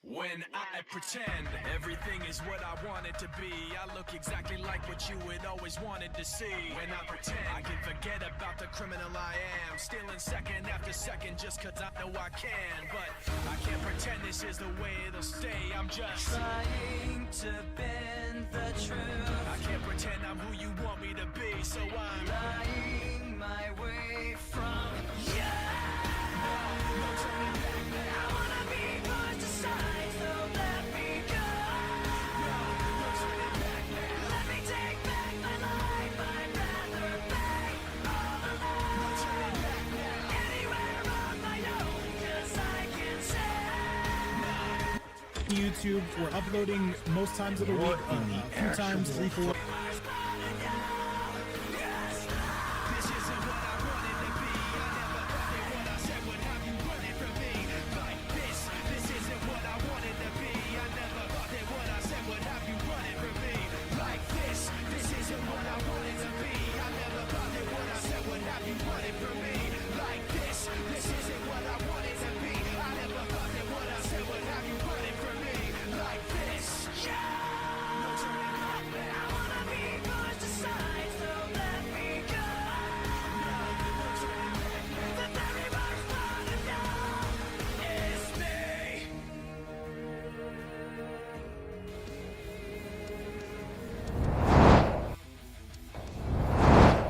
When I pretend everything is what I want it to be, I look exactly like what you had always wanted to see. When I pretend I can forget about the criminal I am, stealing second after second just cause I know I can. But I can't pretend this is the way it'll stay. I'm just trying to bend the truth. I can't pretend I'm who you want me to be, so I'm lying my way from you. No turning back now. I wanna be pushed aside, so let me go. No turning back now. Let me take back my life. I'd rather play all alone. No turning back now. Anywhere on my own, 'cause I can say YouTube. We're uploading most times of the week, a few times, 3-4.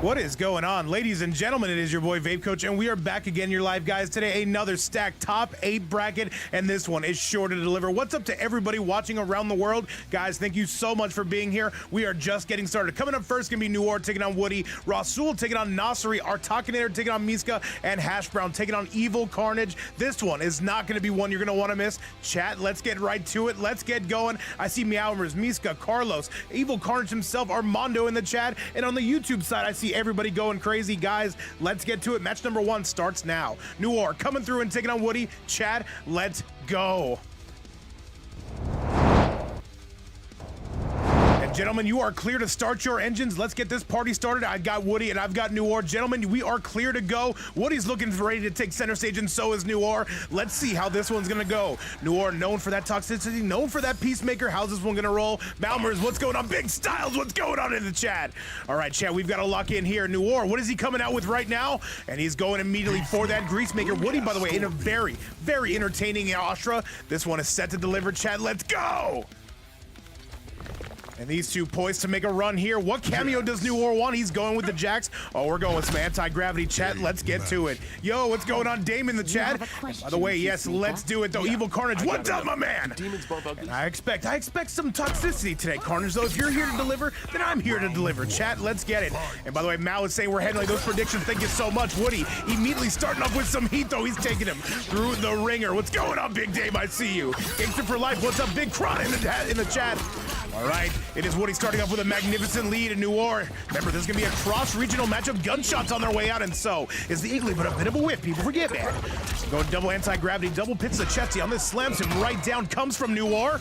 What is going on, ladies and gentlemen? It is your boy Vape Coach, and we are back again, your live guys. Today, another stacked top 8 bracket, and this one is sure to deliver. What's up to everybody watching around the world? Guys, thank you so much for being here. We are just getting started. Coming up first, gonna be Noir taking on Woody, Rasul taking on Nasri, Artakinator taking on Miska, and Hash Brown taking on Evil Carnage. This one is not gonna be one you're gonna wanna miss. Chat, let's get right to it. Let's get going. I see Meowmers, Miska, Carlos, Evil Carnage himself, Armando in the chat, and on the YouTube side, I see everybody going crazy. Guys, let's get to it. Match number 1 starts now. Noir coming through and taking on Woody. Chad, let's go. Gentlemen, you are clear to start your engines. Let's get this party started. I've got Woody and I've got Noir. Gentlemen, we are clear to go. Woody's looking ready to take center stage, and so is Noir. Let's see how this one's gonna go. Noir, known for that toxicity, known for that peacemaker. How's this one gonna roll? Malmers, what's going on? Big Styles, what's going on in the chat? All right, chat, we've got to lock in here. Noir, what is he coming out with right now? And he's going immediately for that Greasemaker. Woody, by the way, in a very, very entertaining Astra. This one is set to deliver, chat. Let's go. And these two poised to make a run here. What cameo does Noir want? He's going with the Jax. Oh, we're going with some anti-gravity, chat. Let's get to it. Yo, what's going on? Dame in the chat. By the way, yes, let's do it, though. Evil Carnage, what's up, my man? And I expect some toxicity today, Carnage, though. If you're here to deliver, then I'm here to deliver. Chat, let's get it. And by the way, Mal is saying we're handling those predictions. Thank you so much. Woody immediately starting off with some heat, though. He's taking him through the ringer. What's going on, Big Dame? I see you. Gangster for life. What's up, Big Cron in the chat? All right, it is Woody starting off with a magnificent lead in Noir. Remember, there's gonna be a cross-regional match of gunshots on their way out, and so is the Eagly, but a bit of a whiff, people forget, man. Going double anti-gravity, double pits the chesty on this, slams him right down, comes from Noir.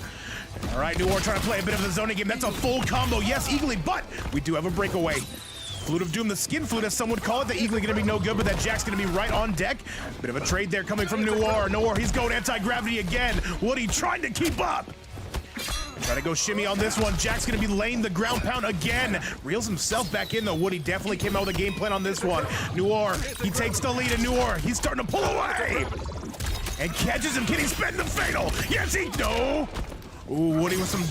All right, Noir trying to play a bit of the zoning game. That's a full combo, yes, Eagly, but we do have a breakaway. Flute of Doom, the skin flute, as some would call it. The Eagly gonna be no good, but that Jack's gonna be right on deck. Bit of a trade there coming from Noir. Noir, he's going anti-gravity again. Woody trying to keep up. Trying to go shimmy on this one. Jack's gonna be laying the ground pound again. Reels himself back in though. Woody definitely came out with a game plan on this one. Noir, he takes the lead, and Noir, he's starting to pull away. And catches him. Can he spend the fatal? Yes, he do. Ooh, Woody with some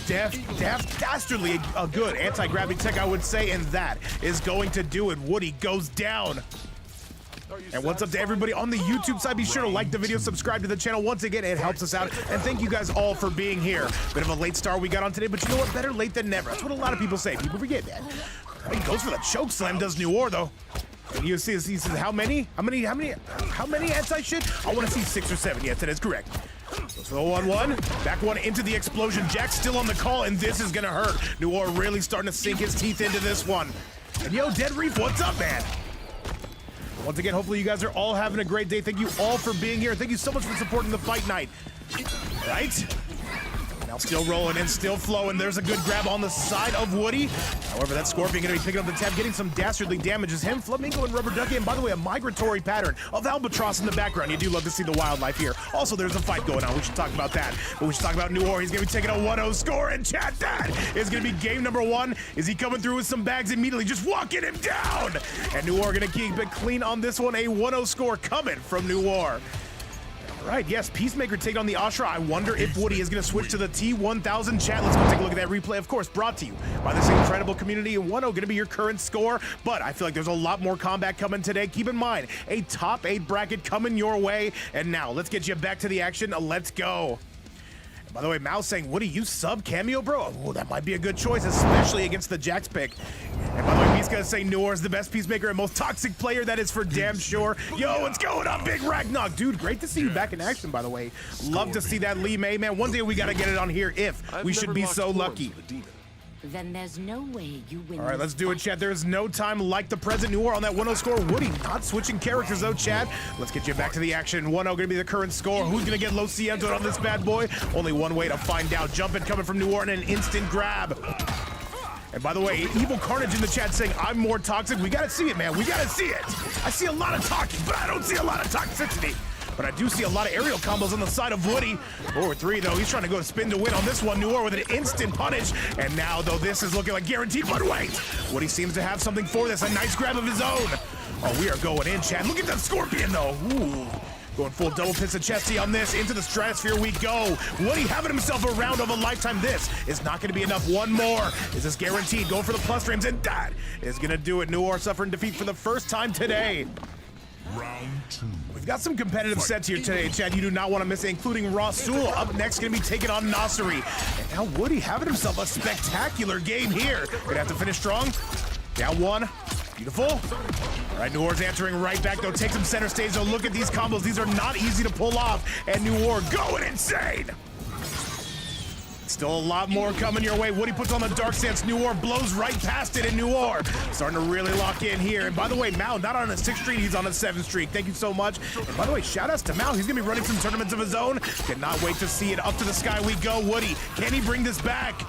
dastardly, a good anti-gravity tech, I would say, and that is going to do it. Woody goes down. And what's up to everybody on the YouTube side? Be sure to like the video, subscribe to the channel. Once again, it helps us out. And thank you guys all for being here. Bit of a late start we got on today, but you know what? Better late than never. That's what a lot of people say. People forget that. He goes for the choke slam, does Noir though. And you see, he says, how many anti-shit? I want to see 6 or 7. Yes, that is correct. So 1-1, back one into the explosion. Jack's still on the call, and this is gonna hurt. Noir really starting to sink his teeth into this one. And yo, Dead Reef, what's up, man? Once again, hopefully you guys are all having a great day. Thank you all for being here. Thank you so much for supporting the fight night. Right? Now still rolling and still flowing. There's a good grab on the side of Woody. However, that Scorpion going to be picking up the tab, getting some dastardly damages. Him, Flamingo, and Rubber Ducky. And by the way, a migratory pattern of Albatross in the background. You do love to see the wildlife here. Also, there's a fight going on. We should talk about that. But we should talk about Noir. He's going to be taking a 1-0 score. And chat, that is going to be game number 1. Is he coming through with some bags immediately? Just walking him down. And Noir going to keep it clean on this one. A 1-0 score coming from Noir. Right, yes, Peacemaker taking on the Ashra. I wonder if Woody is going to switch to the T1000 chat. Let's go take a look at that replay, of course, brought to you by this incredible community. 1-0 going to be your current score, but I feel like there's a lot more combat coming today. Keep in mind, a top 8 bracket coming your way. And now, let's get you back to the action. Let's go. By the way, Mao's saying, Woody, you sub cameo, bro? Oh, that might be a good choice, especially against the Jax pick. And by the way, he's gonna say Noir's the best Peacemaker and most toxic player. That is for damn sure. Yo, what's going on, Big Ragnarok? Dude, great to see you back in action, by the way. Love to see that Lee May, man. One day we gotta get it on here if we should be so lucky. Then there's no way you win. All right, let's do it, chat. There's no time like the present. Noir on that 1-0 score. Woody not switching characters, though, chat. Let's get you back to the action. 1-0 going to be the current score. Who's going to get Lo Siento on this bad boy? Only one way to find out. Jumping coming from Noir and an instant grab. And by the way, Evil Carnage in the chat saying, I'm more toxic. We got to see it, man. We got to see it. I see a lot of talking, but I don't see a lot of toxicity. But I do see a lot of aerial combos on the side of Woody. 4-3, though. He's trying to go spin to win on this one. Noir with an instant punish. And now, though, this is looking like guaranteed. But wait, Woody seems to have something for this. A nice grab of his own. Oh, we are going in, chat. Look at that Scorpion, though. Ooh. Going full double piston chesty on this. Into the stratosphere we go. Woody having himself a round of a lifetime. This is not going to be enough. One more. Is this guaranteed? Going for the plus frames. And that is going to do it. Noir suffering defeat for the first time today. Round 2. We've got some competitive sets here today, Chad. You do not want to miss it, including Rasul. Up next, going to be taking on Nasri. And now Woody having himself a spectacular game here. Gonna have to finish strong. Down 1. Beautiful. All right, Noir's answering right back, though. Takes him center stage, though. Look at these combos. These are not easy to pull off. And Noir going insane. Still a lot more coming your way. Woody puts on the dark stance. Noir blows right past it, and Noir starting to really lock in here. And by the way, Mao not on a 6th streak, he's on a 7th streak. Thank you so much. And by the way, shout outs to Mao. He's gonna be running some tournaments of his own. Cannot wait to see it. Up to the sky we go. Woody, can he bring this back?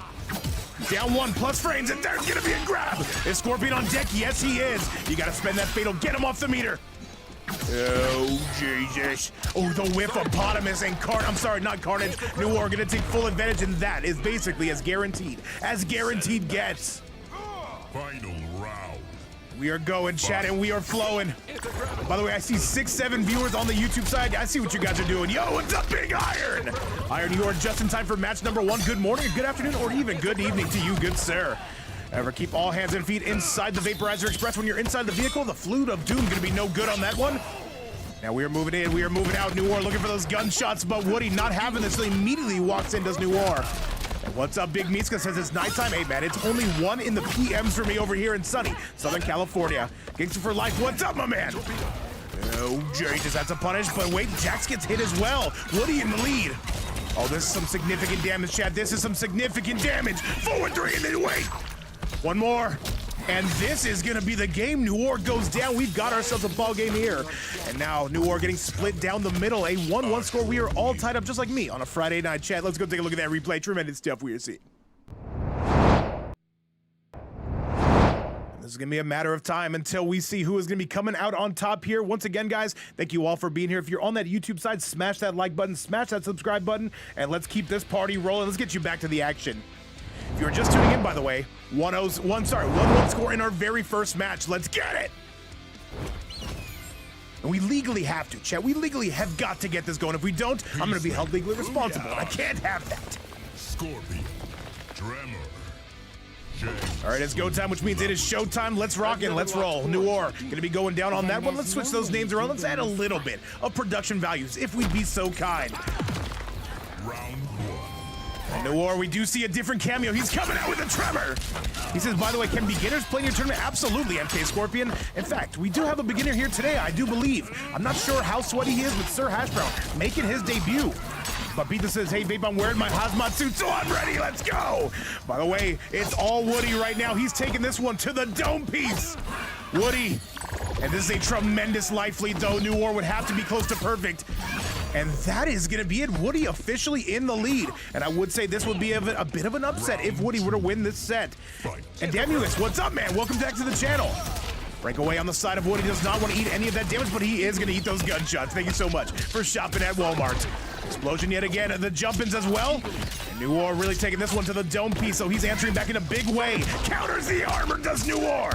Down 1, plus frames, and there's gonna be a grab. Is Scorpion on deck? Yes, he is. You gotta spend that fatal. Get him off the meter. Oh, Jesus. Oh, the whippopotamus and I'm sorry, not Carnage. Noir gonna take full advantage, and that is basically as guaranteed gets. Final round. We are going, chat, and we are flowing. By the way, I see 6-7 viewers on the YouTube side. I see what you guys are doing. Yo, what's up, Big Iron? Iron, you are just in time for match number 1. Good morning, good afternoon, or even good evening to you, good sir. Ever keep all hands and feet inside the Vaporizer Express. When you're inside the vehicle, the Flute of Doom gonna be no good on that one. Now we are moving in, we are moving out. Noir looking for those gunshots, but Woody not having this, so he immediately walks in, does Noir. And what's up, Big Mitsuka says it's nighttime. Hey man, it's only 1 in the PMs for me over here in sunny Southern California. Gangster for life, what's up, my man? Oh, Jesus, that's a punish, but wait, Jax gets hit as well. Woody in the lead. Oh, this is some significant damage, Chad. This is some significant damage. 4-3, and then wait. One more, and this is gonna be the game. Noir goes down. We've got ourselves a ball game here. And now Noir getting split down the middle. A 1-1 score. We are all tied up just like me on a Friday night, chat. Let's go take a look at that replay. Tremendous stuff we are seeing. This is gonna be a matter of time until we see who is gonna be coming out on top here. Once again, guys, thank you all for being here. If you're on that YouTube side, smash that like button, smash that subscribe button, and let's keep this party rolling. Let's get you back to the action. If you're just tuning in, by the way, 1-1 score in our very first match. Let's get it. And we legally have to, chat. We legally have got to get this going. If we don't, I'm going to be held legally responsible. I can't have that. Scorpion. Tremor. All right, it's go time, which means it is showtime. Let's rock and let's roll. Noir going to be going down on that one. Let's switch those names around. Let's add a little bit of production values, if we'd be so kind. Round 1. Noir, we do see a different cameo. He's coming out with a tremor. He says, by the way, can beginners play in your tournament? Absolutely, MK Scorpion. In fact, we do have a beginner here today, I do believe. I'm not sure how sweaty he is with Sir Hashbrown making his debut. But Pizza says, hey, Vape, I'm wearing my hazmat suit, so I'm ready. Let's go. By the way, it's all Woody right now. He's taking this one to the dome piece. Woody. And this is a tremendous life lead, though. Noir would have to be close to perfect. And that is going to be it. Woody officially in the lead. And I would say this would be a bit of an upset if Woody were to win this set. And Damulis, what's up, man? Welcome back to the channel. Breakaway on the side of Woody does not want to eat any of that damage, but he is going to eat those gunshots. Thank you so much for shopping at Walmart. Explosion yet again, the jump-ins as well. And Noir really taking this one to the dome piece, so he's answering back in a big way. Counters the armor, does Noir.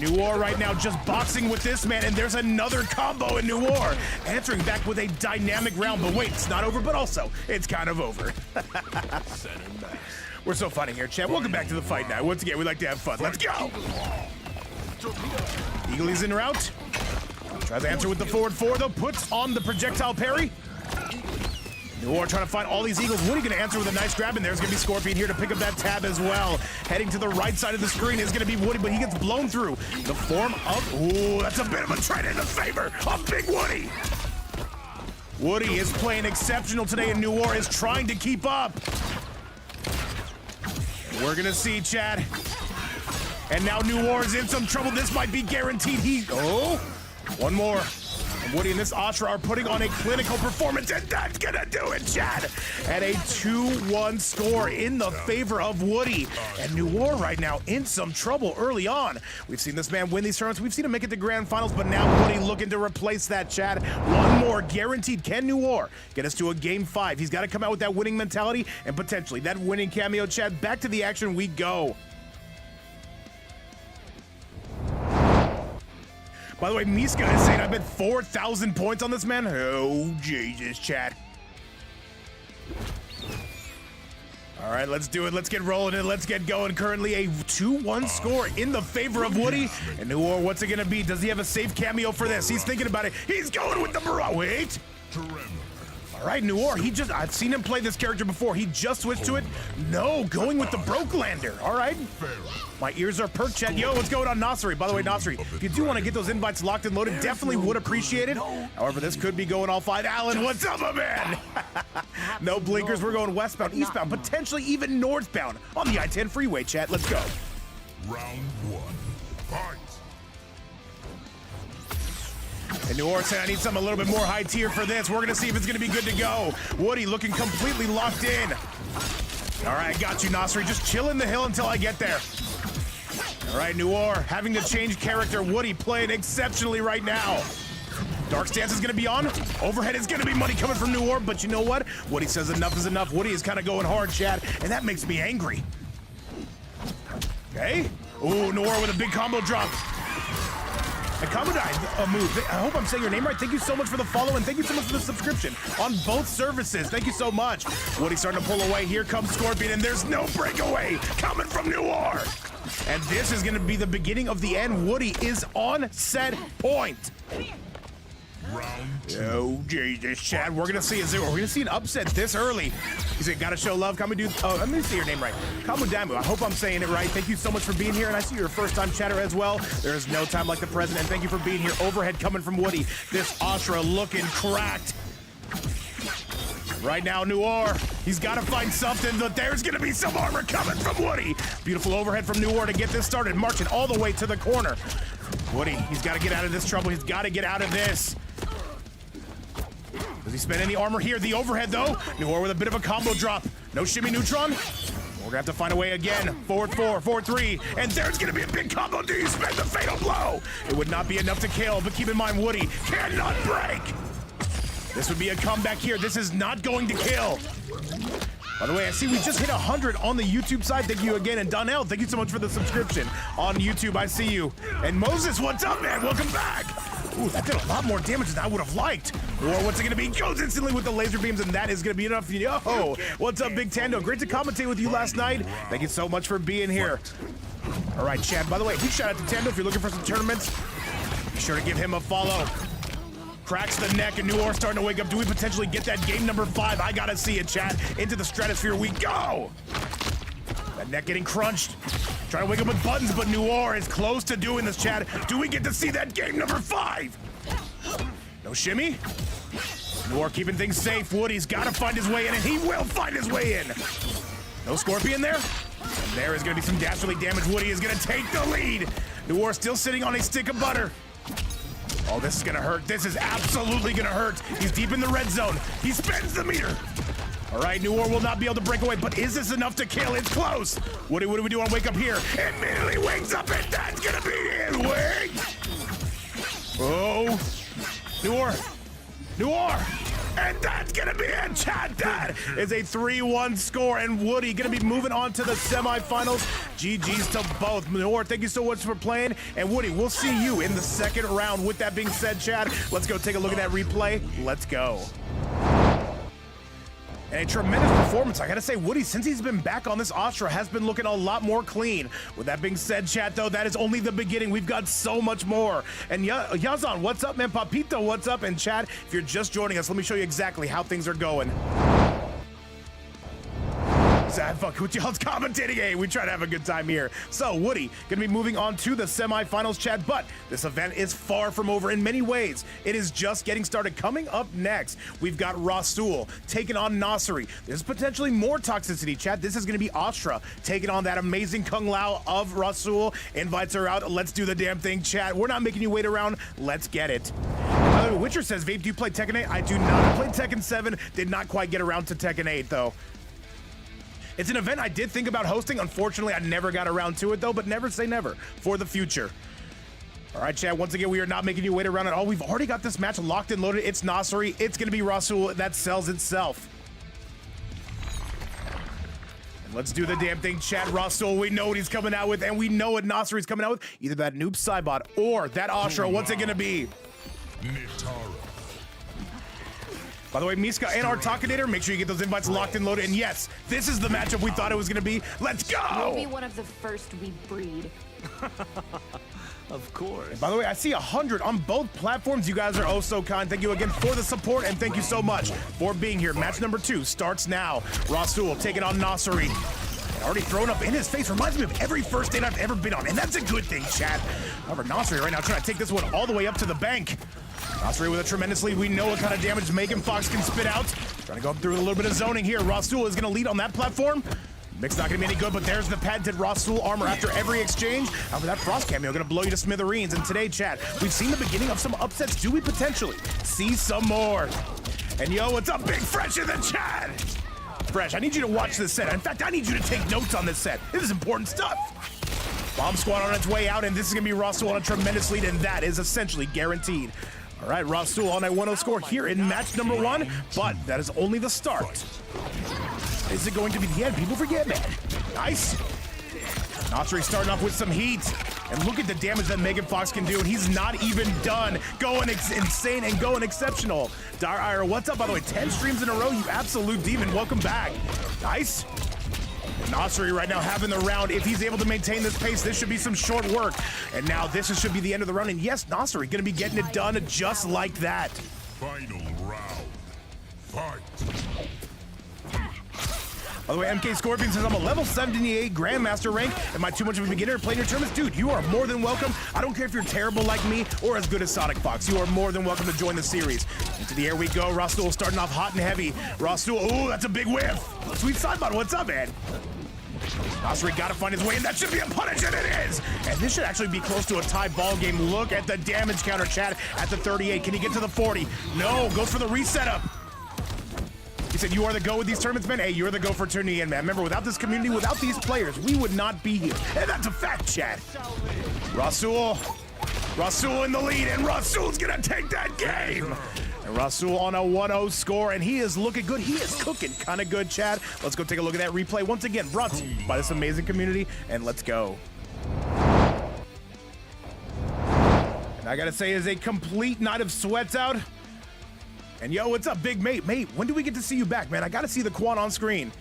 Noir right now just boxing with this man, and there's another combo in Noir. Answering back with a dynamic round, but wait, it's not over, but also, it's kind of over. We're so funny here, chat. Welcome back to the fight night. Once again, we like to have fun. Let's go! Eagle is en route. Tries to answer with the forward four, though. Puts on the projectile parry. Noir trying to find all these eagles. Woody going to answer with a nice grab, and there's going to be Scorpion here to pick up that tab as well. Heading to the right side of the screen is going to be Woody, but he gets blown through. The form of... Ooh, that's a bit of a trade in the favor of Big Woody. Woody is playing exceptional today, and Noir is trying to keep up. We're going to see, Chad. And now Noir is in some trouble. This might be guaranteed. One more. And Woody and this Ashra are putting on a clinical performance, and that's gonna do it, Chad. And a 2-1 score in the favor of Woody. And Noir right now in some trouble early on. We've seen this man win these tournaments. We've seen him make it to grand finals, but now Woody looking to replace that, Chad. One more guaranteed. Can Noir get us to a game 5? He's got to come out with that winning mentality and potentially that winning cameo, Chad. Back to the action we go. By the way, Miska is saying I bet 4,000 points on this man. Oh, Jesus, chat. All right, let's do it. Let's get rolling and let's get going. Currently a 2-1 score in the favor of Woody. And Noir, what's it going to be? Does he have a safe cameo for this? He's thinking about it. He's going with the Barrage. Wait. All right, Noir, I've seen him play this character before. He just switched to it. No, going with the Brokelander. All right. My ears are perked, chat. Yo, what's going on, Nasri? By the way, Nasri, if you do want to get those invites locked and loaded, definitely would appreciate it. However, this could be going all 5. Alan, what's up, my man? No blinkers. We're going westbound, eastbound, potentially even northbound on the I-10 freeway, chat. Let's go. Round 1. Fight. And Noir said, I need something a little bit more high tier for this. We're going to see if it's going to be good to go. Woody looking completely locked in. All right, I got you, Nasri. Just chill in the hill until I get there. All right, Noir having to change character. Woody playing exceptionally right now. Dark stance is going to be on. Overhead is going to be money coming from Noir, but you know what? Woody says enough is enough. Woody is kind of going hard, Chad, and that makes me angry. Okay. Ooh, Noir with a big combo drop. A combo dive move. I hope I'm saying your name right. Thank you so much for the follow, and thank you so much for the subscription on both services. Thank you so much. Woody starting to pull away. Here comes Scorpion, and there's no breakaway coming from Noir. And this is going to be the beginning of the end. Woody is on set point. Round 2. Oh, Jesus, Chad. We're going to see we're going to see an upset this early. He said, gotta show love. Let me see your name right. Kamudamu. I hope I'm saying it right. Thank you so much for being here. And I see you're a first-time chatter as well. There is no time like the present. And thank you for being here. Overhead coming from Woody. This Ashra looking cracked. Right now, Noir, he's got to find something, but there's going to be some armor coming from Woody. Beautiful overhead from Noir to get this started, marching all the way to the corner. Woody, he's got to get out of this trouble. He's got to get out of this. Does he spend any armor here? The overhead, though. Noir with a bit of a combo drop. No shimmy neutron. We're going to have to find a way again. Forward 4, forward 3, and there's going to be a big combo. Do you spend the fatal blow? It would not be enough to kill, but keep in mind, Woody cannot break. This would be a comeback here. This is not going to kill. By the way, I see we just hit 100 on the YouTube side. Thank you again. And Donnell, thank you so much for the subscription on YouTube. I see you. And Moses, what's up, man? Welcome back. Ooh, that did a lot more damage than I would have liked. Or what's it going to be? Goes instantly with the laser beams, and that is going to be enough. Yo, what's up, Big Tando? Great to commentate with you last night. Thank you so much for being here. All right, Chad. By the way, huge shout out to Tando if you're looking for some tournaments. Be sure to give him a follow. Cracks the neck, and Noir starting to wake up. Do we potentially get that game number 5? I gotta see it, chat. Into the stratosphere we go. That neck getting crunched. Trying to wake up with buttons, but Noir is close to doing this, chat. Do we get to see that game number 5? No shimmy. Noir keeping things safe. Woody's gotta find his way in, and he will find his way in. No Scorpion there. And there is gonna be some dastardly damage. Woody is gonna take the lead. Noir still sitting on a stick of butter. Oh, this is gonna hurt. This is absolutely gonna hurt. He's deep in the red zone. He spins the meter. All right, New War will not be able to break away, but is this enough to kill? It's close. What do we do on Wake Up here? Immediately wakes up, and that's gonna be it. Wait. Oh, New War. And that's gonna be it, chat. That is a 3-1 score, and Woody gonna be moving on to the semifinals. GG's to both. Noor, thank you so much for playing, and Woody, we'll see you in the second round. With that being said, chat, let's go take a look at that replay. Let's go. And a tremendous performance. I gotta say, Woody, since he's been back on this Astra, has been looking a lot more clean. With that being said, chat, though, that is only the beginning. We've got so much more. And Yazan, what's up, man? Papito, what's up? And chat, if you're just joining us, let me show you exactly how things are going. Fuck, with y'all's commentating. Hey, we try to have a good time here. So, Woody, gonna be moving on to the semifinals, chat, but this event is far from over in many ways. It is just getting started. Coming up next, we've got Rasul taking on Nasri. There's potentially more toxicity, chat. This is gonna be Astra taking on that amazing Kung Lao of Rasul. Invites her out. Let's do the damn thing, chat. We're not making you wait around. Let's get it. By the way, Witcher says, Vape, do you play Tekken 8? I do not. I played Tekken 7. Did not quite get around to Tekken 8, though. It's an event I did think about hosting. Unfortunately, I never got around to it, though, but never say never for the future. All right, chat, once again, we are not making you wait around at all. We've already got this match locked and loaded. It's Nasri. It's going to be Rasul. That sells itself. And let's do the damn thing, chat. Rasul, we know what he's coming out with, and we know what Nasri's coming out with. Either that noob Cybot or that Astra. What's it going to be? Nitara. By the way, Miska and our Talkinator, make sure you get those invites locked and loaded. And yes, this is the matchup we thought it was going to be. Let's go! You'll be one of the first we breed. Of course. And by the way, I see 100 on both platforms. You guys are oh so kind. Thank you again for the support, and thank you so much for being here. Match number 2 starts now. Rasul taking on Nasri. And already thrown up in his face. Reminds me of every first date I've ever been on, and that's a good thing, chat. However, Nasri right now trying to take this one all the way up to the bank. Nasri with a tremendous lead. We know what kind of damage Megan Fox can spit out. Trying to go through a little bit of zoning here. Rasul is going to lead on that platform. Mix not going to be any good, but there's the patented Rasul armor after every exchange. However, that Frost cameo going to blow you to smithereens. And today, chat, we've seen the beginning of some upsets. Do we potentially see some more? And yo, what's up, Big Fresh in the chat? Fresh, I need you to watch this set. In fact, I need you to take notes on this set. This is important stuff. Bomb Squad on its way out, and this is going to be Rasul on a tremendous lead, and that is essentially guaranteed. All right, Rasul on a 1-0 score here in match number 1, but that is only the start. Is it going to be the end? People forget, man. Nice. Nasri starting off with some heat. And look at the damage that Megan Fox can do, and he's not even done. Going insane and going exceptional. Dire Ire, what's up, by the way? 10 streams in a row, you absolute demon. Welcome back. Nice. Nasri right now having the round. If he's able to maintain this pace, this should be some short work. And now this should be the end of the round. And yes, Nasri gonna be getting it done just like that. Final round. Fight. By the way, MK Scorpion says, I'm a level 78 Grandmaster rank. Am I too much of a beginner playing your tournaments? Dude, you are more than welcome. I don't care if you're terrible like me or as good as Sonic Fox. You are more than welcome to join the series. Into the air we go. Rasul starting off hot and heavy. Rasul, ooh, that's a big whiff. Sweet Sidebot, what's up, man? Nasri got to find his way, and that should be a punish, and it is! And this should actually be close to a tie ball game. Look at the damage counter, chat, at the 38. Can he get to the 40? No, goes for the reset up. He said, you are the go with these tournaments, man. Hey, you're the go for turning in, man. Remember, without this community, without these players, we would not be here. And that's a fact, chat. Rasul in the lead, and Rasul's gonna take that game. And Rasul on a 1-0 score, and he is looking good. He is cooking kind of good, chat. Let's go take a look at that replay once again, brought to you by this amazing community, and let's go. And I gotta say, is a complete night of sweats out. And yo, what's up, Big Mate? Mate, when do we get to see you back, man? I gotta see the quad on screen.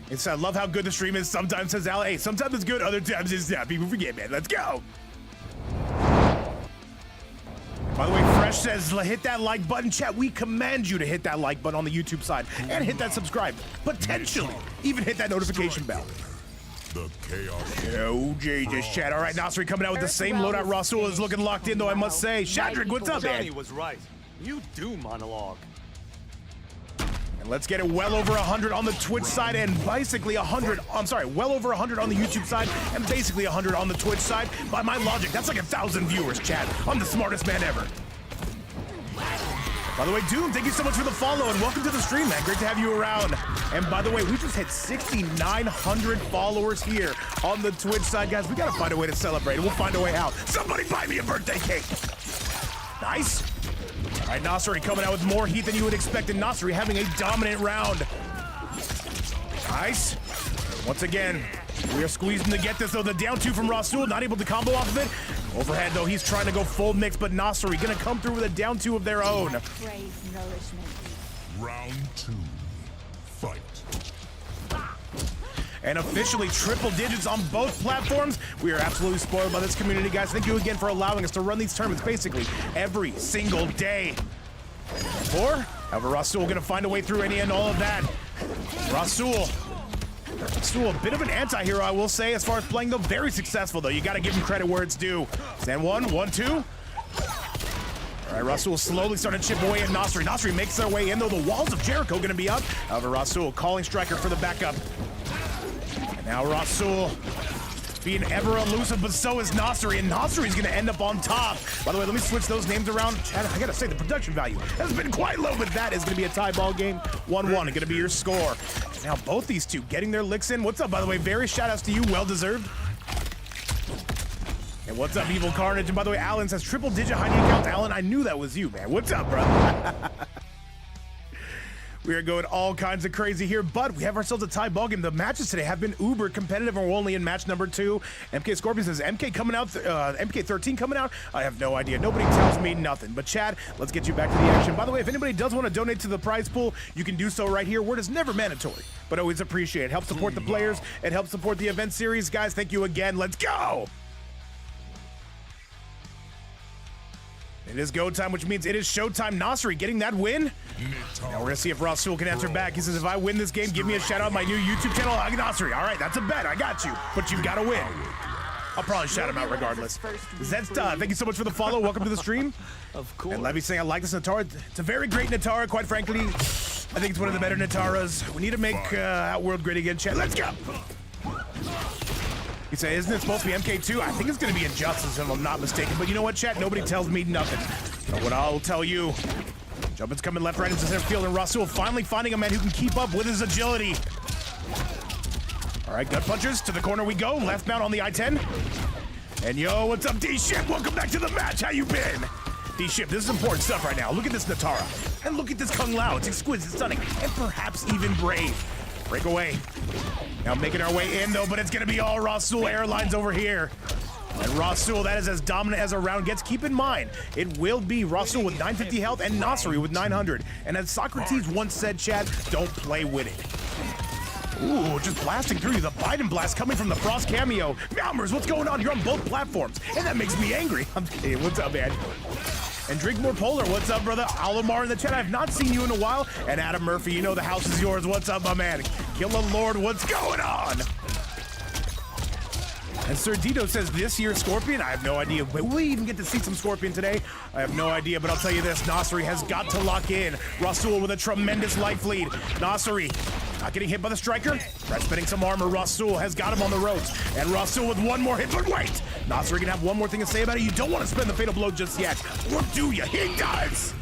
It's, I love how good the stream is. Sometimes, says Al, hey, sometimes it's good, other times it's not. People forget, man. Let's go. By the way, Fresh says, hit that like button. Chat, we command you to hit that like button on the YouTube side and hit that subscribe. Potentially, even hit that notification bell. The chaos. Yo, Jesus, chat. All right, Nasri coming out with the same loadout. Rasul is looking locked in, though, I must say. Shadrick, what's up, man? Johnny was right. You do monologue. And let's get it well over 100 on the Twitch side and basically 100, I'm sorry, well over 100 on the YouTube side and basically 100 on the Twitch side. By my logic, that's like 1,000 viewers, chat. I'm the smartest man ever. By the way, Doom, thank you so much for the follow and welcome to the stream, man. Great to have you around. And by the way, we just hit 6,900 followers here on the Twitch side, guys. We gotta find a way to celebrate, and we'll find a way out. Somebody buy me a birthday cake. Nice. All right, Nasri coming out with more heat than you would expect, and Nasri having a dominant round. Nice. Once again, we are squeezing to get this, though. The down two from Rasul, not able to combo off of it. Overhead, though, he's trying to go full mix, but Nasri gonna come through with a down two of their own. Round 2. Fight. And officially triple digits on both platforms. We are absolutely spoiled by this community, guys. Thank you again for allowing us to run these tournaments basically every single day. However, Rasul gonna find a way through any and all of that. Rasul, a bit of an anti-hero, I will say, as far as playing, though. Very successful, though. You got to give him credit where it's due. Stand 1, 2. All right, Rasul slowly starting to chip away at Nasri. Nasri makes their way in, though. The walls of Jericho going to be up. However, Rasul calling striker for the backup. And now Rasul being ever elusive, but so is Nasri, and Nasri's going to end up on top. By the way, let me switch those names around. Chad, I got to say, the production value has been quite low, but that is going to be a tie ball game. 1-1, going to be your score. Now, both these two getting their licks in. What's up, by the way? Very shout-outs to you. Well-deserved. And what's up, Evil Carnage? And by the way, Alan says, triple-digit Heidi account. Alan, I knew that was you, man. What's up, bro? We are going all kinds of crazy here, but we have ourselves a tie ball game. The matches today have been uber competitive, and we're only in match number 2. MK Scorpion says, MK coming out, MK13 coming out? I have no idea. Nobody tells me nothing. But Chad, let's get you back to the action. By the way, if anybody does want to donate to the prize pool, you can do so right here, where it is never mandatory, but always appreciate it. Help support the players and help support the event series. Guys, thank you again. Let's go! It is go time, which means it is showtime. Nasri getting that win. Now we're gonna see if Rasul can answer back. He says, if I win this game, give me a shout out on my new YouTube channel, Nasri. All right, that's a bet. I got you, but you've got to win. I'll probably shout him out regardless. Zedsta, thank you so much for the follow. Welcome to the stream. Of course. And Levy saying, I like this Natara. It's a very great Natara, quite frankly. I think it's one of the better Nataras. We need to make Outworld great again, chat. Let's go. You say, isn't it supposed to be MK2? I think it's going to be Injustice, if I'm not mistaken. But you know what, chat? Nobody tells me nothing. But what I'll tell you, Jumpin's coming left, right, into center field, and Rasul finally finding a man who can keep up with his agility. All right, gut punchers, to the corner we go. Left mount on the I-10. And yo, what's up, D-Ship? Welcome back to the match. How you been? D-Ship, this is important stuff right now. Look at this Natara. And look at this Kung Lao. It's exquisite, stunning, and perhaps even brave. Break away. Now making our way in, though, but it's going to be all Rasul Airlines over here. And Rasul, that is as dominant as a round gets. Keep in mind, it will be Rasul with 950 health and Nasri with 900. And as Socrates once said, Chad, don't play with it. Ooh, just blasting through you. The Biden blast coming from the Frost cameo. Meowmers, what's going on? You're on both platforms, and that makes me angry. I'm kidding. What's up, man? And Drink More Polar, what's up, brother? Alamar in the chat, I have not seen you in a while. And Adam Murphy, you know the house is yours. What's up, my man? Killer Lord, what's going on? And Sir Dito says, this year's Scorpion? I have no idea. Will we even get to see some Scorpion today? I have no idea, but I'll tell you this. Nasri has got to lock in. Rasul with a tremendous life lead. Nasri not getting hit by the striker. Right, spinning some armor. Rasul has got him on the ropes. And Rasul with one more hit, but wait! Nasri can have one more thing to say about it. You don't want to spend the fatal blow just yet. Or do you? He does!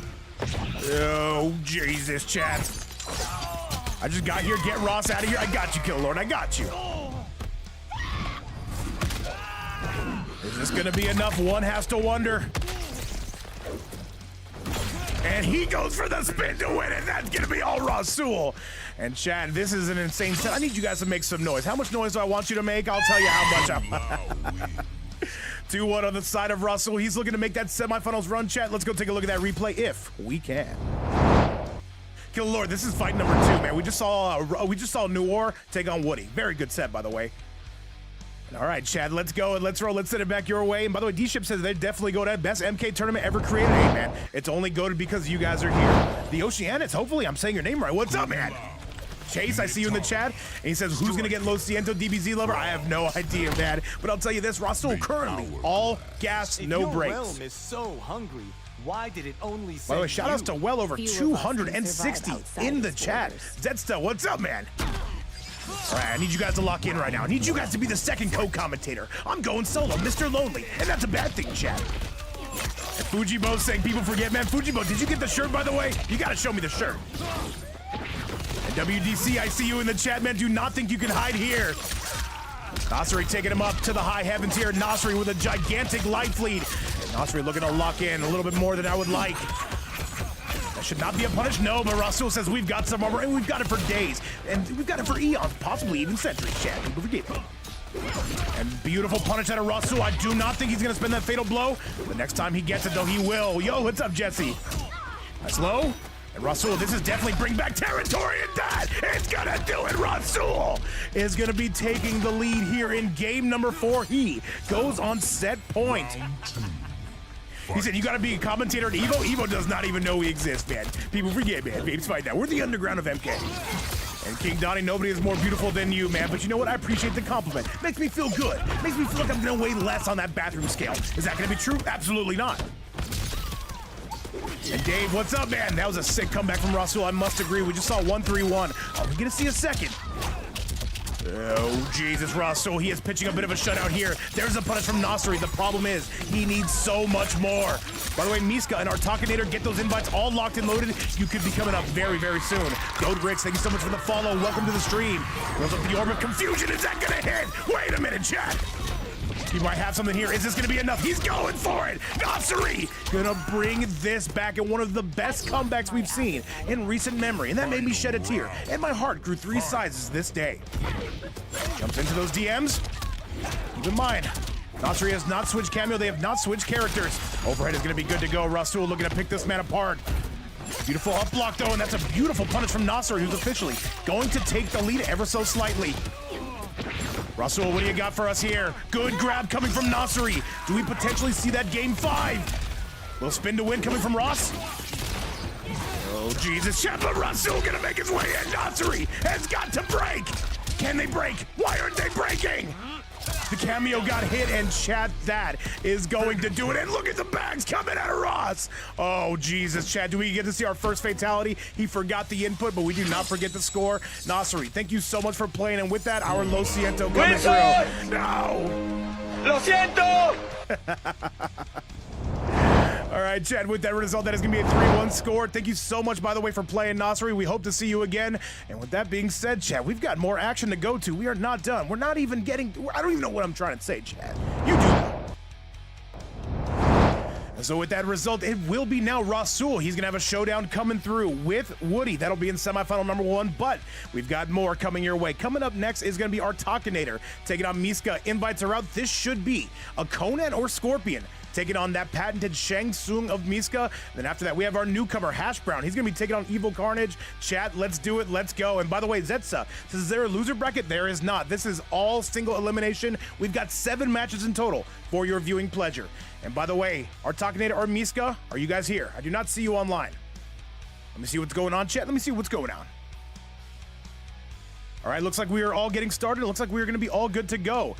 Oh, Jesus, chat. I just got here. Get Ross out of here. I got you, Kill Lord. I got you. Is this gonna be enough? One has to wonder. And he goes for the spin to win it. That's gonna be all Rasul. And Chad, this is an insane set. I need you guys to make some noise. How much noise do I want you to make? I'll tell you how much. 2-1 on the side of Rasul. He's looking to make that semifinals run, chat. Let's go take a look at that replay if we can. Kill Lord, this is fight number 2, man. We just saw Noir take on Woody. Very good set, by the way. All right, Chad, let's go and let's roll. Let's send it back your way. And by the way, D-Ship says they definitely go to best MK tournament ever created. Hey, man, it's only goated because you guys are here. The Oceanics, hopefully I'm saying your name right. What's up, man? Chase, I see you in the chat. And he says, who's going to get Lo Siento DBZ lover? I have no idea, man. But I'll tell you this, Rasul currently all gas, no brakes. Your realm is so hungry. Why did it only By the way, shout outs to well over 260 in the chat. Zedsta, what's up, man? All right, I need you guys to lock in right now. I need you guys to be the second co-commentator. I'm going solo, Mr. Lonely, and that's a bad thing, chat. And Fujibo saying people forget, man. Fujibo, did you get the shirt, by the way? You gotta show me the shirt. And WDC, I see you in the chat, man. Do not think you can hide here. Nasri taking him up to the high heavens here. Nasri with a gigantic life lead. And Nasri looking to lock in a little bit more than I would like. That should not be a punish, no, but Rasul says we've got some armor, and we've got it for days. And we've got it for eons, possibly even centuries, chat. People forget me. And beautiful punish out of Rasul. I do not think he's going to spend that fatal blow. The next time he gets it, though, he will. Yo, what's up, Jesse? That's low. And Rasul, this is definitely bring back territory, and that is going to do it. Rasul is going to be taking the lead here in game number 4. He goes on set point. He said, you got to be a commentator at Evo? Evo does not even know we exist, man. People forget, man. Babes fight now. We're the underground of MK. And King Donnie, nobody is more beautiful than you, man. But you know what? I appreciate the compliment. Makes me feel good. Makes me feel like I'm going to weigh less on that bathroom scale. Is that going to be true? Absolutely not. And Dave, what's up, man? That was a sick comeback from Rasul. I must agree. We just saw 1-3-1. Are we going to see a second? Oh, Jesus, Rasul. He is pitching a bit of a shutout here. There's a punish from Nasri. The problem is he needs so much more. By the way, Miska and our Talkinator, get those invites all locked and loaded. You could be coming up very, very soon. Goat Ricks, thank you so much for the follow. Welcome to the stream. Goes up the orb of confusion. Is that going to hit? Wait a minute, chat. He might have something here. Is this going to be enough? He's going for it. Nasri going to bring this back in one of the best comebacks we've seen in recent memory. And that made me shed a tear. And my heart grew 3 sizes this day. Jumps into those DMs. Keep in mind, Nasri has not switched cameo. They have not switched characters. Overhead is going to be good to go. Rasul looking to pick this man apart. Beautiful up block, though, and that's a beautiful punish from Nasri, who's officially going to take the lead ever so slightly. Rasul, what do you got for us here? Good grab coming from Nasri. Do we potentially see that game 5? Little spin to win coming from Ross. Oh, Jesus. Shepard Rasul gonna make his way in. Nasri has got to break. Can they break? Why aren't they breaking? The cameo got hit, and chat, that is going to do it. And look at the bags coming out of Ross. Oh, Jesus, chat. Do we get to see our first fatality? He forgot the input, but we do not forget the score. Nasri, thank you so much for playing. And with that, our Lo Siento coming through. No. Lo Siento. All right, Chad, with that result, that is going to be a 3-1 score. Thank you so much, by the way, for playing, Nasri. We hope to see you again. And with that being said, Chad, we've got more action to go to. We are not done. We're not even getting... I don't even know what I'm trying to say, Chad. You do. And so with that result, it will be now Rasul. He's going to have a showdown coming through with Woody. That'll be in semifinal number 1, but we've got more coming your way. Coming up next is going to be our Talkinator taking on Miska. Invites are out. This should be a Conan or Scorpion taking on that patented Shang Tsung of Miska. Then after that, we have our newcomer, Hash Brown. He's going to be taking on Evil Carnage. Chat, let's do it. Let's go. And by the way, Zetsa says, is there a loser bracket? There is not. This is all single elimination. We've got 7 matches in total for your viewing pleasure. And by the way, our Talkinator or Miska, are you guys here? I do not see you online. Let me see what's going on, chat. Let me see what's going on. All right, looks like we are all getting started. It looks like we're going to be all good to go.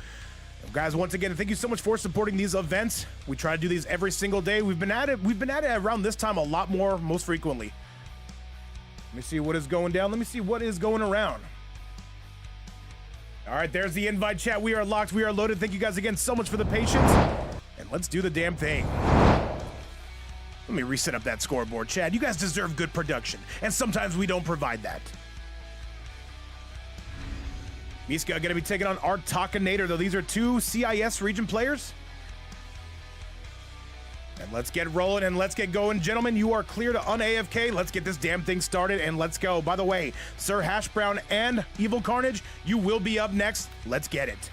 Guys, once again, thank you so much for supporting these events. We try to do these every single day. We've been at it around this time a lot more, most frequently. Let me see what is going down. Let me see what is going around. All right, there's the invite, chat. We are locked. We are loaded. Thank you guys again so much for the patience. And let's do the damn thing. Let me reset up that scoreboard, Chad. You guys deserve good production, and sometimes we don't provide that. Miska going to be taking on our Talkinator, though. These are 2 CIS region players. And let's get rolling and let's get going. Gentlemen, you are clear to un-AFK. Let's get this damn thing started and let's go. By the way, Sir Hash Brown and Evil Carnage, you will be up next. Let's get it.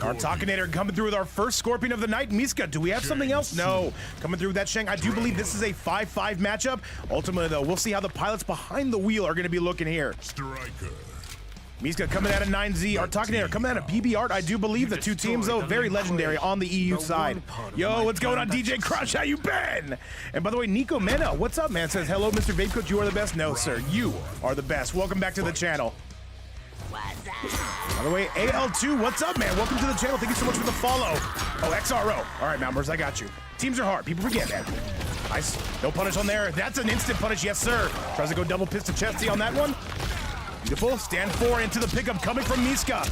Our Talkinator coming through with our first Scorpion of the night. Miska, do we have something else? No. Coming through with that Shang. I do believe this is a 5-5 matchup. Ultimately, though, we'll see how the pilots behind the wheel are going to be looking here. Striker. Miska coming out of 9Z. Our Talkinator coming out of BB Art. I do believe the 2 teams, though, very legendary on the EU side. Yo, what's going on, DJ Crush? How you been? And by the way, Nico Mena, what's up, man? Says, hello, Mr. Vape Coach. You are the best. No, sir. You are the best. Welcome back to the channel. By the way, AL2, what's up, man? Welcome to the channel. Thank you so much for the follow. Oh, XRO. All right, members, I got you. Teams are hard. People forget that. Nice. No punish on there. That's an instant punish. Yes, sir. Tries to go double pistol chesty on that one. Beautiful. Stand 4 into the pickup coming from Miska.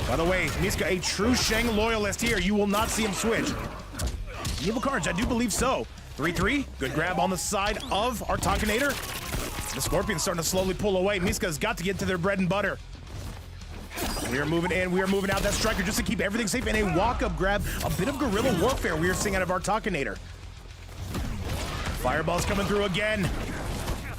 By the way, Miska, a true Shang loyalist here. You will not see him switch. Evil Carnage, I do believe so. 3-3. Good grab on the side of our Talkinator. The Scorpion's starting to slowly pull away. Miska's got to get to their bread and butter. We are moving in, we are moving out. That Striker just to keep everything safe, and a walk-up grab. A bit of guerrilla warfare we are seeing out of our Talkinator. Fireball's coming through again.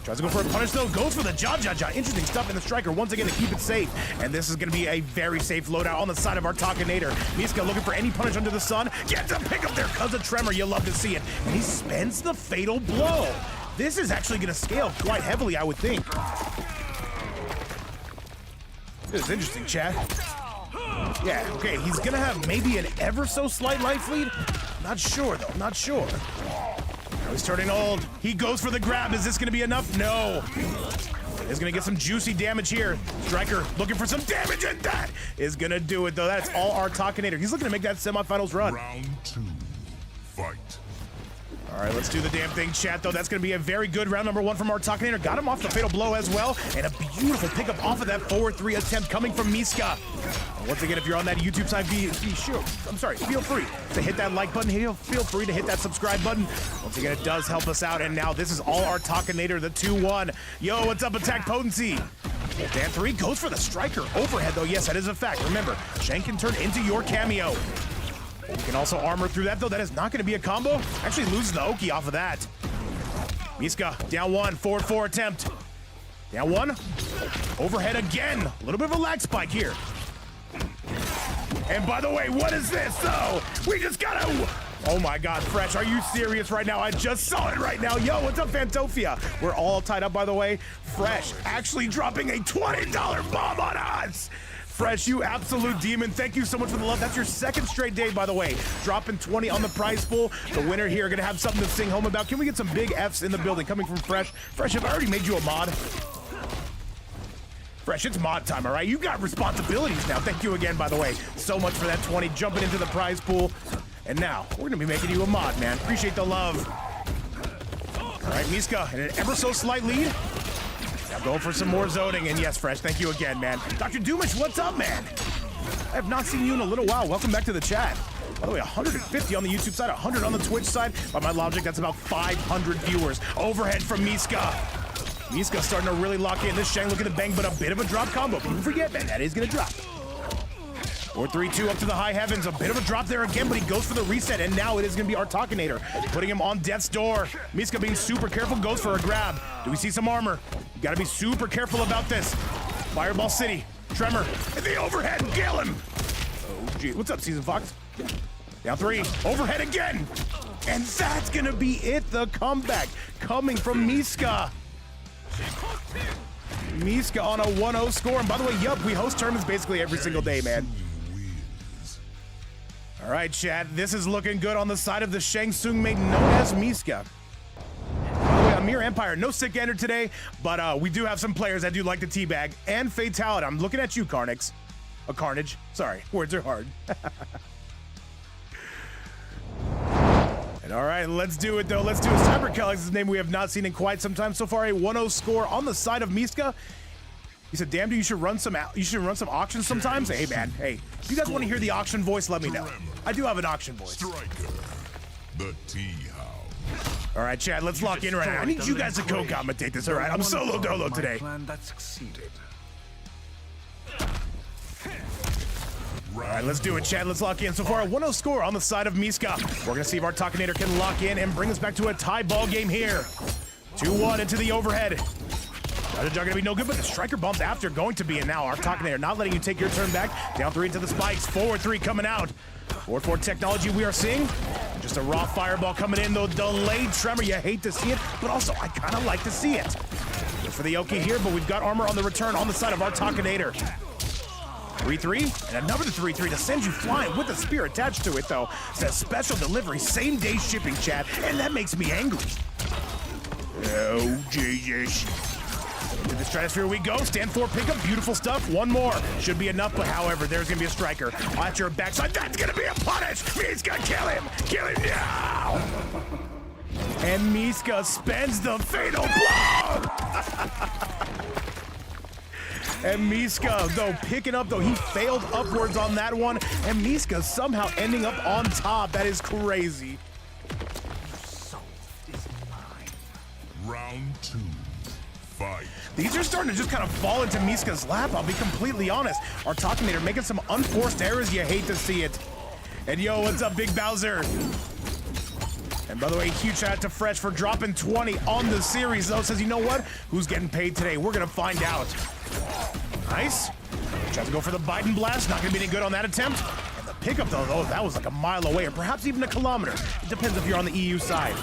Tries to go for a punish though, goes for the jaw. Interesting stuff in the Striker once again to keep it safe. And this is gonna be a very safe loadout on the side of our Talkinator. Miska looking for any punish under the sun. Gets a pick up there, cause of Tremor, you love to see it. And he spends the fatal blow. This is actually gonna scale quite heavily, I would think. This is interesting, chat. Yeah, okay, he's gonna have maybe an ever so slight life lead. Not sure though, not sure. He's turning old. He goes for the grab. Is this gonna be enough? No. He's gonna get some juicy damage here. Striker looking for some damage, and that is gonna do it though. That's all our Talkinator. He's looking to make that semifinals run. Round 2, fight. All right, let's do the damn thing, chat, though. That's going to be a very good round number 1 from our Talkinator. Got him off the fatal blow as well, and a beautiful pickup off of that 4-3 attempt coming from Miska. And once again, if you're on that YouTube side, feel free to hit that like button. Feel free to hit that subscribe button. Once again, it does help us out, and now this is all our Talkinator, the 2-1. Yo, what's up, Attack Potency? Dan 3 goes for the Striker overhead, though. Yes, that is a fact. Remember, Shang can turn into your cameo. You can also armor through that, though. That is not going to be a combo. Actually loses the Oki off of that. Miska down 1, forward 4 attempt. Down 1. Overhead again. A little bit of a lag spike here. And by the way, what is this? So we just got to... Oh my God, Fresh, are you serious right now? I just saw it right now. Yo, what's up, Fantofia? We're all tied up, by the way. Fresh actually dropping a $20 bomb on us. Fresh, you absolute demon. Thank you so much for the love. That's your second straight day, by the way. Dropping 20 on the prize pool. The winner here gonna have something to sing home about. Can we get some big Fs in the building coming from Fresh? Fresh, have I already made you a mod? Fresh, it's mod time, all right? You got responsibilities now. Thank you again, by the way. So much for that 20, jumping into the prize pool. And now, we're gonna be making you a mod, man. Appreciate the love. All right, Miska, in an ever so slight lead. Now going for some more zoning, and yes, Fresh, thank you again, man. Dr. Doomish, what's up, man? I have not seen you in a little while. Welcome back to the chat. By the way, 150 on the YouTube side, 100 on the Twitch side. By my logic, that's about 500 viewers. Overhead from Miska. Miska starting to really lock in. This Shang looking to bang, but a bit of a drop combo. Don't forget, man, that is gonna drop. 4-3-2 up to the high heavens. A bit of a drop there again, but he goes for the reset, and now it is going to be our Talkinator, putting him on death's door. Miska being super careful, goes for a grab. Do we see some armor? You got to be super careful about this. Fireball City, Tremor, and the overhead, kill him. Oh, gee. What's up, Season Fox? Down 3, overhead again. And that's going to be it, the comeback coming from Miska. Miska on a 1-0 score. And by the way, yup, we host tournaments basically every single day, man. All right, chat, this is looking good on the side of the Shang Tsung mate known as Miska. By the way, Amir Empire, no sick ender today, but we do have some players that do like the teabag and Fatality. I'm looking at you, Carnix. Carnage. Sorry, words are hard. And all right, let's do it, though. Let's do it. Cyberkelix is his name we have not seen in quite some time. So far, a 1-0 score on the side of Miska. He said, damn, dude, you should run some auctions sometimes. Hey, man, hey, if you guys want to hear the auction voice, let me know. I do have an auction voice. Striker, the T-House. All right, Chad, let's lock in right now. I need you guys to co-commentate this, all right? I'm solo dolo today. That succeeded. All right, let's do it, Chad. Let's lock in. So far, a 1-0 score on the side of Miska. We're going to see if our Talkinator can lock in and bring us back to a tie ball game here. 2-1 into the overhead. Judge are going to be no good, but the Striker bomb's after going to be, and now our Talkinator not letting you take your turn back. Down 3 into the spikes. Forward 3 coming out. Forward 4 technology we are seeing. Just a raw fireball coming in, though. Delayed Tremor. You hate to see it, but also I kind of like to see it. Good for the Oki here, but we've got armor on the return on the side of our Talkinator. 3-3, and another 3-3 to send you flying with a spear attached to it, though. Says special delivery, same-day shipping, chat, and that makes me angry. Oh, Jesus. Into the stratosphere we go. Stand 4 pickup. Beautiful stuff. One more. Should be enough, but however, there's going to be a Striker. At your backside. That's going to be a punish. Miska, kill him. Kill him now. And Miska spends the fatal blow. And Miska, though, picking up, though, he failed upwards on that one. And Miska somehow ending up on top. That is crazy. Round 2. Fight. These are starting to just kind of fall into Miska's lap, I'll be completely honest. Our Talkinator making some unforced errors, you hate to see it. And yo, what's up, Big Bowser? And by the way, huge shout out to Fresh for dropping 20 on the series, though. Says, you know what? Who's getting paid today? We're gonna find out. Nice. Tries to go for the Biden blast, not gonna be any good on that attempt. And the pickup, though, that was like a mile away, or perhaps even a kilometer. It depends if you're on the EU side.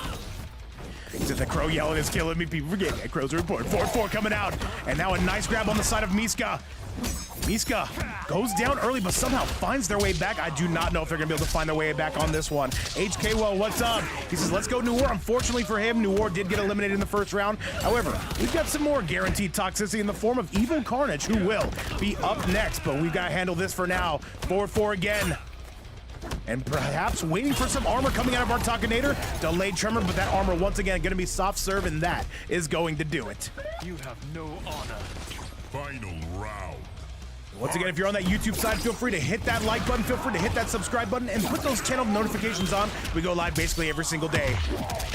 He said the Crow yelling is killing me. People forget that Crow's report. 4-4 coming out. And now a nice grab on the side of Miska. Miska goes down early, but somehow finds their way back. I do not know if they're going to be able to find their way back on this one. HK, well, what's up? He says, let's go New War. Unfortunately for him, New War did get eliminated in the first round. However, we've got some more guaranteed toxicity in the form of Evil Carnage, who will be up next. But we've got to handle this for now. 4-4 again. And perhaps waiting for some armor coming out of our Talkinator. Delayed tremor, but that armor once again going to be soft serve, and that is going to do it. You have no honor. Final round. Once again, if you're on that YouTube side, feel free to hit that like button, feel free to hit that subscribe button, and put those channel notifications on. We go live basically every single day.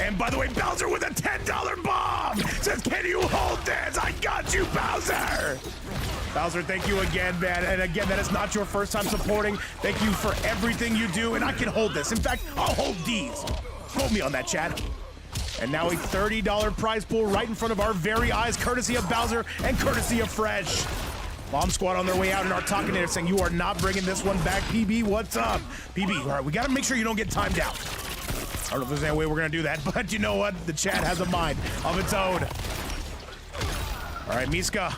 And by the way, Bowser with a $10 bomb says, can you hold this? I got you, Bowser! Bowser, thank you again, man. And again, that is not your first time supporting. Thank you for everything you do, and I can hold this. In fact, I'll hold these. Quote me on that, chat. And now a $30 prize pool right in front of our very eyes, courtesy of Bowser and courtesy of Fresh. Bomb Squad on their way out, and our Talkinator saying, you are not bringing this one back. PB, what's up? PB, all right, we got to make sure you don't get timed out. I don't know if there's any way we're going to do that, but you know what? The chat has a mind of its own. All right, Miska.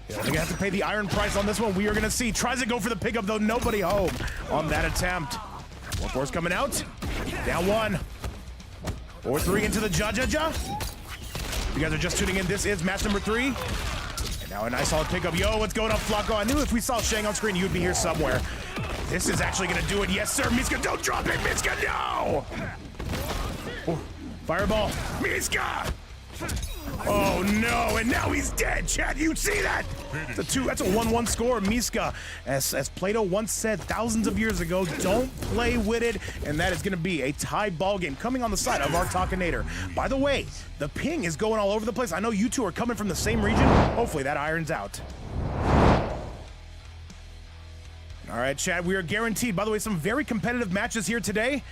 They're going to have to pay the iron price on this one. We are going to see. Tries to go for the pickup, though. Nobody home on that attempt. 4-4's coming out. Down 1. 4-3 into the Ja. You guys are just tuning in. This is match number 3. And now a nice solid pickup. Yo, what's going on, Flacco? I knew if we saw Shang on screen, you'd be here somewhere. This is actually going to do it. Yes, sir. Miska, don't drop it. Miska, no! Oh, fireball. Miska! Oh no, and now he's dead, Chad. You see that? That's a 1-1 score. Miska, as Plato once said thousands of years ago, don't play with it, and that is going to be a tie ball game coming on the side of our Talkinator. By the way, the ping is going all over the place. I know you two are coming from the same region. Hopefully that irons out. All right, Chad, we are guaranteed. By the way, some very competitive matches here today.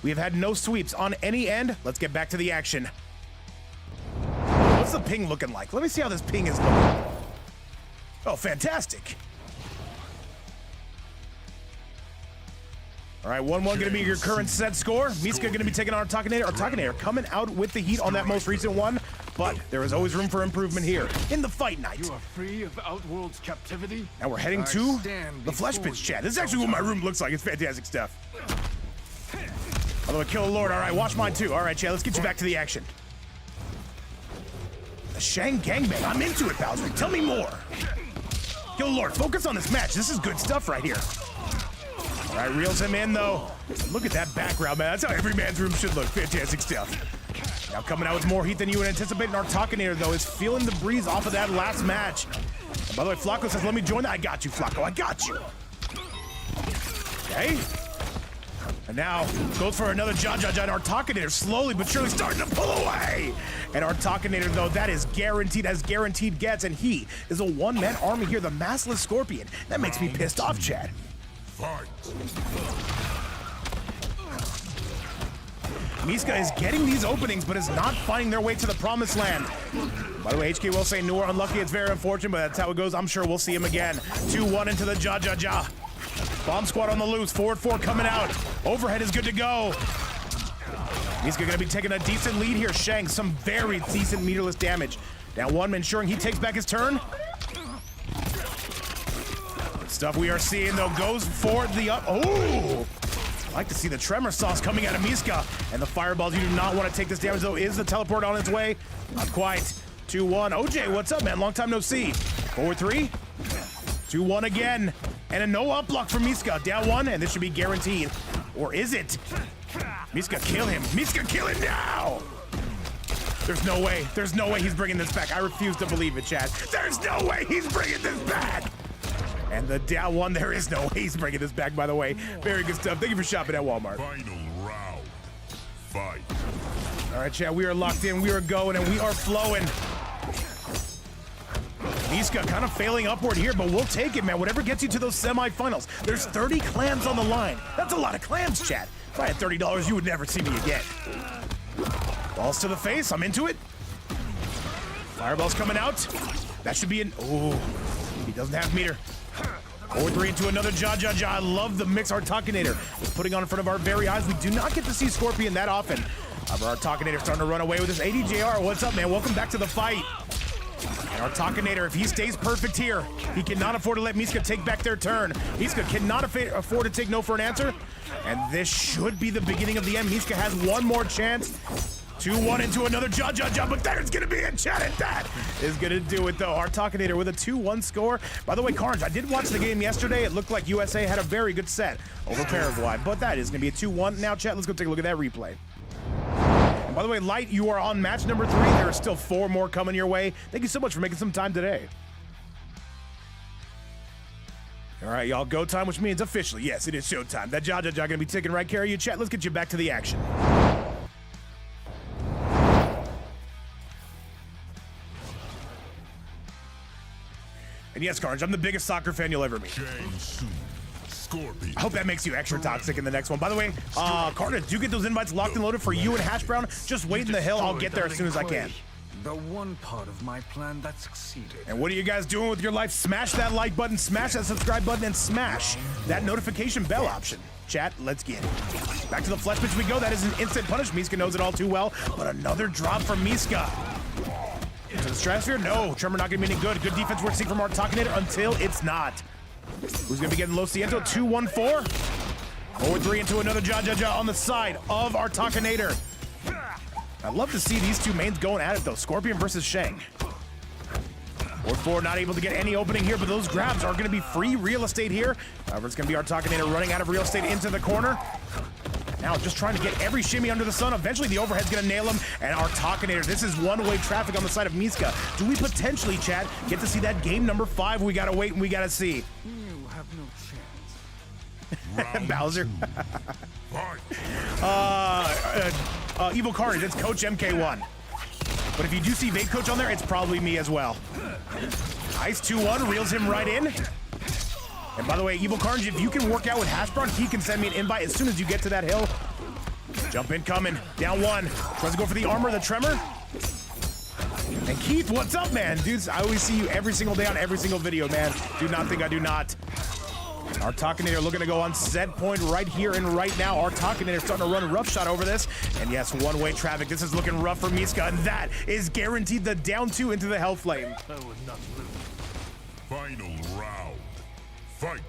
We have had no sweeps on any end. Let's get back to the action. What's the ping looking like? Let me see how this ping is looking. Oh, fantastic. All right, 1-1 going to be your current set score. Miska going to be taking on our Talkinator. Our Talkinator coming out with the heat on that most recent one, but there is always room for improvement here in the fight night. You are free of Outworld's captivity. Now we're heading to the Flesh Pits, chat. This is actually what my room looks like. It's fantastic stuff. By the way, Kill Lord. All right, watch mine too. All right, chat, let's get you back to the action. The Shang Gangbang. I'm into it, Bowser. Tell me more. Yo, Lord, focus on this match. This is good stuff right here. All right, reels him in, though. Look at that background, man. That's how every man's room should look. Fantastic stuff. Now coming out with more heat than you would anticipate. And our Talkinator, though, is feeling the breeze off of that last match. And by the way, Flacco says, let me join that. I got you, Flacco. I got you. Okay. And now goes for another Ja, and our Talkinator slowly but surely starting to pull away. And our Talkinator, though, that is guaranteed as guaranteed gets, and he is a one-man army here, the Massless Scorpion. That makes me pissed off, Chad. Fight. Miska is getting these openings, but is not finding their way to the promised land. By the way, HK will say, Noor, unlucky, it's very unfortunate, but that's how it goes. I'm sure we'll see him again. 2-1 into the Ja. Bomb Squad on the loose. Forward 4 coming out. Overhead is good to go. Miska going to be taking a decent lead here. Shang, some very decent meterless damage. Now 1, ensuring he takes back his turn. Stuff we are seeing, though, goes for the up. Oh! I like to see the tremor sauce coming out of Miska. And the fireballs, you do not want to take this damage, though. Is the teleport on its way? Not quite. 2-1. OJ, what's up, man? Long time no see. Forward 3. 2-1 again. And a no up block from Miska. Down 1, and this should be guaranteed. Or is it? Miska, kill him. Miska, kill him now! There's no way. There's no way he's bringing this back. I refuse to believe it, Chad. There's no way he's bringing this back. And the down one, there is no way he's bringing this back, by the way. Very good stuff. Thank you for shopping at Walmart. Final round. Fight. All right, Chad, we are locked in. We are going, and we are flowing. Miska kind of failing upward here, but we'll take it, man. Whatever gets you to those semifinals. There's 30 clams on the line. That's a lot of clams, Chad. If I had $30, you would never see me again. Balls to the face. I'm into it. Fireball's coming out. That should be an... Oh, he doesn't have meter. 4-3 into another Jaja. I love the mix our Talkinator is putting on in front of our very eyes. We do not get to see Scorpion that often. Our Talkinator starting to run away with this. ADJR, what's up, man? Welcome back to the fight. And our Talkinator, if he stays perfect here, he cannot afford to let Miska take back their turn. Miska cannot afford to take no for an answer. And this should be the beginning of the end. Miska has one more chance. 2-1 into another Jaja, but there's gonna be a chat, and that is gonna do it though. Our Talkinator with a 2-1 score. By the way, Carnage, I did watch the game yesterday. It looked like USA had a very good set over Paraguay, but that is gonna be a 2-1. Now, chat, let's go take a look at that replay. And by the way, Light, you are on match number 3. There are still 4 more coming your way. Thank you so much for making some time today. All right, y'all, go time, which means officially, yes, it is showtime. That Jaja gonna be taking right care of you. Chat, let's get you back to the action. And yes, Carnage, I'm the biggest soccer fan you'll ever meet. Scorpion. I hope that makes you extra toxic in the next one. By the way, Carnage, do get those invites locked and loaded for you and Hash Brown. Just wait in the hill. I'll get there as soon as I can. The one part of my plan that succeeded. And what are you guys doing with your life? Smash that like button, smash that subscribe button, and smash that notification bell option. Chat, let's get it. Back to the flesh pitch we go. That is an instant punish. Miska knows it all too well. But another drop from Miska. Into the stratosphere? No. Tremor not going to be any good. Good defense we're seeing from our Talkinator until it's not. Who's going to be getting Lo Siento? 2-1-4. 4-3 into another Jaja on the side of our Talkinator. I love to see these two mains going at it, though. Scorpion versus Shang. 4-4, not able to get any opening here, but those grabs are going to be free real estate here. However, it's going to be our Talkinator running out of real estate into the corner. Now just trying to get every shimmy under the sun. Eventually the overhead's gonna nail him. And our Talkinator, this is one-way traffic on the side of Miska. Do we potentially, Chad, get to see that game number 5? We gotta wait and we gotta see. You have no chance. Bowser. Evil Carnage, it's Coach MK1. But if you do see Vape Coach on there, it's probably me as well. Ice 2-1, reels him right in. And by the way, Evil Carnage, if you can work out with Hash Brown, he can send me an invite as soon as you get to that hill. Jump in coming. Down 1. Tries to go for the armor, the tremor. And Keith, what's up, man? Dudes, I always see you every single day on every single video, man. Do not think I do not. Our Talkinator looking to go on set point right here and right now. Our Talkinator starting to run rough shot over this. And yes, one-way traffic. This is looking rough for Miska, and that is guaranteed the down 2 into the Hellflame. I would not lose. Final round. Fight.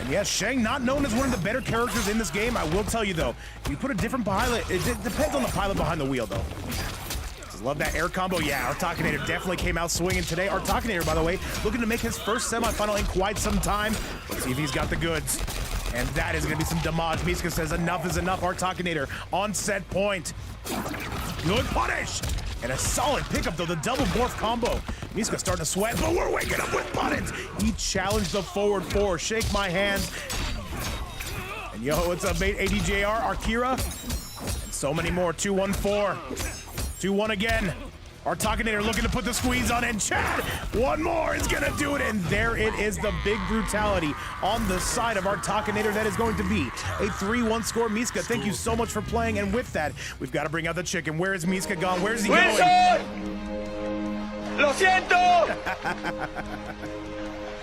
And yes, Shang, not known as one of the better characters in this game. I will tell you, though, you put a different pilot. It depends on the pilot behind the wheel, though. Just love that air combo. Yeah, our Talkinator definitely came out swinging today. Our Talkinator, by the way, looking to make his first semifinal in quite some time. Let's see if he's got the goods. And that is going to be some damage. Miska says enough is enough. Our Talkinator on set point. Good punish. And a solid pickup, though, the double morph combo. Miska starting to sweat, but we're waking up with buttons. He challenged the forward 4. Shake my hand. And yo, what's up, mate? ADJR, Arkira, and so many more. 2-1-4. 2-1 again. Our Talkinator looking to put the squeeze on, and Chad, one more is gonna do it, and there it is, the big brutality on the side of our Talkinator. That is going to be a 3-1 score. Miska, thank you so much for playing, and with that, we've got to bring out the chicken. Where is Miska gone? Where's he going? ¡Lo siento!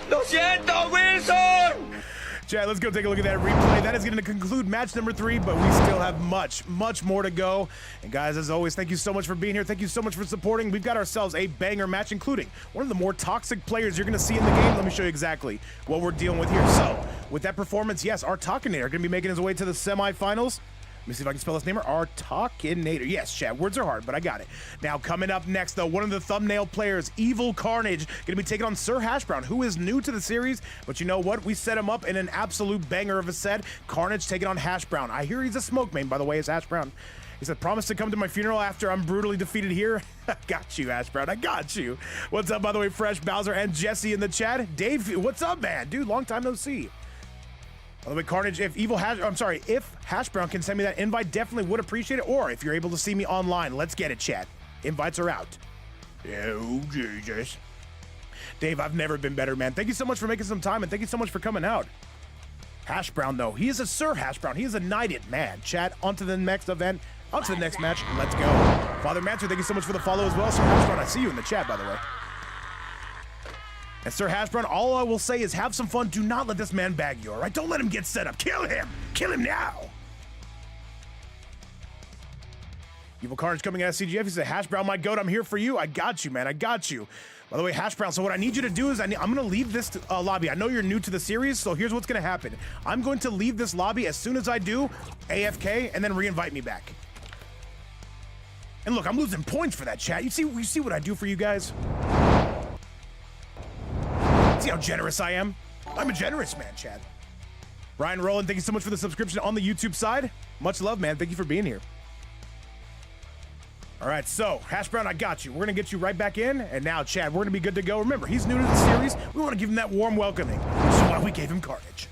¡Lo siento, Wilson! Chad, let's go take a look at that replay. That is going to conclude match number 3, but we still have much, much more to go. And guys, as always, thank you so much for being here. Thank you so much for supporting. We've got ourselves a banger match, including one of the more toxic players you're going to see in the game. Let me show you exactly what we're dealing with here. So, with that performance, yes, our Talkinator going to be making his way to the semifinals. Let me see if I can spell his name. Our Talkinator. Yes, Chad, words are hard, but I got it. Now, coming up next, though, one of the thumbnail players, Evil Carnage, going to be taking on Sir Hash Brown, who is new to the series. But you know what? We set him up in an absolute banger of a set. Carnage taking on Hash Brown. I hear he's a smoke main, by the way, is Hash Brown. He said, promise to come to my funeral after I'm brutally defeated here. I got you, Hash Brown. I got you. What's up, by the way, Fresh, Bowser, and Jesse in the chat. Dave, what's up, man? Dude, long time no see. By the way, Carnage, if Hash Brown can send me that invite, definitely would appreciate it. Or if you're able to see me online, let's get it, chat. Invites are out. Oh, Jesus. Dave, I've never been better, man. Thank you so much for making some time, and thank you so much for coming out. Hash Brown, though. He is a Sir Hash Brown. He is a knighted man. Chat, on to the next event. On to the next match. Let's go. Father Mansour, thank you so much for the follow as well. Sir Hash Brown, I see you in the chat, by the way. And Sir Hash Brown, all I will say is have some fun. Do not let this man bag you, all right? Don't let him get set up. Kill him. Kill him now. Evil Carnage coming out of CGF. He said, Hash Brown, my goat, I'm here for you. I got you, man. I got you. By the way, Hash Brown, so what I need you to do is I'm going to leave this lobby. I know you're new to the series, so here's what's going to happen. I'm going to leave this lobby as soon as I do, AFK, and then re-invite me back. And look, I'm losing points for that, chat. You see what I do for you guys? See how generous I am? I'm a generous man, chat. Ryan Rowland, thank you so much for the subscription on the YouTube side. Much love, man. Thank you for being here. All right, so, Hash Brown, I got you. We're going to get you right back in. And now, Chad, we're going to be good to go. Remember, he's new to the series. We want to give him that warm welcoming, which is why we gave him Carnage.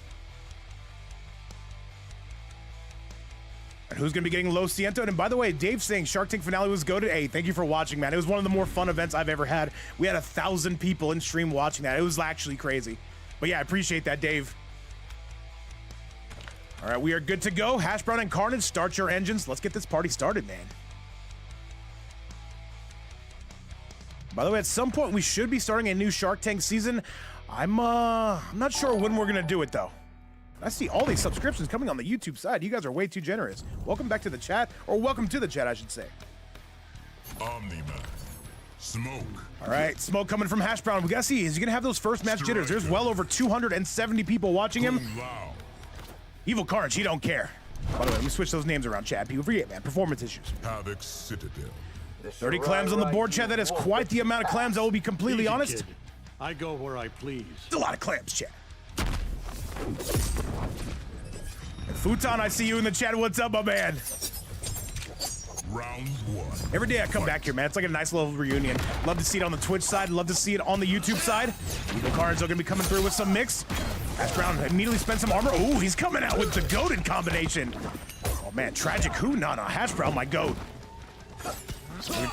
And who's going to be getting Lo Siento? And by the way, Dave's saying Shark Tank finale was goated. Hey, thank you for watching, man. It was one of the more fun events I've ever had. We had 1,000 people in stream watching that. It was actually crazy. But yeah, I appreciate that, Dave. All right, we are good to go. Hash Brown and Carnage, start your engines. Let's get this party started, man. By the way, at some point, we should be starting a new Shark Tank season. I'm not sure when we're going to do it, though. I see all these subscriptions coming on the YouTube side. You guys are way too generous. Welcome back to the chat, or welcome to the chat, I should say. Omni-Man. Smoke. All right, Smoke coming from Hash Brown. We got to see, is he going to have those first match jitters? There's well over 270 people watching him. Evil Carnage, he don't care. By the way, let me switch those names around, chat. People forget, man. Performance issues. Havoc Citadel. 30 clams on the board, chat. That is quite the amount of clams, I will be completely honest. Kid. I go where I please. It's a lot of clams, chat. And Futon, I see you in the chat. What's up, my man? Round one. Every day I come back here, man. It's like a nice little reunion. Love to see it on the Twitch side. Love to see it on the YouTube side. Evil Cards are going to be coming through with some mix. Hash Brown immediately spent some armor. Ooh, he's coming out with the goated combination. Oh, man. Tragic who? No, Hash Brown, my goat.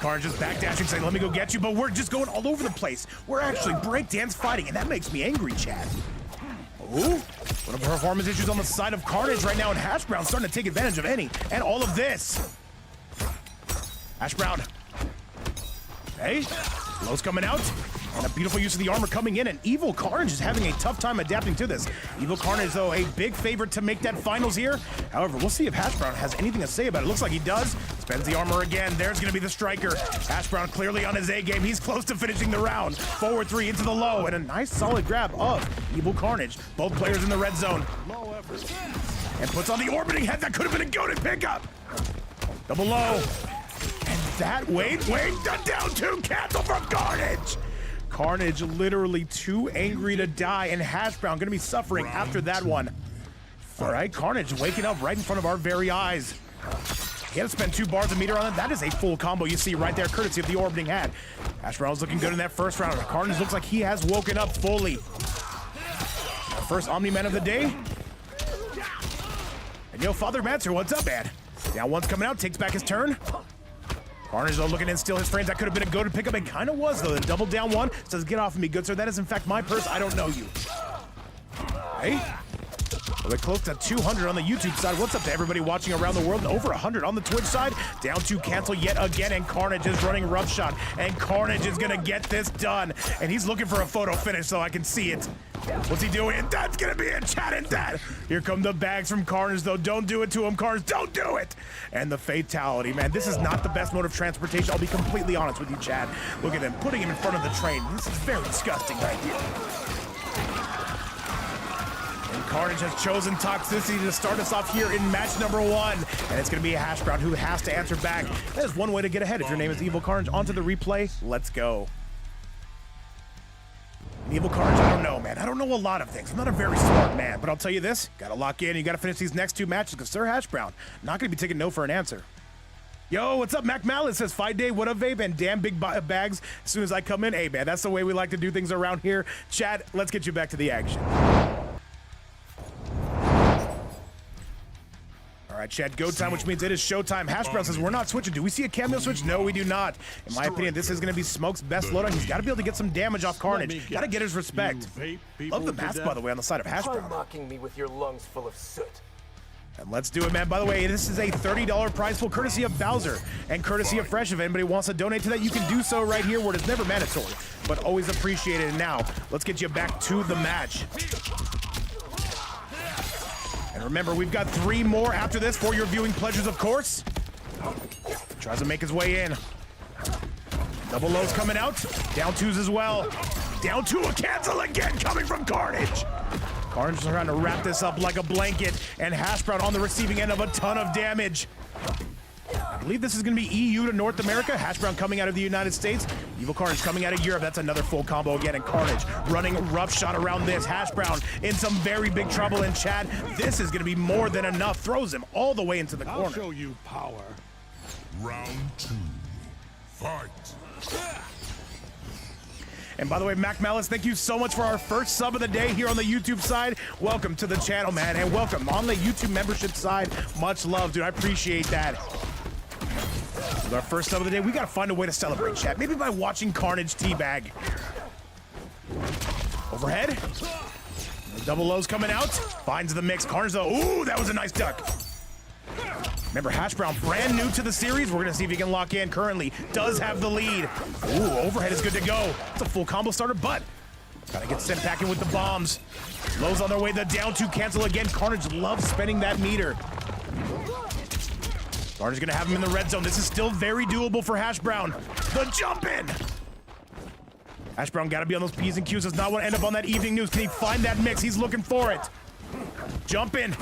Carnage just backdashing, saying, let me go get you, but we're just going all over the place. We're actually breakdance fighting, and that makes me angry, Chad. Ooh, what are performance issues on the side of Carnage right now, and Hash Brown starting to take advantage of any and all of this. Hash Brown. Hey, Lowe's coming out. And a beautiful use of the armor coming in, and Evil Carnage is having a tough time adapting to this. Evil Carnage, though, a big favorite to make that finals here. However, we'll see if Hash Brown has anything to say about it. Looks like he does. Spends the armor again. There's going to be the striker. Hash Brown clearly on his A game. He's close to finishing the round. Forward three into the low, and a nice solid grab of Evil Carnage. Both players in the red zone. Low effort. And puts on the orbiting head. That could have been a goated pickup. Double low. And that, wait, down two, cancel from Carnage. Carnage literally too angry to die, and Hash Brown gonna be suffering after that one. All right, Carnage waking up right in front of our very eyes. He had to spend 2 bars of meter on it. That is a full combo you see right there, courtesy of the orbiting hat. Hash Brown was looking good in that first round. Carnage looks like he has woken up fully. Our first Omni-Man of the day. And yo, Father Mansour, what's up, man? Down one's coming out, takes back his turn. Carnage, though, looking in still his frames. That could have been a goated pickup. It kind of was, though. The double down one says, get off of me, good sir. That is, in fact, my purse. I don't know you. Hey. Well, they're close to 200 on the YouTube side. What's up to everybody watching around the world? Over 100 on the Twitch side. Down to cancel yet again, and Carnage is running roughshod. And Carnage is going to get this done. And he's looking for a photo finish so I can see it. What's he doing? And that's going to be a chat and that. Here come the bags from Carnage, though. Don't do it to him, Carnage. Don't do it. And the fatality, man. This is not the best mode of transportation. I'll be completely honest with you, Chad. Look at them putting him in front of the train. This is very disgusting right here. And Carnage has chosen toxicity to start us off here in match number 1. And it's going to be a Hash Brown who has to answer back. That is one way to get ahead. If your name is Evil Carnage, onto the replay. Let's go. Evil Carnage, I don't know, man. I don't know a lot of things. I'm not a very smart man, but I'll tell you this. Got to lock in. You got to finish these next 2 matches because Sir Hash Brown not going to be taking no for an answer. Yo, what's up? Mac Malice says, Fight Day, what up, Vape? And damn big bags as soon as I come in. Hey, man, that's the way we like to do things around here. Chat, let's get you back to the action. All right, chat, go time, which means it is showtime. Hash Brown says, we're not switching. Do we see a cameo switch? No, we do not. In my opinion, this is going to be Smoke's best loadout. He's got to be able to get some damage off Carnage. Got to get his respect. Love the mask, by the way, on the side of Hash Brown. Mocking me with your lungs full of soot. And let's do it, man. By the way, this is a $30 prize pool courtesy of Bowser and courtesy of Fresh. If anybody wants to donate to that, you can do so right here where it's never mandatory, but always appreciated. And now, let's get you back to the match. And remember, we've got 3 more after this for your viewing pleasures, of course. Tries to make his way in. Double lows coming out. Down 2s as well. Down 2, a cancel again coming from Carnage. Carnage is trying to wrap this up like a blanket, and Hash Brown on the receiving end of a ton of damage. I believe this is going to be EU to North America. Hash Brown coming out of the United States. Evil Carnage coming out of Europe. That's another full combo again. And Carnage running rough shot around this. Hash Brown in some very big trouble in chat. This is going to be more than enough. Throws him all the way into the corner. I'll show you power. Round 2. Fight. And by the way, Mac Malice, thank you so much for our first sub of the day here on the YouTube side. Welcome to the channel, man, and welcome on the YouTube membership side. Much love, dude. I appreciate that. With our first sub of the day, we got to find a way to celebrate, chat. Maybe by watching Carnage teabag. Overhead. The double lows coming out. Finds the mix. Carnage, though. Ooh, that was a nice duck. Remember, Hash Brown, brand new to the series. We're going to see if he can lock in. Currently does have the lead. Ooh, overhead is good to go. It's a full combo starter, but got to get sent packing with the bombs. Lows on their way. The down 2 cancel again. Carnage loves spending that meter. Carnage going to have him in the red zone. This is still very doable for Hash Brown. The jump in. Hash Brown got to be on those P's and Q's. Does not want to end up on that evening news. Can he find that mix? He's looking for it. Jump in.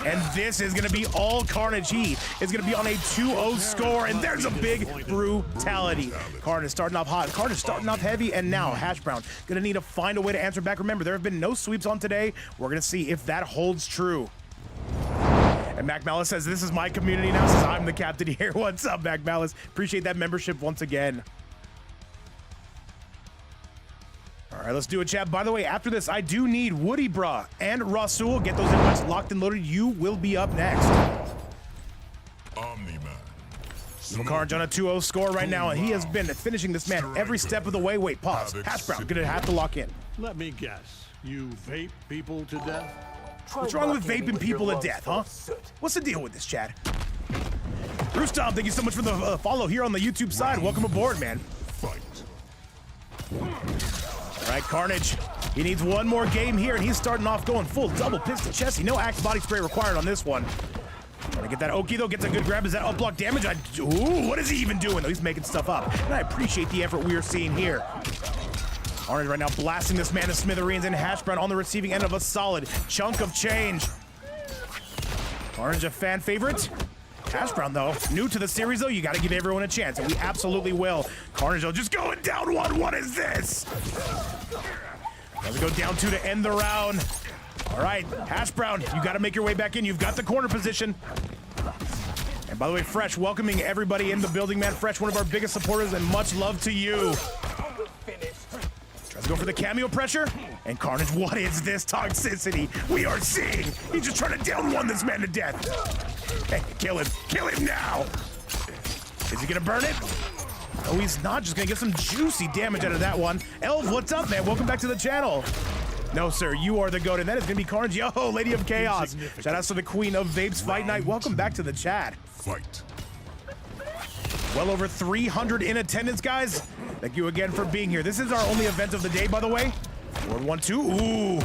And this is going to be all Carnage. He is going to be on a 2-0 score, and there's a big brutality. Carnage starting off hot. Carnage starting off heavy, and now Hash Brown going to need to find a way to answer back. Remember, there have been no sweeps on today. We're going to see if that holds true. And Mac Malice says, this is my community now, says I'm the captain here. What's up, Mac Malice? Appreciate that membership once again. All right, let's do it, chat. By the way, after this, I do need Woody Bruh and Rasul. Get those invites locked and loaded. You will be up next. Omni-Man. Carnage on a 2-0 score right now, and he has been finishing this man every step of the way. Wait, pause. Hash Brown gonna have to lock in. Let me guess. You vape people to death? What's wrong with vaping people to death, huh? What's the deal with this, chat? Roostom, thank you so much for the follow here on the YouTube side. Welcome aboard, man. Fight. All right, Carnage. He needs one more game here, and he's starting off going full double piston chesty. No Axe body spray required on this one. Trying to get that Oki, though. Gets a good grab. Is that up block damage? Ooh, what is he even doing, though? He's making stuff up. And I appreciate the effort we are seeing here. Carnage right now blasting this man to smithereens, and Hash Brown on the receiving end of a solid chunk of change. Carnage a fan favorite. Hash Brown, though, new to the series, though, you got to give everyone a chance, and we absolutely will. Carnage, though, just going down 1. What is this? Let's go down 2 to end the round. All right, Hash Brown, you got to make your way back in. You've got the corner position. And by the way, Fresh, welcoming everybody in the building, man. Fresh, one of our biggest supporters, and much love to you. Tries to go for the cameo pressure. And Carnage, what is this toxicity we are seeing? He's just trying to down 1 this man to death. Hey, kill him. Kill him now. Is he going to burn it? Oh, he's not. Just going to get some juicy damage out of that one. Elv, what's up, man? Welcome back to the channel. No, sir, you are the GOAT, and that is going to be Carnage. Yo, Lady of Chaos. Shout out to the Queen of Vapes Fight Night. Welcome back to the chat. Fight. Well over 300 in attendance, guys. Thank you again for being here. This is our only event of the day, by the way. Ward 1-2. Ooh.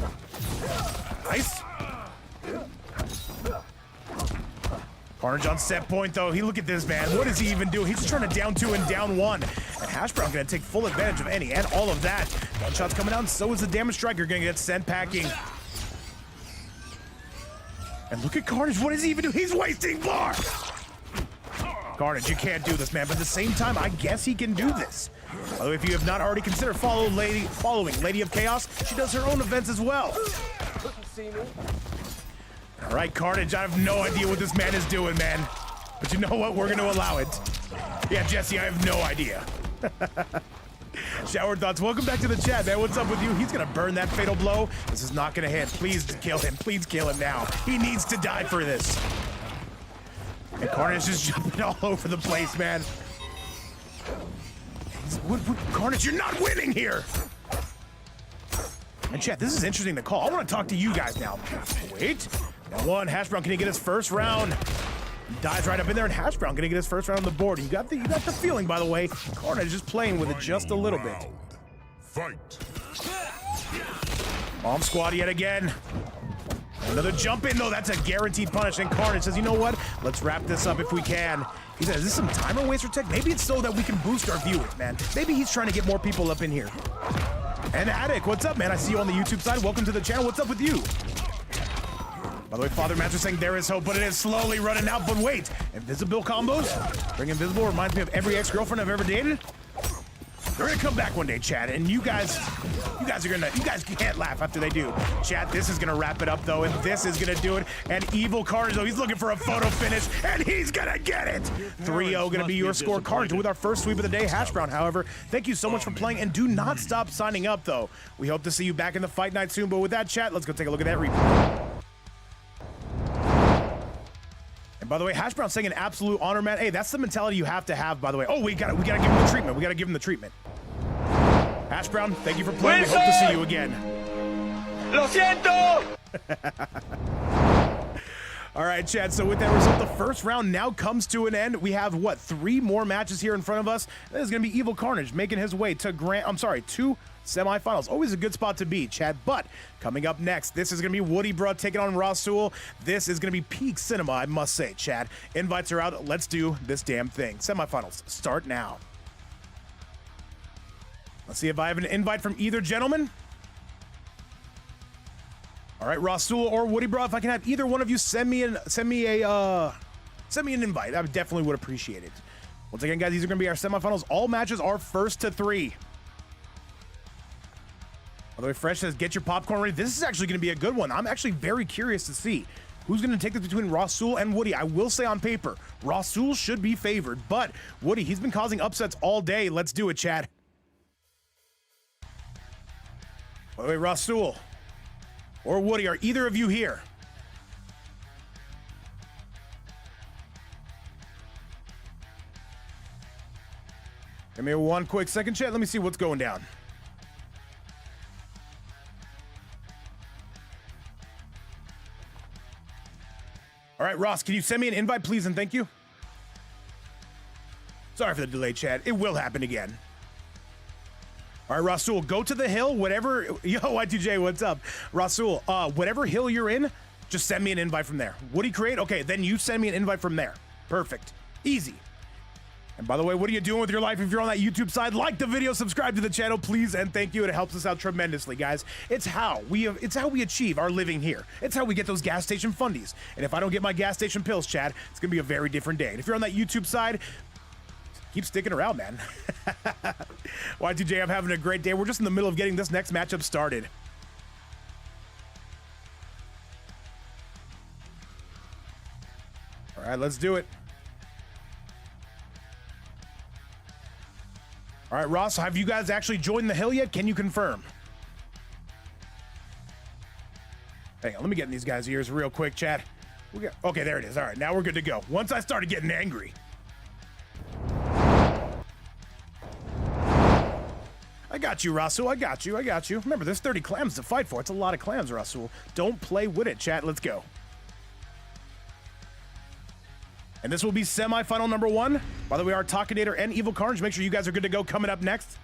Nice. Carnage on set point, though. Look at this, man. What is he even doing? He's just trying to down 2 and down 1. And Hash Brown going to take full advantage of any and all of that. Gunshots coming out, and so is the damage striker going to get sent packing. And look at Carnage. What is he even doing? He's wasting bar. Carnage, you can't do this, man. But at the same time, I guess he can do this. By the way, if you have not already considered following Lady of Chaos, she does her own events as well. All right, Carnage, I have no idea what this man is doing, man. But you know what? We're going to allow it. Yeah, Jesse, I have no idea. Shower thoughts. Welcome back to the chat, man. What's up with you? He's going to burn that fatal blow. This is not going to hit. Please kill him. Please kill him now. He needs to die for this. And Carnage is jumping all over the place, man. Carnage, you're not winning here. And chat, this is interesting to call. I want to talk to you guys now. Wait. Now one, Hash Brown, can he get his first round? He dives right up in there, and Hash Brown gonna get his first round on the board. You got the feeling, by the way. Carnage is just playing with it just a little bit. Fight. Bomb squad yet again. Another jump in, though. That's a guaranteed punish. And Carnage says, you know what? Let's wrap this up if we can. He says, is this some timer waster tech? Maybe it's so that we can boost our viewers, man. Maybe he's trying to get more people up in here. And Attic, what's up, man? I see you on the YouTube side. Welcome to the channel. What's up with you? By the way, Father Master saying there is hope, but it is slowly running out. But wait, invisible combos? Bring invisible reminds me of every ex-girlfriend I've ever dated. They're gonna come back one day, Chad, and you guys can't laugh after they do. Chad, this is gonna wrap it up though, and this is gonna do it. And Evil Carnage, though, he's looking for a photo finish, and he's gonna get it. 3-0 gonna be your score. Carnage with our first sweep of the day. Hash Brown, however, thank you so much for playing, and do not stop signing up though. We hope to see you back in the fight night soon. But with that, chat, let's go take a look at that replay. And by the way, Hash Brown saying an absolute honor, man. Hey, that's the mentality you have to have, by the way. Oh, we gotta give him the treatment. We gotta give him the treatment. Hash Brown, thank you for playing. We hope to see you again. Lo siento! All right, Chad, so with that result, the first round now comes to an end. We have, what, 3 more matches here in front of us? This is going to be Evil Carnage making his way to two semifinals. Always a good spot to be, Chad. But coming up next, this is going to be Woody Bruh taking on Rasul. This is going to be peak cinema, I must say, Chad. Invites are out. Let's do this damn thing. Semifinals start now. Let's see if I have an invite from either gentleman. All right, Rasul or Woody Bruh, if I can have either one of you send me an invite, I definitely would appreciate it. Once again, guys, these are going to be our semifinals. All matches are 1st to 3. By the way, Fresh says, get your popcorn ready. This is actually going to be a good one. I'm actually very curious to see who's going to take this between Rasul and Woody. I will say on paper, Rasul should be favored, but Woody, he's been causing upsets all day. Let's do it, Chad. By the way, Rasul or Woody, are either of you here? Give me one quick second, chat. Let me see what's going down. All right, Ross, can you send me an invite, please, and thank you? Sorry for the delay, chat. It will happen again. All right, Rasul, go to the hill, whatever. Yo, Y2J, what's up? Rasul, whatever hill you're in, just send me an invite from there. Woody create? Okay, then you send me an invite from there. Perfect. Easy. And by the way, what are you doing with your life if you're on that YouTube side? Like the video, subscribe to the channel, please, and thank you. It helps us out tremendously, guys. It's how we achieve our living here. It's how we get those gas station fundies. And if I don't get my gas station pills, Chad, it's gonna be a very different day. And if you're on that YouTube side, keep sticking around, man. Y2J, I'm having a great day. We're just in the middle of getting this next matchup started. All right, let's do it. All right, Ross, have you guys actually joined the hill yet? Can you confirm? Hang on, let me get in these guys' ears real quick, chat. Okay, there it is. All right, now we're good to go. Once I started getting angry. I got you, Rasul. I got you. Remember, there's 30 clams to fight for. It's a lot of clams, Rasul. Don't play with it, chat. Let's go. And this will be semifinal number 1. By the way, our Takinator and Evil Carnage, make sure you guys are good to go coming up next.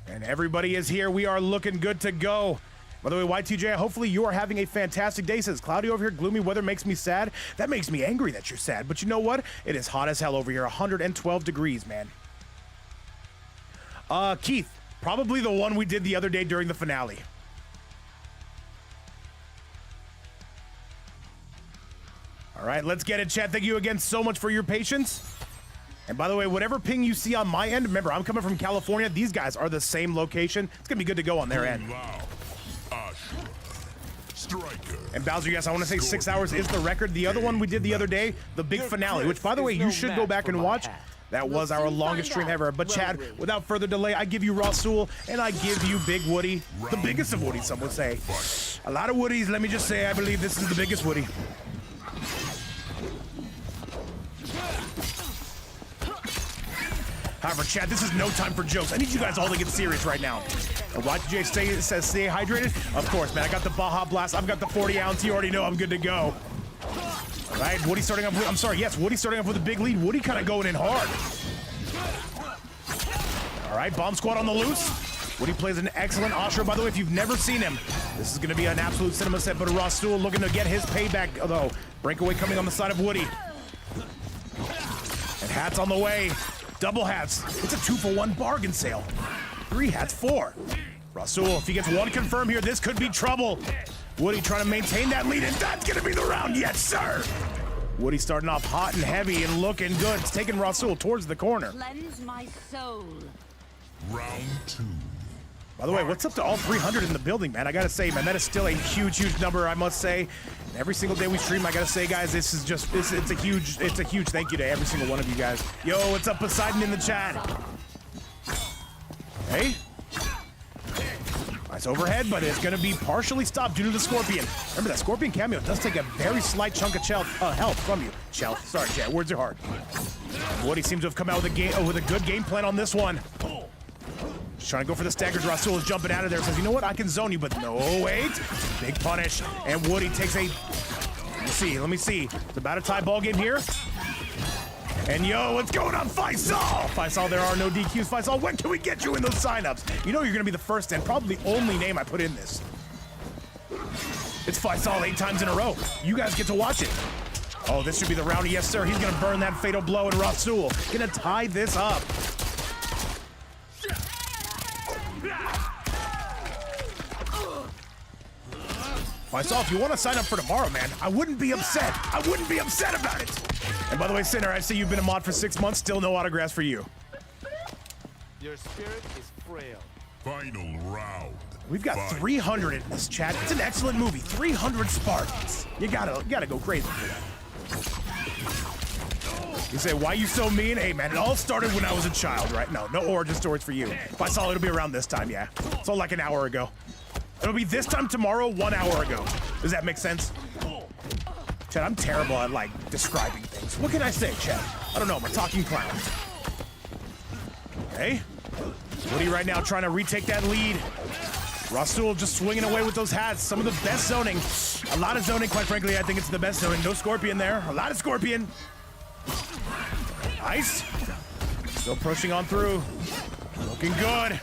And everybody is here. We are looking good to go. By the way, Y2J, hopefully you are having a fantastic day. Says cloudy over here, gloomy weather makes me sad. That makes me angry that you're sad. But you know what? It is hot as hell over here. 112 degrees, man. Keith, probably the one we did the other day during the finale. All right, let's get it, chat. Thank you again so much for your patience. And by the way, whatever ping you see on my end, remember, I'm coming from California. These guys are the same location. It's going to be good to go on their end. Striker. And Bowser, yes, I want to say 6 hours is the record. The other one we did the other day, the big finale, which, by the way, you should go back and watch. That was our longest stream ever. But Chad, without further delay, I give you Rasul, and I give you Big Woody. The biggest of Woodies, some would say. A lot of Woodies, let me just say, I believe this is the biggest Woody. However, Chad, this is no time for jokes. I need you guys all to get serious right now. YTJ says stay hydrated. Of course, man. I got the Baja Blast. I've got the 40-ounce. You already know I'm good to go. All right, Woody starting off with, I'm sorry, yes, Woody starting off with a big lead. Woody kind of going in hard. All right, Bomb Squad on the loose. Woody plays an excellent Ashra. By the way, if you've never seen him, this is going to be an absolute cinema set. But Rasul looking to get his payback, although breakaway coming on the side of Woody. And hats on the way. Double hats. It's a 2-for-1 bargain sale. 3 hats, 4. Rasul, if he gets one confirmed here, this could be trouble. Woody trying to maintain that lead, and that's going to be the round. Yes, sir. Woody starting off hot and heavy and looking good. It's taking Rasul towards the corner. Cleanse my soul. Round 2. By the way, what's up to all 300 in the building, man? I got to say, man, that is still a huge, huge number, I must say. And every single day we stream, I got to say, guys, this is just, it's a huge thank you to every single one of you guys. Yo, what's up, Poseidon in the chat? Hey. Nice overhead, but it's going to be partially stopped due to the Scorpion. Remember, that Scorpion cameo does take a very slight chunk of health from you. Sorry, Chad, words are hard. Woody seems to have come out with a good game plan on this one. Just trying to go for the staggers. Rasul is jumping out of there. Says, you know what? I can zone you, but no, wait. Big punish. And Woody takes a... Let me see. It's about a tie ball game here. And yo, what's going on, Faisal? Faisal, there are no DQs. Faisal, when can we get you in those signups? You know you're going to be the first and probably the only name I put in this. It's Faisal 8 times in a row. You guys get to watch it. Oh, this should be the round. Yes, sir. He's going to burn that fatal blow, and Rasul going to tie this up. Faisal, if you want to sign up for tomorrow, man, I wouldn't be upset. I wouldn't be upset about it. And by the way, Sinner, I see you've been a mod for 6 months. Still no autographs for you. Your spirit is frail. Final round. We've got 300 in this, chat. It's an excellent movie. 300 Spartans. You gotta go crazy for that. You say, why you so mean? Hey, man, it all started when I was a child, right? No origin stories for you. Faisal, it'll be around this time, yeah. It's all like an hour ago. It'll be this time tomorrow, 1 hour ago. Does that make sense? Chad, I'm terrible at, like, describing things. What can I say, Chad? I don't know, I'm a talking clown. Okay. Woody right now trying to retake that lead. Rasul just swinging away with those hats. Some of the best zoning. A lot of zoning, quite frankly, I think it's the best zoning. No Scorpion there. A lot of Scorpion. Nice. Still pushing on through. Looking good.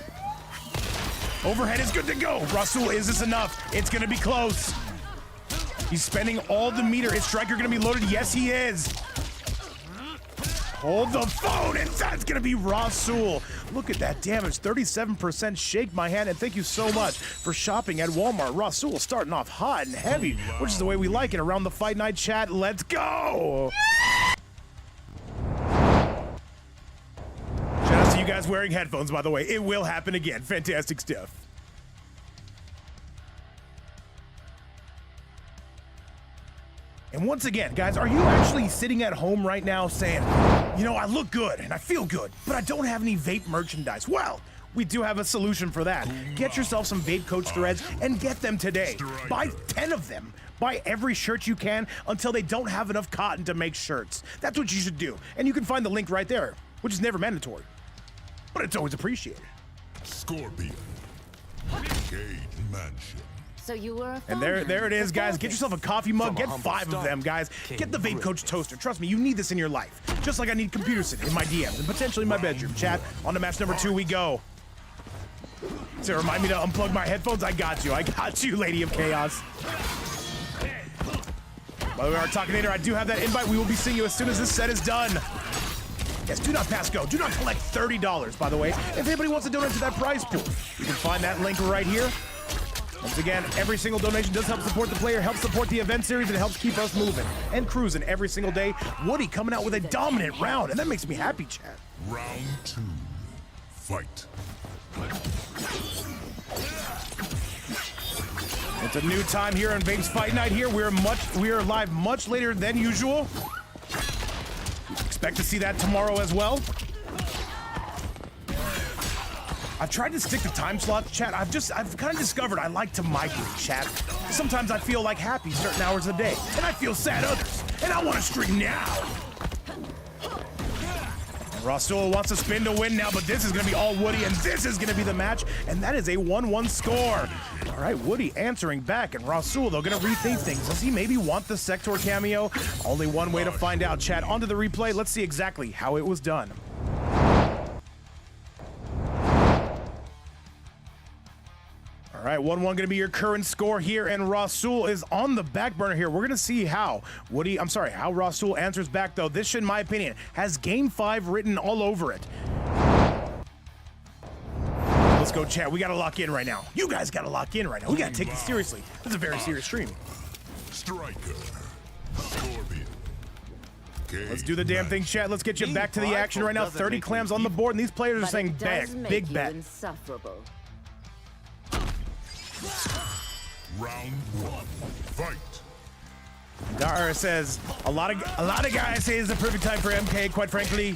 Overhead is good to go. Rasul, is this enough? It's going to be close. He's spending all the meter. Is Striker going to be loaded? Yes, he is. Hold the phone, and that's going to be Rasul. Look at that damage. 37% shake my hand, and thank you so much for shopping at Walmart. Rasul starting off hot and heavy, which is the way we like it around the Fight Night chat. Let's go. Shout out to you guys wearing headphones, by the way. It will happen again. Fantastic stuff. And once again, guys, are you actually sitting at home right now saying, you know, I look good and I feel good, but I don't have any vape merchandise? Well, we do have a solution for that. Get yourself some Vape Coach threads and get them today. Buy 10 of them. Buy every shirt you can until they don't have enough cotton to make shirts. That's what you should do. And you can find the link right there, which is never mandatory, but it's always appreciated. Scorpion. Cage Mansion. So you were a And there it is, guys. Get yourself a coffee mug. Get 5 of them, guys. Get the Vape Coach toaster. Trust me, you need this in your life. Just like I need computers in my DMs and potentially in my bedroom. Chat, on to match number 2 we go. So remind me to unplug my headphones. I got you, Lady of Chaos. By the way, our Talkinator, I do have that invite. We will be seeing you as soon as this set is done. Yes, do not pass go. Do not collect $30, by the way. If anybody wants to donate to that prize pool, you can find that link right here. Once again, every single donation does help support the player, helps support the event series, and helps keep us moving and cruising every single day. Woody coming out with a dominant round, and that makes me happy, chat. Round 2. Fight. It's a new time here on Vape's Fight Night here. We are live much later than usual. Expect to see that tomorrow as well. I've tried to stick to time slots, chat. I've kind of discovered I like to migrate, chat. Sometimes I feel like happy certain hours a day, and I feel sad others, and I want to stream now. Rasul wants to spin to win now, but this is going to be all Woody, and this is going to be the match, and that is a 1-1 score. All right, Woody answering back, and Rasul, they're going to rethink things. Does he maybe want the Sector cameo? Only one way to find out, chat. Onto the replay. Let's see exactly how it was done. All right, 1-1 going to be your current score here, and Rasul is on the back burner here. We're going to see how how Rasul answers back, though. This, in my opinion, has Game 5 written all over it. Let's go, chat. We got to lock in right now. You guys got to lock in right now. We got to take this seriously. This is a very serious stream. Striker. Scorpion. Let's do the damn thing, chat. Let's get you back to the action right now. 30 clams on the board, and these players are saying big bet. Insufferable. Round 1. Fight. Dara says a lot of guys say it's the perfect time for MK. Quite frankly,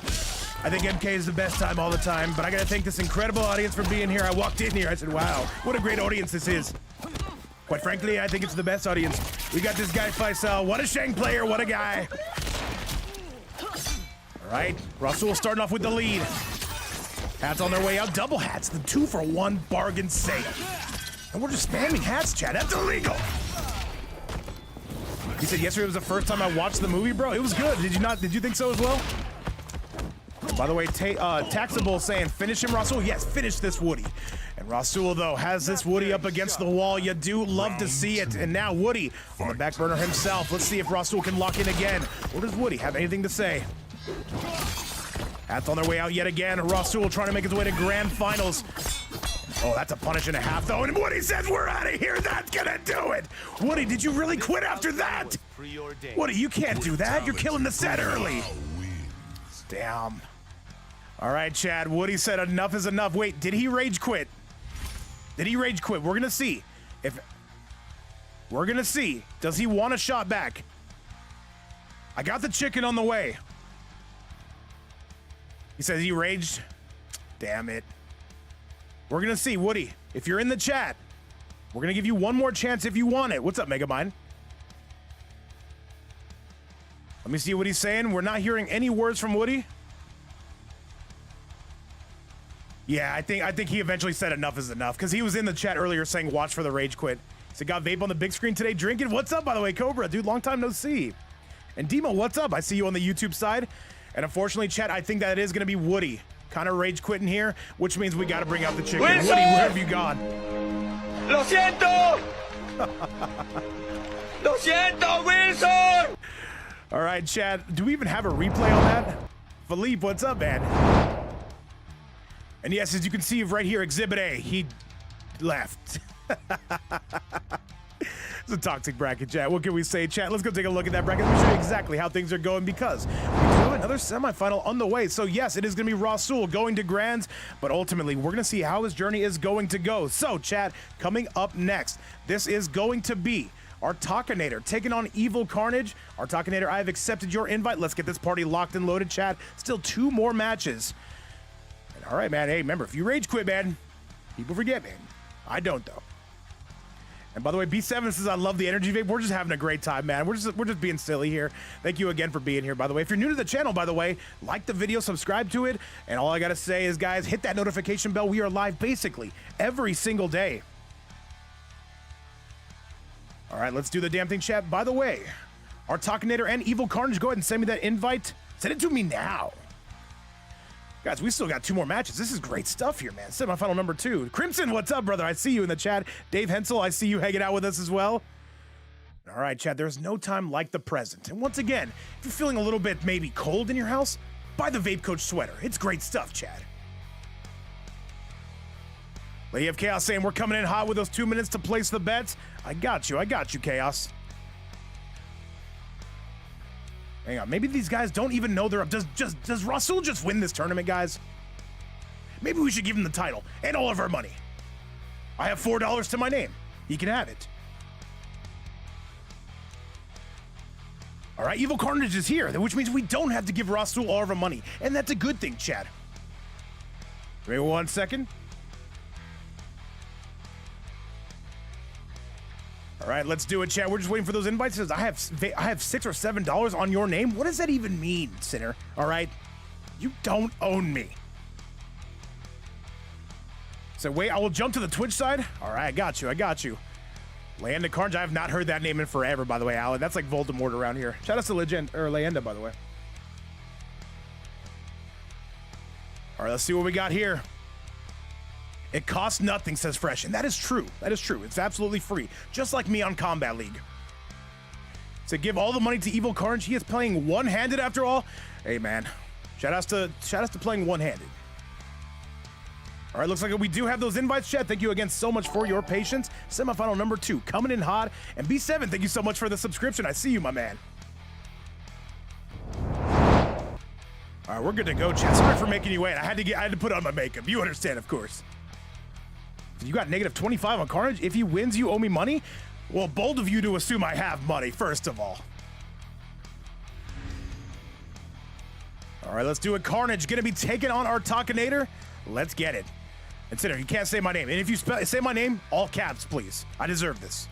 I think MK is the best time all the time. But I gotta thank this incredible audience for being here. I walked in here, I said, "Wow, what a great audience this is." Quite frankly, I think it's the best audience. We got this guy Faisal. What a Shang player! What a guy! All right, Rasul starting off with the lead. Hats on their way out. Double hats. The 2-for-1 bargain sale. And we're just spamming hats, chat. That's illegal. He said yesterday was the first time I watched the movie, bro. It was good. Did you not? Did you think so as well? By the way, Taxable saying, finish him, Rasul. Yes, finish this Woody. And Rasul, though, has this Woody up against the wall. You do love to see it. And now Woody on the back burner himself. Let's see if Rasul can lock in again. Or does Woody have anything to say? Hats on their way out yet again. Rasul trying to make his way to grand finals. Oh, that's a punish and a half, though. And Woody says, we're out of here. That's gonna do it. Woody, did you really quit after that? Woody, you can't do that. You're killing the set early. Damn. All right, Chad. Woody said enough is enough. Wait, did he rage quit? Did he rage quit? We're gonna see. We're gonna see. Does he want a shot back? I got the chicken on the way. He says he raged. Damn it. We're gonna see, Woody. If you're in the chat, we're gonna give you one more chance if you want it. What's up, Megamind? Let me see what he's saying. We're not hearing any words from Woody. Yeah, I think he eventually said enough is enough because he was in the chat earlier saying watch for the rage quit. So got vape on the big screen today drinking. What's up, by the way, Cobra? Dude, long time no see. And Demo, what's up? I see you on the YouTube side. And unfortunately, chat, I think that it is gonna be Woody. Kind of rage quitting here, which means we got to bring out the chicken. Wilson! Woody, where have you gone? Lo siento! Lo siento, Wilson! All right, Chad, do we even have a replay on that? Philippe, what's up, man? And yes, as you can see right here, Exhibit A, he left. It's a toxic bracket, chat. What can we say, chat? Let's go take a look at that bracket. Let me show you exactly how things are going because we do have another semifinal on the way. So yes, it is going to be Rasul going to Grands, but ultimately we're going to see how his journey is going to go. So, chat, coming up next, this is going to be our Talkinator taking on Evil Carnage. Our Talkinator, I have accepted your invite. Let's get this party locked and loaded, chat. Still 2 more matches. And all right, man. Hey, remember, if you rage quit, man, people forget, man. I don't, though. And by the way, B7 says, I love the energy vape. We're just having a great time, man. We're just being silly here. Thank you again for being here, by the way. If you're new to the channel, by the way, like the video, subscribe to it. And all I got to say is, guys, hit that notification bell. We are live basically every single day. All right, let's do the damn thing, chat. By the way, our Talkinator and Evil Carnage, go ahead and send me that invite. Send it to me now. Guys, we still got 2 more matches. This is great stuff here, man. Semifinal number 2. Crimson, what's up, brother? I see you in the chat. Dave Hensel, I see you hanging out with us as well. All right, Chad, there's no time like the present. And once again, if you're feeling a little bit maybe cold in your house, buy the Vape Coach sweater. It's great stuff, Chad. Lady of Chaos saying we're coming in hot with those 2 minutes to place the bets. I got you, Chaos. Hang on, maybe these guys don't even know they're up. Does Rasul just win this tournament, guys? Maybe we should give him the title and all of our money. I have $4 to my name. He can have it. All right, Evil Carnage is here, which means we don't have to give Rasul all of our money, and that's a good thing, Chad. Wait 1 second. All right, let's do it, Chad. We're just waiting for those invites. It says, I have $6 or $7 on your name. What does that even mean, Sinner? All right, you don't own me. So wait, I will jump to the Twitch side. All right, I got you. Leanda Carnage, I have not heard that name in forever, by the way, Alan. That's like Voldemort around here. Shout out to Leanda, by the way. All right, let's see what we got here. It costs nothing, says Fresh, and that is true. It's absolutely free, just like me on Kombat League. To give all the money to Evil Carnage, he is playing one-handed after all. Hey, man, shout outs to playing one-handed. All right, looks like we do have those invites, Chad. Thank you again so much for your patience. Semifinal number 2 coming in hot, and B7, thank you so much for the subscription. I see you, my man. All right, we're good to go, Chad. Sorry for making you wait. I had to put on my makeup. You understand, of course. You got -25 on Carnage. If he wins, you owe me money? Well, bold of you to assume I have money, first of all. All right, let's do it. Carnage gonna be taking on our Talkinator. Let's get it. Consider, you can't say my name. And if you say my name, all caps, please. I deserve this.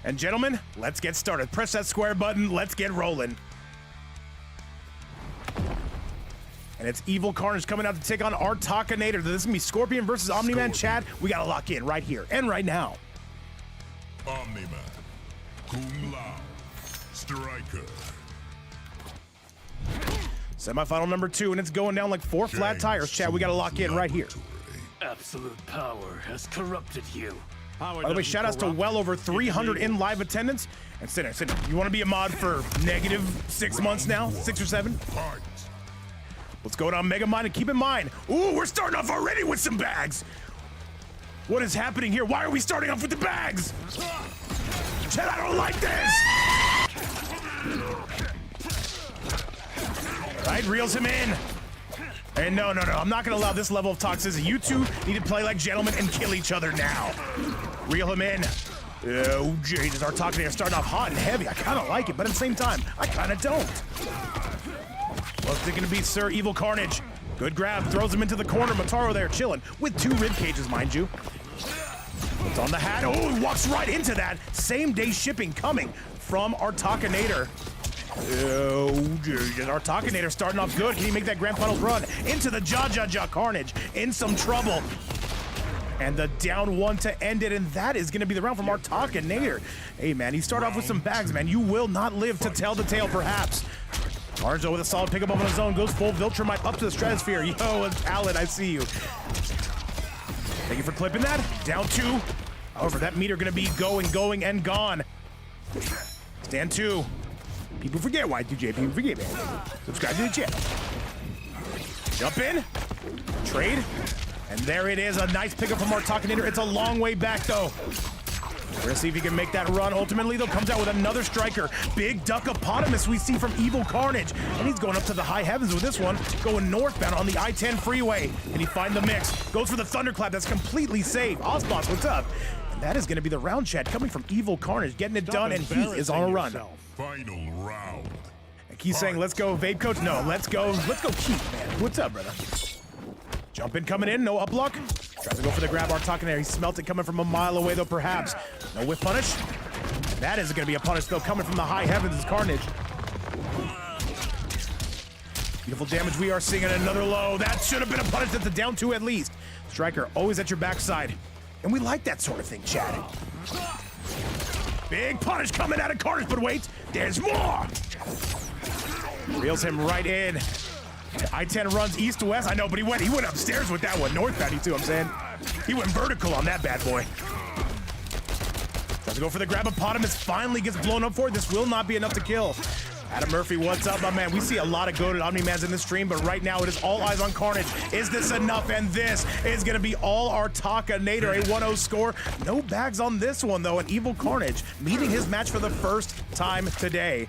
And gentlemen, let's get started. Press that square button. Let's get rolling. And it's Evil Carnage coming out to take on our Talkinator. This is going to be Scorpion versus Omni-Man. Chad, we got to lock in right here and right now. Omni-Man, Kung Lao, Striker. Semifinal number 2, and it's going down like 4 flat tires. Chad, we got to lock in right here. Absolute power has corrupted you. By the way, shout outs to well over 300 in live attendance. And Sinner, you want to be a mod for -6 months now? 6 or 7? Let's go down Mega Mind, and keep in mind, ooh, we're starting off already with some bags. What is happening here? Why are we starting off with the bags? Chad, I don't like this. All right, reels him in. And no, I'm not gonna allow this level of toxicity. You two need to play like gentlemen and kill each other now. Reel him in. Oh, Jesus, our Talkinator starting off hot and heavy. I kind of like it, but at the same time, I kind of don't. What's it gonna be, Sir Evil Carnage? Good grab, throws him into the corner. Motaro there chilling with 2 rib cages, mind you. It's on the hat. Oh, he walks right into that. Same day shipping coming from our Talkinator. Oh, Jesus, our Talkinator starting off good. Can he make that grand finals run into the Jaw Carnage? In some trouble. And the down 1 to end it, and that is gonna be the round from our Talkinator. Hey, man, he started off with some bags, man. You will not live to tell the tale, perhaps. Arzo with a solid pickup up on his own, goes full Viltrumite up to the stratosphere. Yo, Alan, I see you. Thank you for clipping that. Down 2. However, that meter gonna be going, and gone. Stand 2. People forget Y2J, people forget, man. Subscribe to the channel. Jump in. Trade. And there it is, a nice pickup from our Talkinator. It's a long way back, though. We're gonna see if he can make that run. Ultimately, though, comes out with another striker. Big Duckopotamus we see from Evil Carnage. And he's going up to the high heavens with this one, going northbound on the I-10 freeway. Can he find the mix? Goes for the Thunderclap. That's completely safe. Osboss, what's up? And that is gonna be the round, Chad, coming from Evil Carnage, getting it done, and he is on a run. Final round. And Keith's saying, let's go, Vape Coach. No, let's go Keith, man. What's up, brother? Jump in, coming in, no up block. Tries to go for the grab, our Talkinator. He smelt it coming from a mile away, though, perhaps. No whiff punish. That is going to be a punish, though, coming from the high heavens is Carnage. Beautiful damage we are seeing at another low. That should have been a punish. That's a down 2 at least. Striker always at your backside. And we like that sort of thing, Chad. Big punish coming out of Carnage, but wait, there's more. Reels him right in. I-10 runs east to west. I know, but he went upstairs with that one. Northbound, you see what I'm saying? He went vertical on that bad boy. Tries to go for the Grabopotamus. Finally gets blown up for it. This will not be enough to kill. Adam Murphy, what's up, my man? We see a lot of goated Omni-Mans in this stream, but right now it is all eyes on Carnage. Is this enough? And this is going to be all our Talkinator. A 1-0 score. No bags on this one, though. And Evil Carnage meeting his match for the first time today.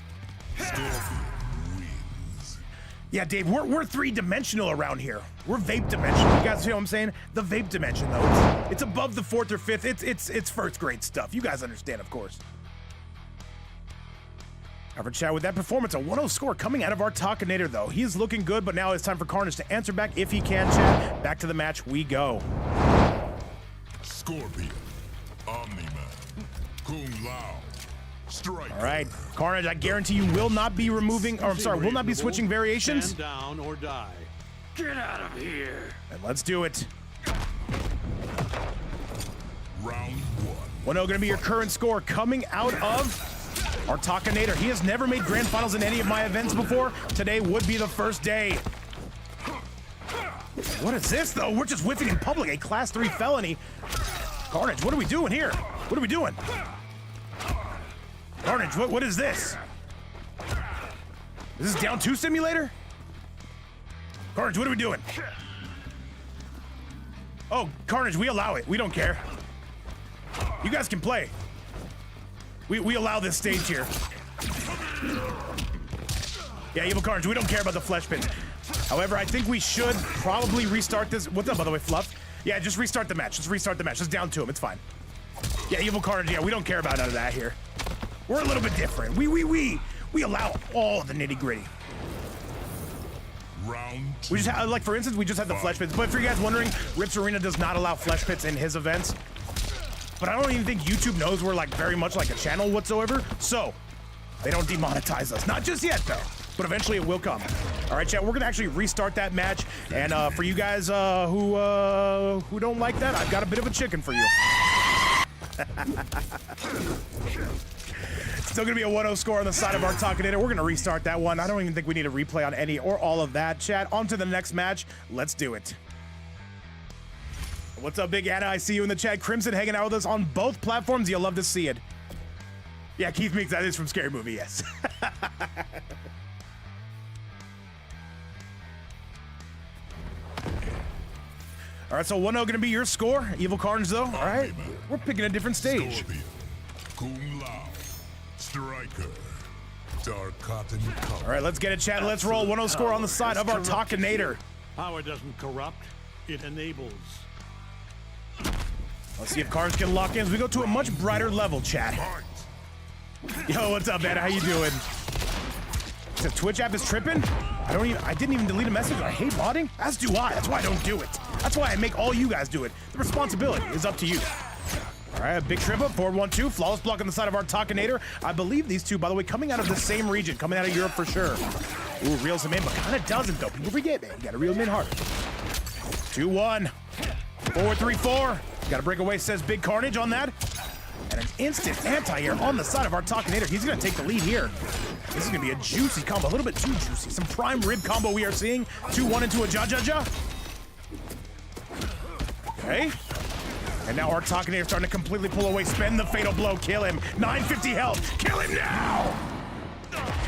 Yeah, Dave, we're 3-dimensional around here. We're vape dimensional. You guys see what I'm saying? The vape dimension, though. It's above the 4th or 5th. It's first grade stuff. You guys understand, of course. However, chat, with that performance, a 1-0 score coming out of our Talkinator, though. He is looking good, but now it's time for Carnage to answer back if he can, chat. Back to the match we go. Scorpion, Omni-Man, Kung Lao, Striker. All right, Carnage, I guarantee you will not be removing, or I'm sorry, will not be switching variations. Stand down or die. Get out of here. And let's do it. Round 1-0 1. going to be your current score coming out of our Talkinator. He has never made grand finals in any of my events before. Today would be the first day. What is this, though? We're just whiffing in public, a Class 3 felony. Carnage, what are we doing here? What are we doing? Carnage, what is this? Is this down 2 simulator? Carnage, what are we doing? Oh, Carnage, we allow it. We don't care. You guys can play. We allow this stage here. Yeah, Evil Carnage, we don't care about the flesh pits. However, I think we should probably restart this. What's up, by the way, Fluff? Yeah, just restart the match. Just restart the match. Just down to him. It's fine. Yeah, Evil Carnage, yeah, we don't care about none of that here. We're a little bit different. We allow all the nitty-gritty. Round 2. We just have, like, for instance, we just had the flesh pits. But for you guys wondering, Rips Arena does not allow flesh pits in his events. But I don't even think YouTube knows we're, like, very much like a channel whatsoever. So, they don't demonetize us. Not just yet, though. But eventually it will come. All right, chat, we're going to actually restart that match. And for you guys who don't like that, I've got a bit of a chicken for you. Still going to be a 1-0 score on the side of our Talkinator. We're going to restart that one. I don't even think we need a replay on any or all of that. Chat, on to the next match. Let's do it. What's up, Big Anna? I see you in the chat. Crimson hanging out with us on both platforms. You'll love to see it. Yeah, Keith Meeks, that is from Scary Movie, yes. All right, so 1-0 going to be your score. Evil Carnage, though. All right, we're picking a different stage. Scorpion, Kung Lao, Striker, Dark Cotton Color. All right, let's get it, chat. Let's roll. 1-0 score on the side of our Talkinator. Power doesn't corrupt, it enables. Let's see if Carnage can lock in as we go to a much brighter level, chat. Yo, what's up, man? How you doing? The Twitch app is tripping? I didn't even delete a message. I hate modding. As do I. That's why I don't do it. That's why I make all you guys do it. The responsibility is up to you. All right, a big trip up, forward 1-2, flawless block on the side of our Talkinator. I believe these two, by the way, coming out of the same region, coming out of Europe for sure. Ooh, reels him in, but kind of doesn't, though. People forget, man. You got to reel him in hard. 2-1. 4-3-4. Got to break away, says Big Carnage on that. And an instant anti-air on the side of our Talkinator. He's going to take the lead here. This is going to be a juicy combo, a little bit too juicy. Some prime rib combo we are seeing. 2-1 into a ja-ja-ja. Okay. And now our Talkinator starting to completely pull away, spend the fatal blow, kill him. 950 health, kill him now!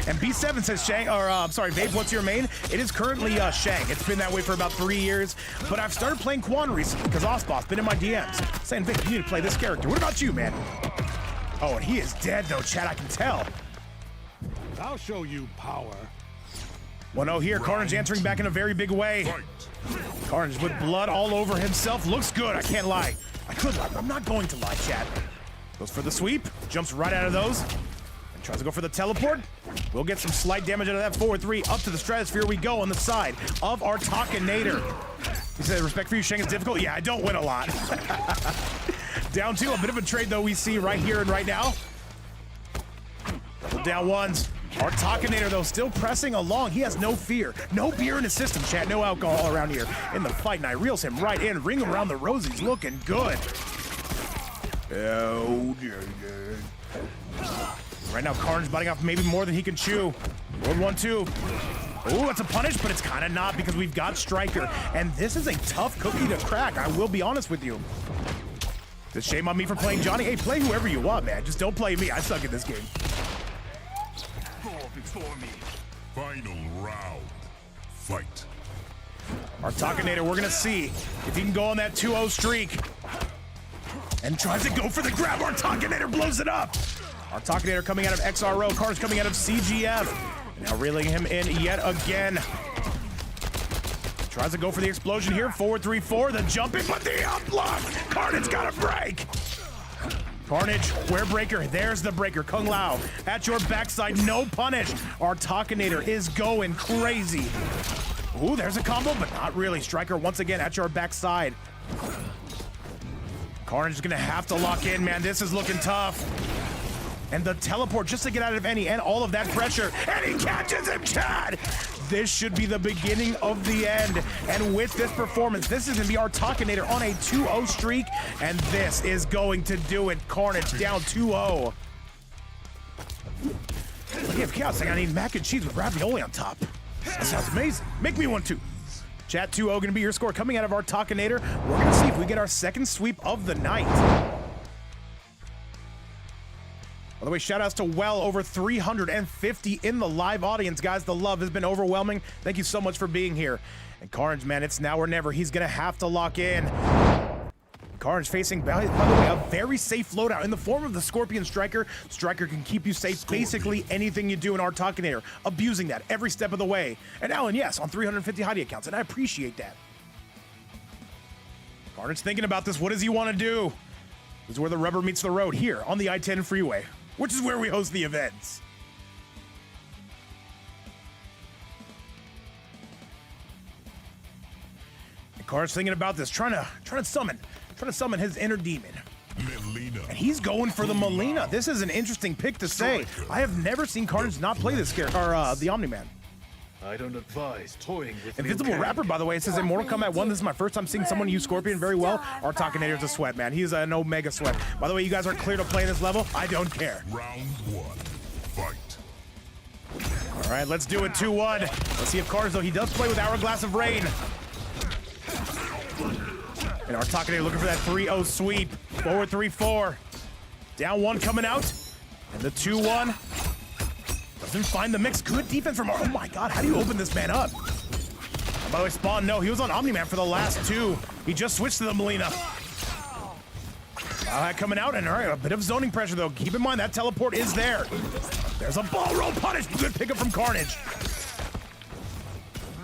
And B7 says, Shang, or sorry, Vape, what's your main? It is currently Shang. It's been that way for about 3 years, but I've started playing Quan recently because Osboth's been in my DMs saying, Vape, you need to play this character. What about you, man? Oh, and he is dead though, chat, I can tell. I'll show you power. 1-0 here, Carnage answering back in a very big way. Carnage with blood all over himself. Looks good, I can't lie. I could lie, but I'm not going to lie, chat. Goes for the sweep, jumps right out of those. And tries to go for the teleport. We'll get some slight damage out of that 4-3. Up to the stratosphere we go on the side of our Talkinator. He said, respect for you, Shang is difficult. Yeah, I don't win a lot. Down 2, a bit of a trade though we see right here and right now. Double down ones. Our Talkinator, though, still pressing along. He has no fear. No beer in his system, chat. No alcohol around here in the fight. And I reels him right in. Ring him around the rosies. Looking good. Oh, right now, Carnage biting off maybe more than he can chew. Road 1-2. Oh, that's a punish, but it's kind of not because we've got Striker. And this is a tough cookie to crack. I will be honest with you. It's a shame on me for playing Johnny. Hey, play whoever you want, man. Just don't play me. I suck at this game. Before me. Final round. Fight. Our Talkinator, we're gonna see if he can go on that 2-0 streak. And tries to go for the grab. Our Talkinator blows it up. Our Talkinator coming out of XRO. Carnage coming out of CGF. Now reeling him in yet again. Tries to go for the explosion here. 4-3-4. The jump in, but the up block. Carnage got a break. Carnage, square breaker, there's the breaker. Kung Lao at your backside, no punish. Our Talkinator is going crazy. Ooh, there's a combo, but not really. Striker once again at your backside. Carnage is gonna have to lock in, man. This is looking tough. And the teleport just to get out of any and all of that pressure. And he catches him, Chad! This should be the beginning of the end. And with this performance, this is gonna be our Talkinator on a 2-0 streak. And this is going to do it. Carnage down 2-0. Look at Chaos saying I need mac and cheese with ravioli on top. That sounds amazing. Make me one too. Chat 2-0 gonna be your score coming out of our Talkinator. We're gonna see if we get our second sweep of the night. By the way, shout outs to well over 350 in the live audience, guys. The love has been overwhelming. Thank you so much for being here. And Carnage, man, it's now or never. He's gonna have to lock in. Carnage facing, by the way, a very safe loadout in the form of the Scorpion Striker. Striker can keep you safe basically anything you do in our Talkinator, abusing that every step of the way. And Alan, yes, on 350 Heidi accounts, and I appreciate that. Carnage thinking about this. What does he want to do? This is where the rubber meets the road, here on the I-10 freeway, which is where we host the events. And Carnage thinking about this, trying to summon his inner demon. Melina. And he's going for the Melina. This is an interesting pick to say. I have never seen Carnage not play this character, or the Omni-Man. I don't advise toying with Invisible Rapper, by the way, it says in Mortal Kombat 1, this is my first time seeing someone use Scorpion very well. Our Talkinator's a sweat, man. He's an Omega sweat. By the way, you guys aren't clear to play this level. I don't care. Round 1. Fight. All right, let's do it. 2-1. Let's see if Carnage, though, he does play with Hourglass of Rain. And our Talkinator looking for that 3-0 sweep. Forward 3-4. Down 1 coming out. And the 2-1. Doesn't find the mix. Good defense from... Oh my god, how do you open this man up? And by the way, Spawn, no, he was on Omni-Man for the last 2. He just switched to the Melina. Coming out, and all right, a bit of zoning pressure, though. Keep in mind, that teleport is there. There's a ball roll punish. Good pickup from Carnage.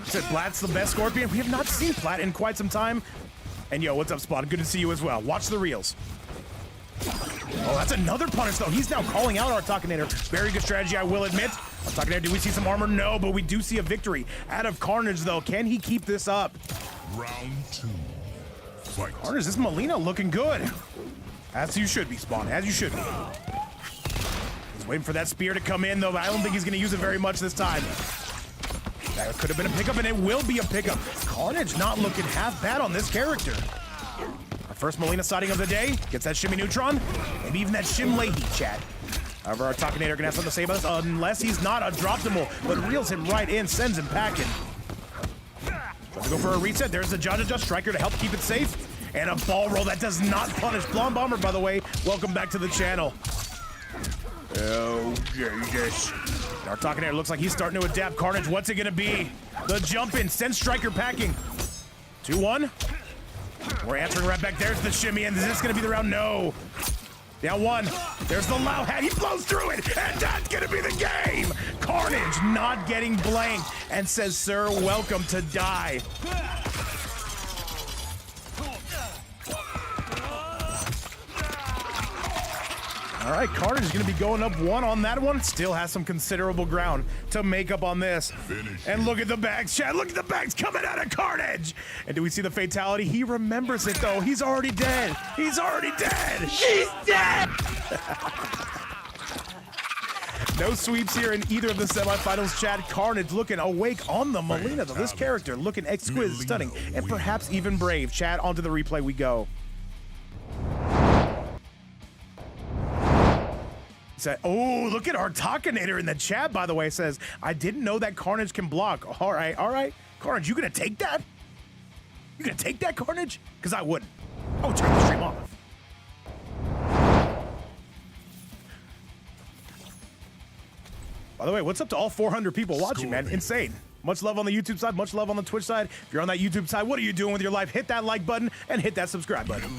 Said Platt's the best Scorpion. We have not seen Platt in quite some time. And yo, what's up, Spawn? Good to see you as well. Watch the reels. Oh, that's another punish, though. He's now calling out our Talkinator. Very good strategy, I will admit. Our Talkinator, do we see some armor? No, but we do see a victory out of Carnage, though. Can he keep this up? Round 2. Fight. Carnage, this Melina looking good. As you should be, Spawn. As you should be. He's waiting for that spear to come in, though, but I don't think he's going to use it very much this time. That could have been a pickup, and it will be a pickup. Carnage not looking half bad on this character. Our first Melina sighting of the day. Gets that Shimmy Neutron. Maybe even that Shim Leahy, chat. However, our Talkinator gonna have something to say about this, unless he's not a drop-them-all, but reels him right in, sends him packing. Trying to go for a reset. There's the Jaja Striker to help keep it safe. And a ball roll that does not punish. Blonde Bomber, by the way, welcome back to the channel. Oh, Jesus. Our Talkinator looks like he's starting to adapt. Carnage, what's it gonna be? The jump in, send Striker packing. 2-1. We're answering right back. There's the shimmy, and is this gonna be the round? No. Down 1. There's the Lao hat. He blows through it, and that's gonna be the game. Carnage not getting blanked and says, "Sir, welcome to die." All right, Carnage is going to be going up 1 on that one. Still has some considerable ground to make up on this. And look at the bags, Chad. Look at the bags coming out of Carnage. And do we see the fatality? He remembers it, though. He's already dead. He's already dead. He's dead! No sweeps here in either of the semifinals, Chad. Carnage looking awake on the Melina, though. This character looking exquisite, stunning, and perhaps even brave. Chad, onto the replay we go. Oh, look at our Talkinator in the chat, by the way, says, I didn't know that Carnage can block. All right, all right. Carnage, you gonna take that? You gonna take that, Carnage? Because I wouldn't. I would turn the stream off. By the way, what's up to all 400 people watching, man? Insane. Much love on the YouTube side, much love on the Twitch side. If you're on that YouTube side, what are you doing with your life? Hit that like button and hit that subscribe button.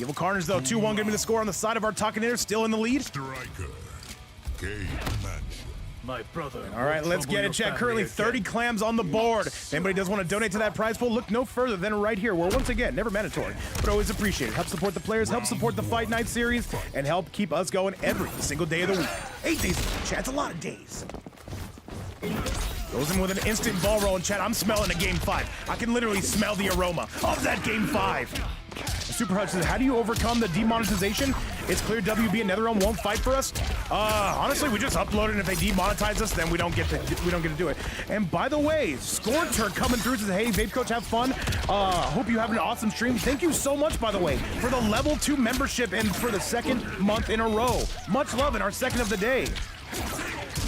Evil Carnage, though, 2-1 gonna be the score on the side of our Talkinator, still in the lead. Striker. Cave Mansion. My brother. All right, let's get it, chat. Currently 30 clams on the board. If anybody does want to donate to that prize pool, look no further than right here, where once again, never mandatory, but always appreciated. Help support the players, help support the Fight Night series, and help keep us going every single day of the week. 8 days a week, chat. It's a lot of days. Goes in with an instant ball roll in chat. I'm smelling a game 5. I can literally smell the aroma of that game 5. Super Hutch says, how do you overcome the demonetization? It's clear WB and NetherRealm won't fight for us. Honestly, we just upload it, and if they demonetize us, then we don't get to do it. And by the way, Scorter coming through says, hey, Vape Coach, have fun. Hope you have an awesome stream. Thank you so much, by the way, for the level 2 membership and for the 2nd month in a row. Much love in our 2nd of the day.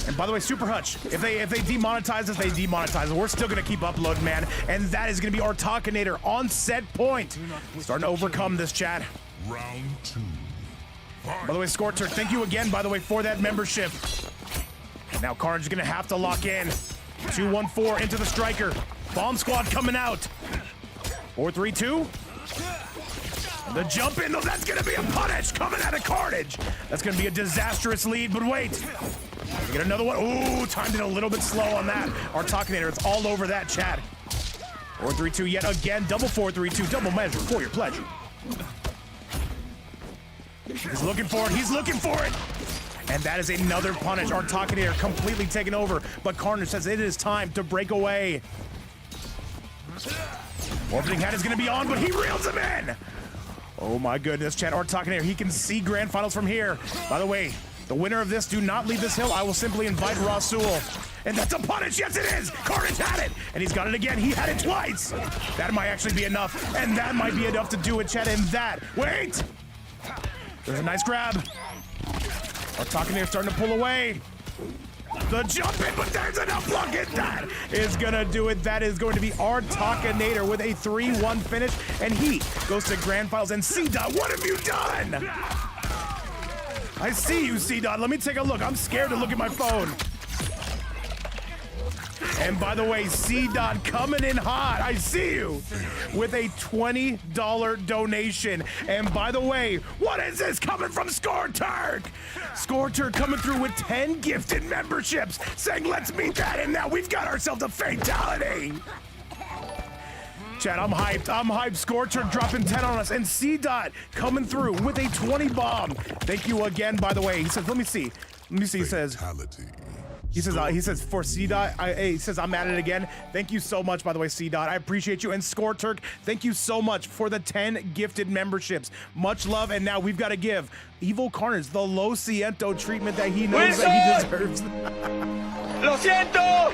And by the way, Super Hutch, if they demonetize us, they demonetize us. We're still gonna keep uploading, man. And that is gonna be our Talkinator on set point. Starting to overcome this, chat. Round 2. By the way, Scorter, thank you again, by the way, for that membership. Now Carnage is gonna have to lock in. 2-1-4 into the striker. Bomb squad coming out. 4-3-2. The jump in, though, that's gonna be a punish coming out of Carnage. That's gonna be a disastrous lead, but wait. We get another one. Ooh, timed it a little bit slow on that. Our Talkinator, it's all over that, chat. 4-3-2 yet again. Double 4-3-2, double measure for your pleasure. He's looking for it. He's looking for it. And that is another punish. Our Talkinator completely taken over. But Carnage says it is time to break away. Orbiting Hat is going to be on, but he reels him in. Oh my goodness, chat. Our Talkinator, he can see Grand Finals from here. By the way, the winner of this, do not leave this hill. I will simply invite Rasul. And that's a punish. Yes, it is. Carnage had it. And he's got it again. He had it twice. That might actually be enough. And that might be enough to do it, chat. And that. Wait. There's a nice grab. Our Talkinator starting to pull away. The jump in, but there's enough luck, and that is gonna do it. That is going to be our Talkinator with a 3-1 finish, and he goes to Grand Finals. And C-Dot, what have you done? I see you, C-Dot. Let me take a look. I'm scared to look at my phone. And by the way, C-Dot coming in hot. I see you with a $20 donation. And by the way, what is this coming from Scorturk? Scorturk coming through with 10 gifted memberships, saying let's meet that. And now we've got ourselves a fatality. Chat, I'm hyped. I'm hyped. Scorturk dropping 10 on us. And C-Dot coming through with a 20 bomb. Thank you again, by the way. He says, let me see. He says... He says for C-Dot, he says I'm at it again. Thank you so much, by the way, C-Dot. I appreciate you. And Scorturk, thank you so much for the 10 gifted memberships. Much love. And now we've got to give Evil Carnage the Lo Siento treatment that he knows that he deserves. Lo siento!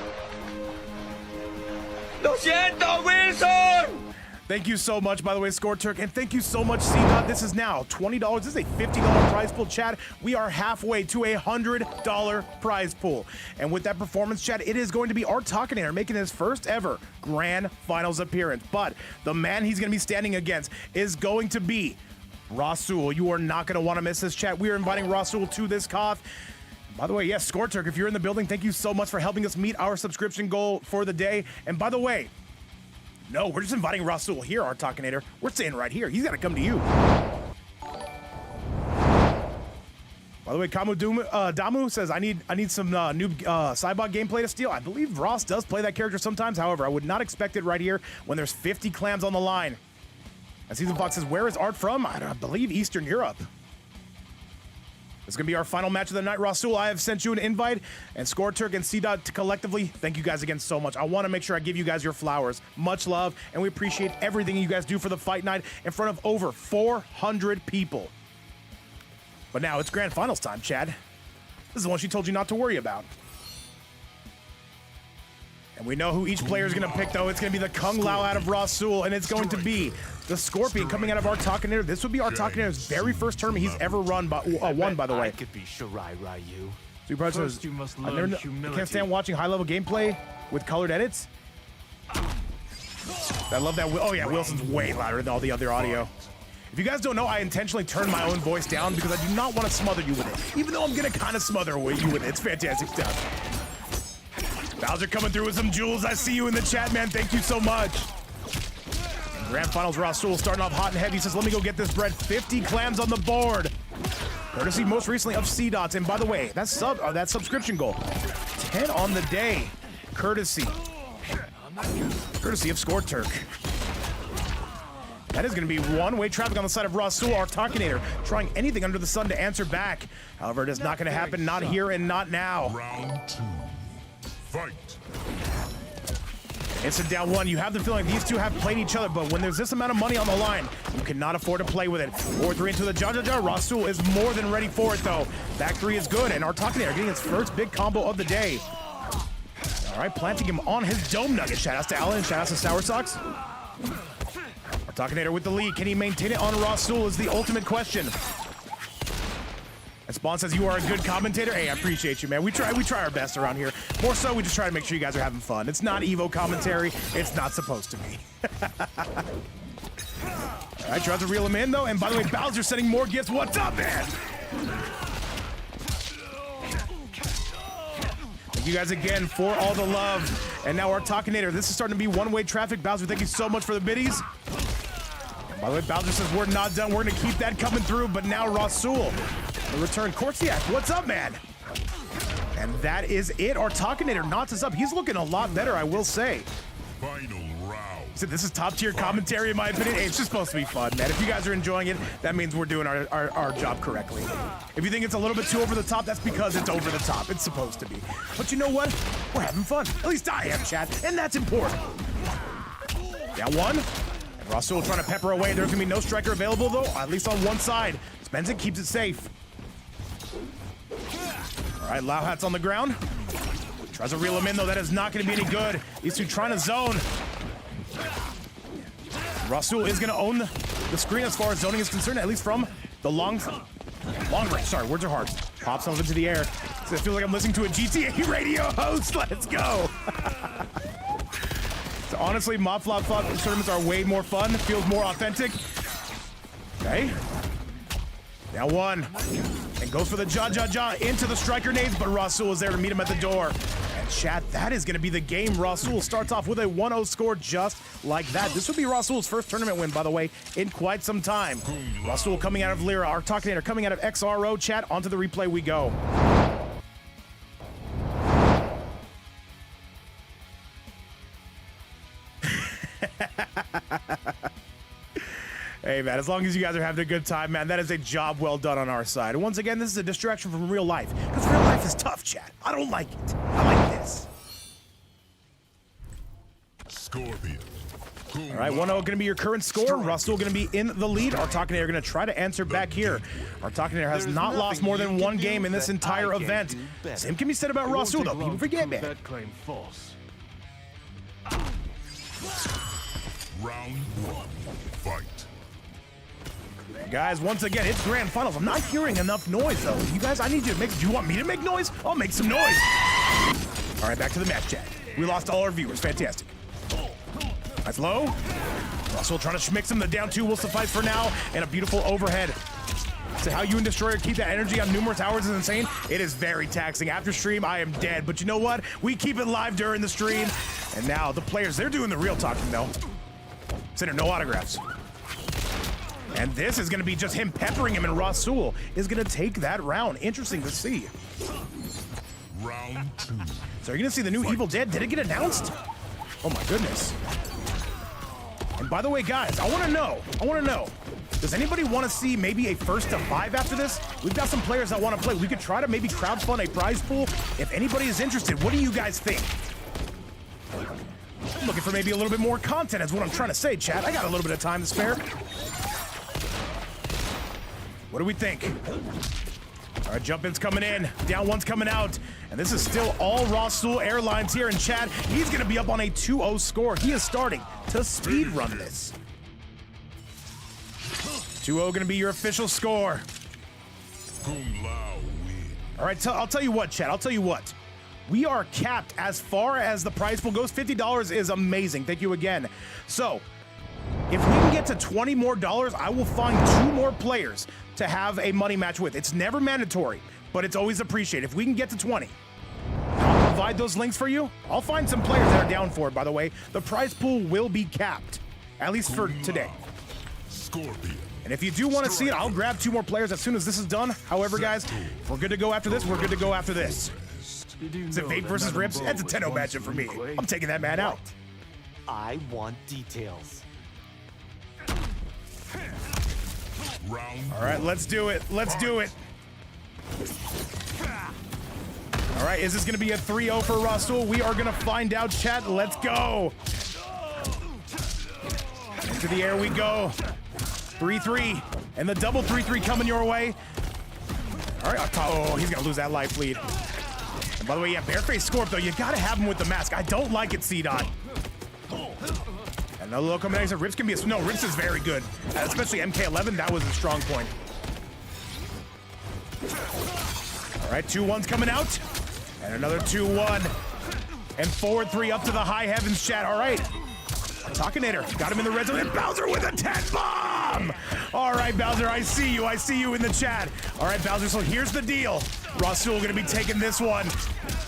Lo siento, Wilson! Thank you so much, by the way, Scorturk, and thank you so much, C-Dot. This is now $20. This is a $50 prize pool, chat. We are halfway to a $100 prize pool. And with that performance, chat, it is going to be our Talkinator making his first ever Grand Finals appearance. But the man he's going to be standing against is going to be Rasul. You are not going to want to miss this, chat. We are inviting Rasul to this COF. By the way, yes, Scorturk, if you're in the building, thank you so much for helping us meet our subscription goal for the day. And by the way, no, we're just inviting Rasul here, our Talkinator. We're staying right here. He's got to come to you. By the way, Damu says, I need some new Cybot gameplay to steal. I believe Ross does play that character sometimes. However, I would not expect it right here when there's 50 clams on the line. And Season Fox says, where is Art from? I believe Eastern Europe. This is going to be our final match of the night. Rasul, I have sent you an invite, and Scorturk and C-Dot collectively, thank you guys again so much. I want to make sure I give you guys your flowers. Much love, and we appreciate everything you guys do for the fight night in front of over 400 people. But now it's Grand Finals time, Chad. This is the one she told you not to worry about. And we know who each player is going to pick, though. It's going to be the Kung Lao out of Rasul, and it's going to be the Scorpion coming out of our Talkinator. This would be our Talkinator's very first tournament he's ever won by the way. I could be Shirai Ryu. Super First, you must learn humility. I can't stand watching high-level gameplay with colored edits. I love that. Oh, yeah, Wilson's way louder than all the other audio. If you guys don't know, I intentionally turned my own voice down because I do not want to smother you with it, even though I'm going to kind of smother you with it. It's fantastic stuff. Bowser coming through with some jewels. I see you in the chat, man. Thank you so much. And Grand Finals, Rasul starting off hot and heavy. He says, let me go get this bread. 50 clams on the board. Courtesy most recently of C-Dots. And by the way, that subscription goal. 10 on the day, courtesy of Score Turk. That is going to be one-way traffic on the side of Rasul, our Talkinator, trying anything under the sun to answer back. However, it is not going to happen, not here and not now. Round 2. Fight. Instant down one. You have the feeling these two have played each other, but when there's this amount of money on the line, you cannot afford to play with it. 4-3 into the Jajaja. Rasul is more than ready for it, though. Back three is good, and our Talkinator getting his first big combo of the day. All right, planting him on his Dome Nugget. Shout outs to Alan, shout outs to Sour Socks. Our Talkinator with the lead. Can he maintain it on Rasul is the ultimate question. And Spawn says you are a good commentator. Hey, I appreciate you, man. We try our best around here. More so, we just try to make sure you guys are having fun. It's not Evo commentary. It's not supposed to be. All right, tries to reel him in, though. And by the way, Bowser sending more gifts. What's up, man? Thank you guys again for all the love. And now our Talkinator. This is starting to be one-way traffic. Bowser, thank you so much for the biddies. And by the way, Bowser says we're not done. We're going to keep that coming through. But now Rasul. The return. Korsiak, what's up, man? And that is it. Our Talkinator knots us up. He's looking a lot better, I will say. Final round. So this is top-tier commentary, in my opinion. Hey, it's just supposed to be fun, man. If you guys are enjoying it, that means we're doing our job correctly. If you think it's a little bit too over the top, that's because it's over the top. It's supposed to be. But you know what? We're having fun. At least I am, chat. And that's important. Down one. And Rasul trying to pepper away. There's going to be no striker available, though, at least on one side. Spends it, keeps it safe. All right, Lao Hat's on the ground. Tries to reel him in, though. That is not going to be any good. These two trying to zone. Rasul is going to own the screen as far as zoning is concerned, at least from the long range. Sorry, words are hard. Pops something into the air. So it feels like I'm listening to a GTA radio host. Let's go. So honestly, Mob Flop tournaments are way more fun. Feels more authentic. Okay. Now one. And goes for the ja into the striker nades, but Rasul is there to meet him at the door. And chat, that is going to be the game. Rasul starts off with a 1-0 score just like that. This would be Rasul's first tournament win, by the way, in quite some time. Rasul coming out of Lyra, our Talkinator coming out of XRO. Chat, onto the replay we go. Hey, man, as long as you guys are having a good time, man, that is a job well done on our side. And once again, this is a distraction from real life. Because real life is tough, chat. I don't like it. I like this. Scorpion. All right, 1-0 going to be your current score. Rasul going to be in the lead. Our Talkinator going to try to answer back here. Our Talkinator has not lost more than one game in this entire event. Same can be said about Rasul, though. People forget, man. That claim false. Round 1. Fight. Guys, once again, it's grand finals. I'm not hearing enough noise, though. You guys, I need you to make... Do you want me to make noise? I'll make some noise. All right, back to the match, chat. We lost all our viewers. Fantastic. That's low. Rasul trying to mix him. The down two will suffice for now. And a beautiful overhead. So how you and Destroyer keep that energy on numerous hours is insane. It is very taxing. After stream, I am dead. But you know what? We keep it live during the stream. And now the players, they're doing the real talking, though. Center, no autographs. And this is going to be just him peppering him, and Rasul is going to take that round. Interesting to see. Round 2. So you're going to see the new Evil Dead. Did it get announced? Oh, my goodness. And by the way, guys, I want to know, does anybody want to see maybe a 1st to 5 after this? We've got some players that want to play. We could try to maybe crowdfund a prize pool. If anybody is interested, what do you guys think? I'm looking for maybe a little bit more content is what I'm trying to say, chat. I got a little bit of time to spare. What do we think? All right, jump-in's coming in. Down one's coming out. And this is still all Rasul Airlines here in chat. He's going to be up on a 2-0 score. He is starting to speedrun this. 2-0 going to be your official score. All right, I'll tell you what, chat. I'll tell you what. We are capped as far as the prize pool goes. $50 is amazing. Thank you again. So, if we can get to $20 more, I will find 2 more players to have a money match with. It's never mandatory, but it's always appreciated. If we can get to 20, I'll provide those links for you. I'll find some players that are down for it, by the way. The prize pool will be capped, at least for today. Scorpion. And if you do want to see it, I'll grab 2 more players as soon as this is done. However, guys, if we're good to go after this, we're good to go after this. Is it Vape versus Rips? That's a 10-0 matchup for me. I'm taking that man out. I want details. All right, let's do it. Let's do it. All right, is this going to be a 3-0 for Rasul? We are going to find out, chat. Let's go. Into the air we go. 3-3. And the double 3-3 coming your way. All right, oh, he's going to lose that life lead. And by the way, yeah, Bareface Scorp, you got to have him with the mask. I don't like it, C-Dot. Another little combination. Rips can be no, Rips is very good. Especially MK11, that was a strong point. All right, 2-1's coming out. And another 2-1. And forward 3 up to the high heavens, chat. All right. Talkinator got him in the red zone. And Bowser with a 10-bomb. All right, Bowser, I see you. I see you in the chat. All right, Bowser, so here's the deal. Rasul going to be taking this one.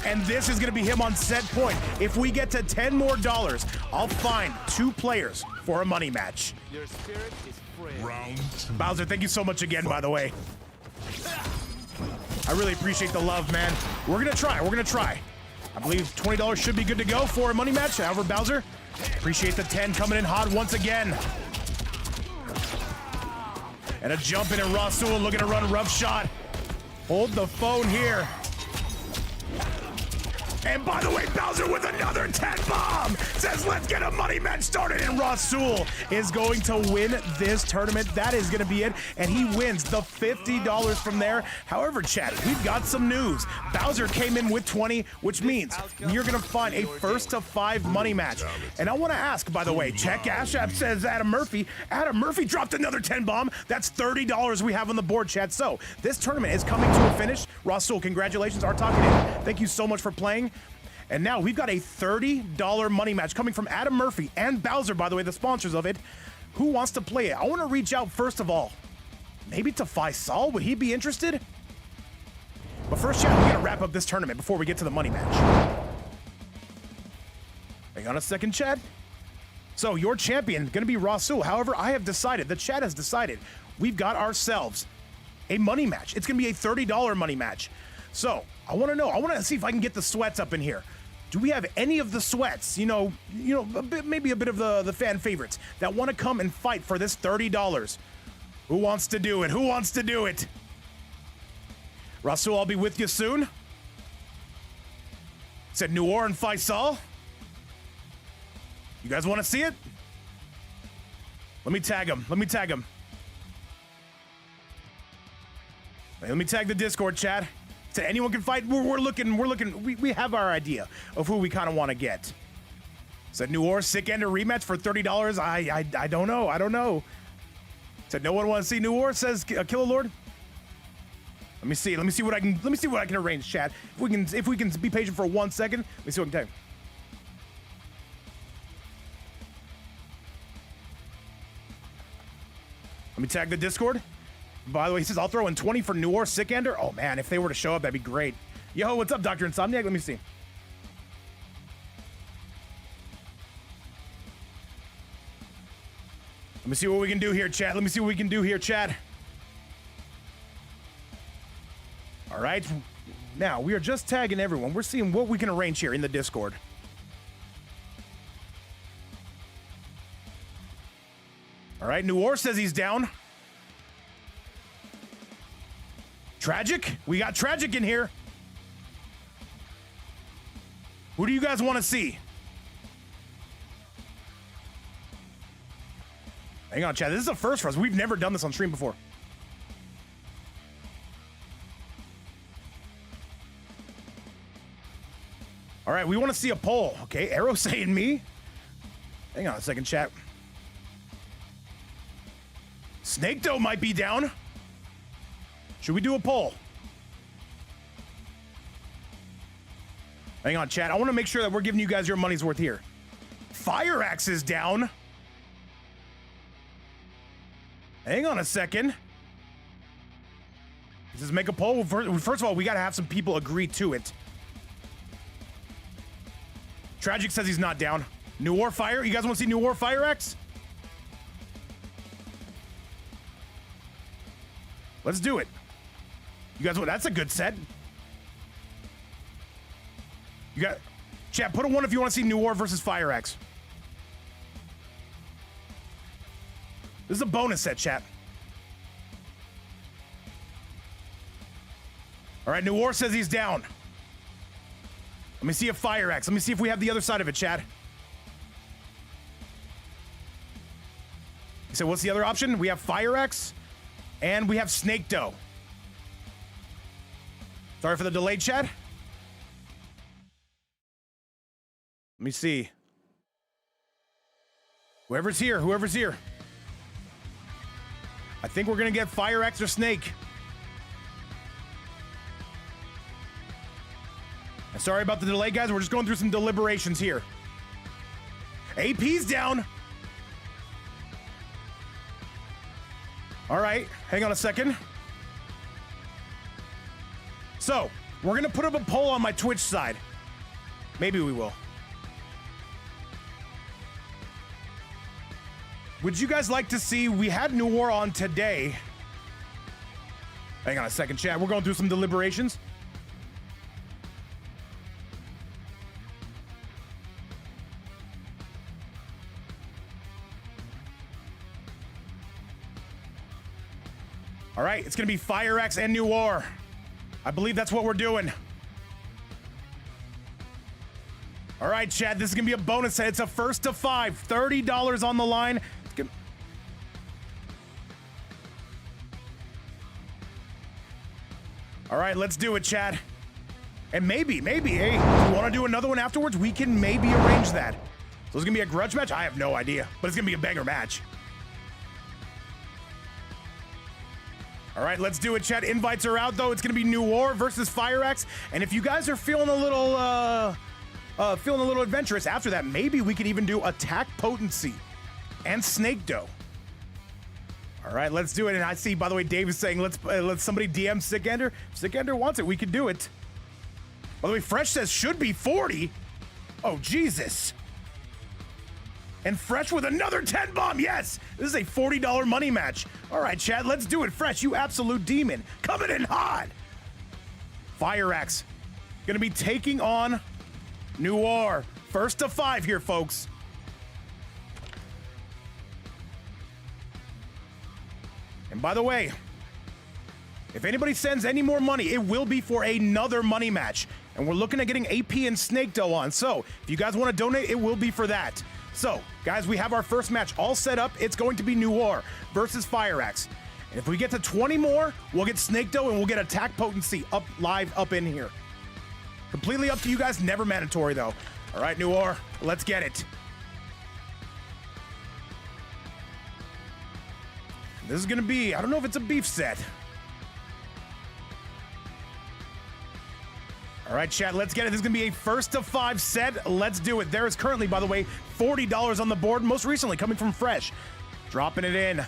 And this is going to be him on set point. If we get to $10 more, I'll find 2 players for a money match. Your spirit is frail. Round 2. Bowser, thank you so much again, by the way. I really appreciate the love, man. We're going to try. We're going to try. I believe $20 should be good to go for a money match. However, Bowser, appreciate the 10 coming in hot once again. And a jump in, and Rasul looking to run a rough shot. Hold the phone here. And by the way, Bowser with another 10-bomb says, let's get a money match started. And Rasul is going to win this tournament. That is going to be it. And he wins the $50 from there. However, chat, we've got some news. Bowser came in with 20, which means you're going to find a first to 5 money match. And I want to ask, by the way, check Ash App says Adam Murphy. Adam Murphy dropped another 10-bomb. That's $30 we have on the board, chat. So this tournament is coming to a finish. Rasul, congratulations. Our talking in. Thank you so much for playing. And now we've got a $30 money match coming from Adam Murphy and Bowser, by the way, the sponsors of it. Who wants to play it? I want to reach out first of all, maybe to Faisal. Would he be interested? But first, chat, we got to wrap up this tournament before we get to the money match. Hang on a second, Chad. So your champion going to be Rasul. However, I have decided, the chat has decided, we've got ourselves a money match. It's going to be a $30 money match. So I want to know. I want to see if I can get the sweats up in here. Do we have any of the sweats? You know, a bit, maybe a bit of the fan favorites that want to come and fight for this $30. Who wants to do it? Who wants to do it? Rasul, I'll be with you soon. Said Noor and Faisal. You guys want to see it? Let me tag him. Let me tag him. Let me tag the Discord chat. Said anyone can fight. We're looking. We have our idea of who we kind of want to get. Said Noor, sick ender rematch for $30. I don't know. I don't know. Said no one wants to see Noor. Says Killer Lord. Let me see. Let me see what I can arrange, chat. If we can be patient for 1 second. Let me see what I can tell you. Let me tag the Discord. By the way, he says, I'll throw in 20 for Noor Sikander. Oh, man, if they were to show up, that'd be great. Yo, what's up, Dr. Insomniac? Let me see. Let me see what we can do here, chat. Let me see what we can do here, chat. All right. Now, we are just tagging everyone. We're seeing what we can arrange here in the Discord. All right, Noor says he's down. Tragic? We got Tragic in here. Who do you guys want to see? Hang on, chat. This is a first for us. We've never done this on stream before. All right, we want to see a poll. Okay, Arrow saying me. Hang on a second, chat. Snake Doe might be down. Should we do a poll? Hang on, chat. I want to make sure that we're giving you guys your money's worth here. Fire Axe is down. Hang on a second. Let's make a poll. First of all, we got to have some people agree to it. Tragic says he's not down. New War Fire. You guys want to see New War Fire Axe? Let's do it. You guys want? That's a good set. You got, chat, put a 1 if you want to see New War versus Fire X. This is a bonus set, chat. All right, New War says he's down. Let me see if Fire X. Let me see if we have the other side of it, chat. So what's the other option? We have Fire X and we have Snake Dough. Sorry for the delay, chat. Let me see. Whoever's here, whoever's here. I think we're gonna get Fire X or Snake. And sorry about the delay, guys. We're just going through some deliberations here. AP's down. All right, hang on a second. So, we're gonna put up a poll on my Twitch side. Maybe we will. Would you guys like to see, we had New War on today. Hang on a second, chat. We're going through some deliberations. All right, it's gonna be Fire X and New War. I believe that's what we're doing. All right, Chad, this is gonna be a bonus set. It's a first to 5, $30 on the line. It's gonna... All right, let's do it, Chad. And maybe, hey, if you wanna do another one afterwards, we can maybe arrange that. So it's gonna be a grudge match? I have no idea, but it's gonna be a banger match. All right, let's do it, chat. Invites are out, though. It's going to be New War versus Fire X. And if you guys are feeling a little adventurous after that, maybe we could even do Attack Potency and Snake Dough. All right, let's do it. And I see, by the way, Dave is saying, let's somebody DM Sickender. If Sickender wants it, we could do it. By the way, Fresh says should be 40. Oh, Jesus. And Fresh with another 10 bomb. Yes, this is a $40 money match. All right, Chad, let's do it. Fresh, you absolute demon. Coming in hot. Fire X gonna be taking on New War. First to 5 here, folks. And by the way, if anybody sends any more money, it will be for another money match. And we're looking at getting AP and Snake Dough on. So if you guys want to donate, it will be for that. So, guys, we have our first match all set up. It's going to be New War versus Fire X. And if we get to 20 more, we'll get Snake Dough and we'll get Attack Potency up live up in here. Completely up to you guys. Never mandatory, though. All right, New War, let's get it. This is going to be, I don't know if it's a beef set. All right, chat, let's get it. This is going to be a first to 5 set. Let's do it. There is currently, by the way, $40 on the board, most recently coming from Fresh. Dropping it in. This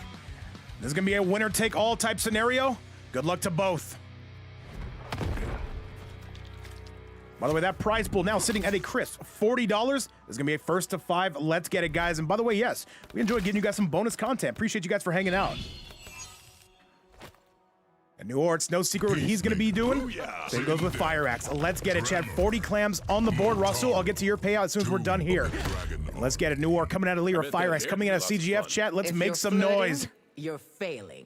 is going to be a winner-take-all type scenario. Good luck to both. By the way, that prize pool now sitting at a crisp $40. This is going to be a first to 5. Let's get it, guys. And by the way, yes, we enjoyed giving you guys some bonus content. Appreciate you guys for hanging out. And New War, it's no secret what he's going to be doing. Same goes with Fire X. Let's get it, Chad. 40 clams on the board. Rasul, I'll get to your payout as soon as we're done here. And let's get it. New War coming out of Leader, Fire X coming out of CGF, chat. Let's make some noise. You're failing.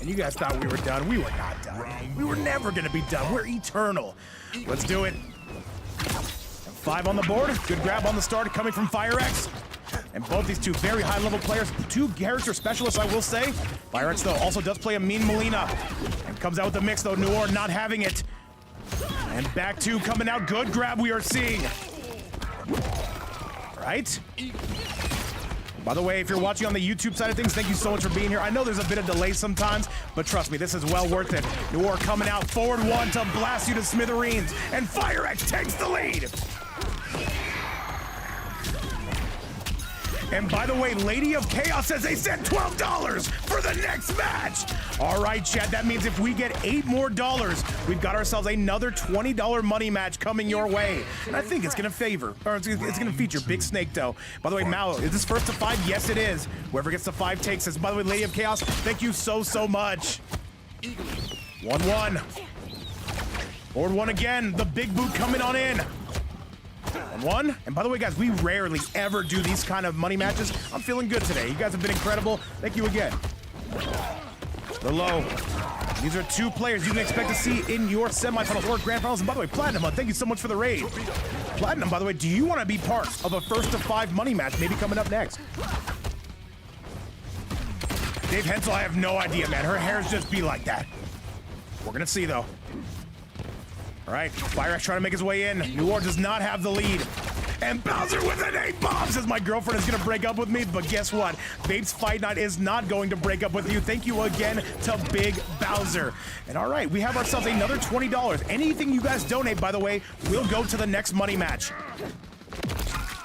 And you guys thought we were done. We were not done. We were never going to be done. We're eternal. Let's do it. 5 on the board. Good grab on the start coming from Fire X. And both these two very high-level players, 2 character specialists, I will say. Fire X, though, also does play a mean Melina. And comes out with the mix, though. New War not having it. And back 2 coming out. Good grab we are seeing. Right? By the way, if you're watching on the YouTube side of things, thank you so much for being here. I know there's a bit of delay sometimes, but trust me, this is well worth it. New War coming out, forward 1 to blast you to smithereens. And Fire X takes the lead. And by the way, Lady of Chaos says they sent $12 for the next match. All right, Chad, that means if we get $8 more, we've got ourselves another $20 money match coming your way. And I think it's gonna feature Big Snake Dough. By the way, Mao, is this first to 5? Yes, it is. Whoever gets to 5 takes this. By the way, Lady of Chaos, thank you so much. 1-1. Forward one again. The big boot coming on in. 1-1. And by the way, guys, we rarely ever do these kind of money matches. I'm feeling good today. You guys have been incredible. Thank you again. The low. These are two players you can expect to see in your semifinals or grand finals. And by the way, Platinum, thank you so much for the raid. Platinum, by the way, do you want to be part of a 1st-to-5 money match maybe coming up next? Dave Hensel, I have no idea, man. Her hairs just be like that. We're going to see, though. All right, Fire X trying to make his way in. New Orleans does not have the lead. And Bowser with an 8-bomb says my girlfriend is gonna break up with me, but guess what? Babe's Fight Night is not going to break up with you. Thank you again to Big Bowser. And all right, we have ourselves another $20. Anything you guys donate, by the way, will go to the next money match.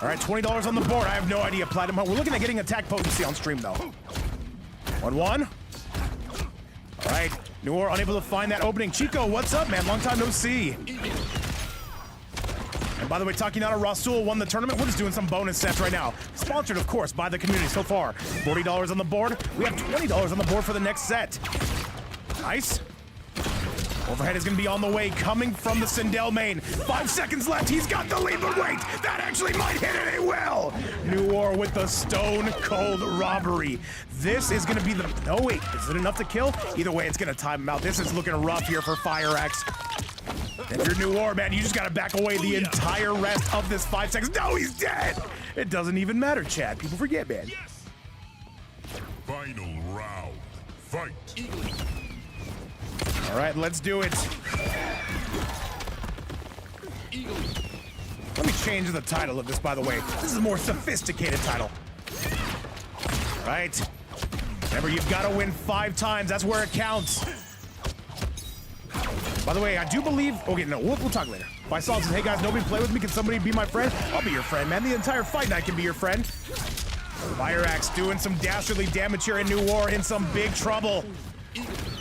All right, $20 on the board. I have no idea, Platinum. We're looking at getting attack potency on stream, though. 1-1. All right, New Orleans unable to find that opening. Chico, what's up, man? Long time no see. And by the way, Takinata Rasul won the tournament. We're just doing some bonus sets right now. Sponsored, of course, by the community so far. $40 on the board. We have $20 on the board for the next set. Nice. Overhead is going to be on the way, coming from the Sindel main. 5 seconds left. He's got the lead, but wait, that actually might hit it. It will. New War with the stone cold robbery. This is going to be the... No, wait. Is it enough to kill? Either way, it's going to time him out. This is looking rough here for Fire X. If you're New War, man, you just got to back away the entire rest of this 5 seconds. No, he's dead. It doesn't even matter, Chad. People forget, man. Yes. Final round. Fight. All right, let's do it. Let me change the title of this, by the way. This is a more sophisticated title. All right. Remember, you've got to win 5 times. That's where it counts. By the way, I do believe... Okay, no, we'll talk later. If I saw and says, hey, guys, nobody play with me. Can somebody be my friend? I'll be your friend, man. The entire Fight Night can be your friend. Fire Axe doing some dastardly damage here in New War in some big trouble.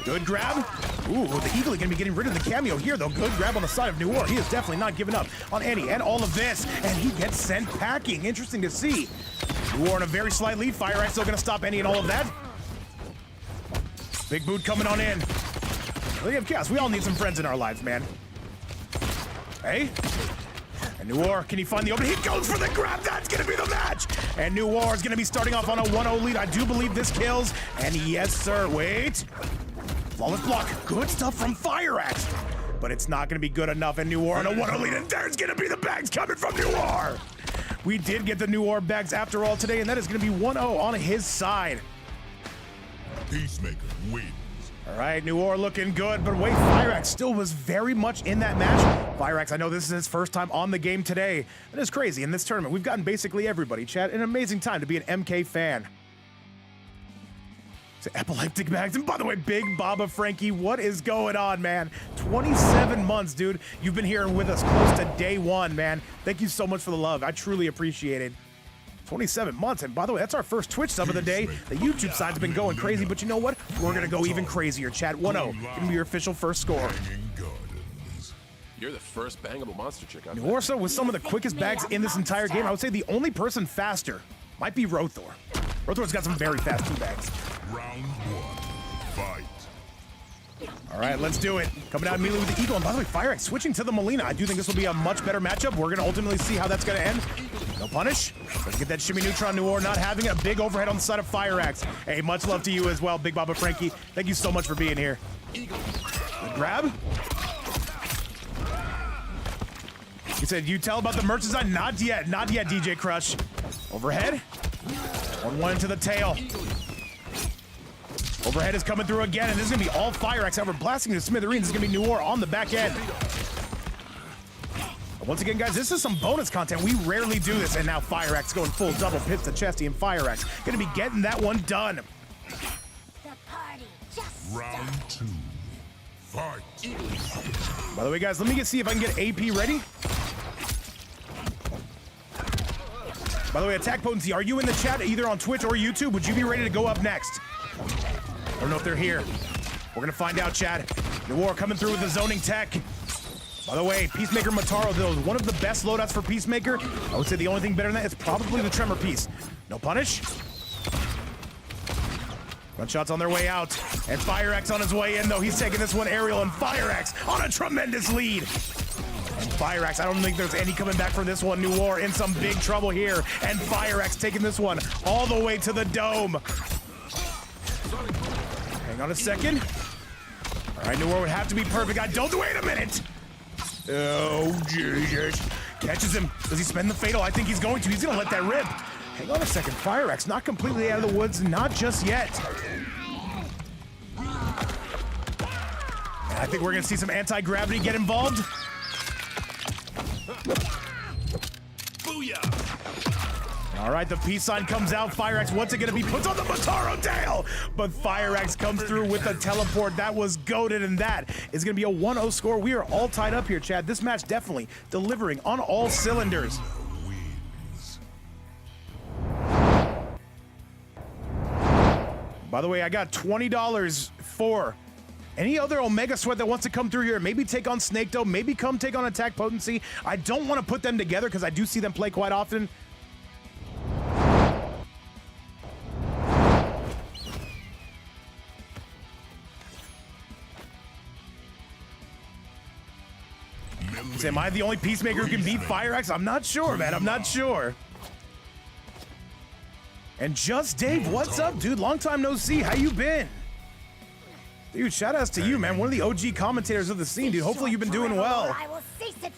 Good grab. Ooh, the Eagle is going to be getting rid of the cameo here, though. Good grab on the side of New War. He is definitely not giving up on any and all of this. And he gets sent packing. Interesting to see. New War in a very slight lead. Fire Axe still going to stop any and all of that. Big boot coming on in. Look at Chaos. We all need some friends in our lives, man. Hey. And New War, can he find the opening? He goes for the grab. That's going to be the match. And New War is going to be starting off on a 1-0 lead. I do believe this kills. And yes, sir. Wait. Flawless block. Good stuff from Fire Axe. But it's not going to be good enough. And New War on a 1-0 lead. And there's going to be the bags coming from New War. We did get the New War bags after all today. And that is going to be 1-0 on his side. Peacemaker wins. All right, New War looking good, but wait, Fire Axe still was very much in that match. Fire Axe, I know this is his first time on the game today. It is crazy in this tournament. We've gotten basically everybody, Chad. An amazing time to be an MK fan. It's epileptic bags. And by the way, Big Baba Frankie, what is going on, man? 27 months, dude. You've been here with us close to day 1, man. Thank you so much for the love. I truly appreciate it. 27 months, and by the way, that's our first Twitch sub of the day. The YouTube side's been going crazy, but you know what? We're gonna go even crazier, chat. 1-0, give me your official first score. You're the first bangable monster chick I've met. New Orso with some of the quickest bags in this entire game. I would say the only person faster might be Rothor. Rothor's got some very fast 2 bags. Round 1, fight. All right, let's do it. Coming out immediately with the Eagle, and by the way, Fire Axe switching to the Molina. I do think this will be a much better matchup. We're gonna ultimately see how that's gonna end. No punish. Let's get that shimmy neutron. New War not having it. A big overhead on the side of Fire Axe. Hey, much love to you as well, Big Baba Frankie. Thank you so much for being here. Good grab. He said, you tell about the merch design? Not yet, DJ Crush. Overhead. 1-1 into the tail. Overhead is coming through again, and this is going to be all Fire Axe. However, blasting the smithereens. This is going to be New War on the back end. Once again, guys, this is some bonus content. We rarely do this, and now Fire Axe going full double pits to Chesty, and Fire Axe going to be getting that one done. The party just Round 2, fight. By the way, guys, let me see if I can get AP ready. By the way, Attack Potency, are you in the chat either on Twitch or YouTube? Would you be ready to go up next? I don't know if they're here. We're gonna find out, Chad. New War coming through with the zoning tech. By the way, Peacemaker Mataro, though, one of the best loadouts for Peacemaker. I would say the only thing better than that is probably the Tremor piece. No punish. Gunshots on their way out. And Fire X on his way in, though. He's taking this one aerial, and Fire X on a tremendous lead. And Fire X, I don't think there's any coming back from this one. New War in some big trouble here. And Fire X taking this one all the way to the dome. Hang on a second. All right, New War would have to be perfect. Wait a minute. Oh, Jesus. Catches him. Does he spend the fatal? I think he's going to. He's going to let that rip. Hang on a second. Fire X not completely out of the woods. Not just yet. I think we're going to see some anti-gravity get involved. Booyah! All right, the peace sign comes out. Fire X, what's it going to be? Puts on the Motaro tail! But Fire X comes through with a teleport. That was goated, and that is going to be a 1-0 score. We are all tied up here, Chad. This match definitely delivering on all cylinders. By the way, I got $20 for any other Omega Sweat that wants to come through here, maybe take on Snake Doe, maybe come take on Attack Potency. I don't want to put them together because I do see them play quite often. Am I the only Peacemaker who can beat Fire X? I'm not sure, man. I'm not sure. And Just Dave, what's up, dude? Long time no see. How you been? Dude, shout outs to you, man. One of the OG commentators of the scene, dude. Hopefully you've been doing well.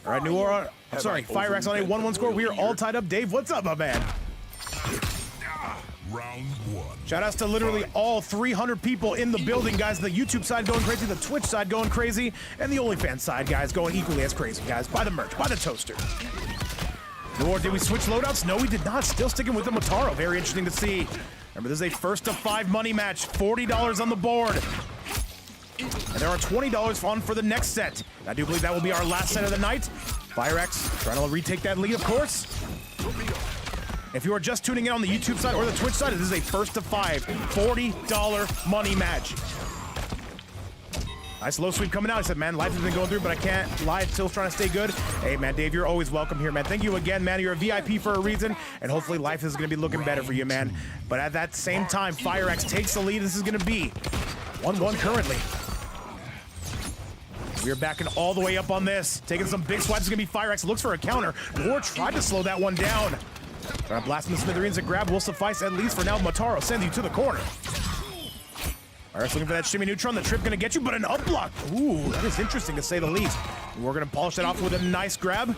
All right, New War. I'm sorry, Fire X on a 1-1 score. We are all tied up. Dave, what's up, my man? Round one. Shout outs to literally all 300 people in the building, guys. The YouTube side going crazy, the Twitch side going crazy, and the OnlyFans side, guys, going equally as crazy, guys. Buy the merch, buy the toaster. Or did we switch loadouts? No, we did not. Still sticking with the Motaro. Very interesting to see. Remember, this is a first to 5 money match. $40 on the board. And there are $20 on for the next set. I do believe that will be our last set of the night. Fire X trying to retake that lead, of course. If you are just tuning in on the YouTube side or the Twitch side, this is a first to 5 $40 money match. Nice low sweep coming out. I said, man, life has been going through, but I can't lie. Still trying to stay good. Hey, man, Dave, you're always welcome here, man. Thank you again, man. You're a VIP for a reason, and hopefully life is going to be looking better for you, man. But at that same time, Fire X takes the lead. This is going to be 1-1 currently. We are backing all the way up on this. Taking some big swipes. It's going to be Fire X. Looks for a counter. War tried to slow that one down. Trying to blast him the smithereens. A grab will suffice, at least for now. Motaro sends you to the corner. Fire X looking for that shimmy neutron. The trip going to get you, but an up block. Ooh, that is interesting to say the least. We're going to polish that off with a nice grab.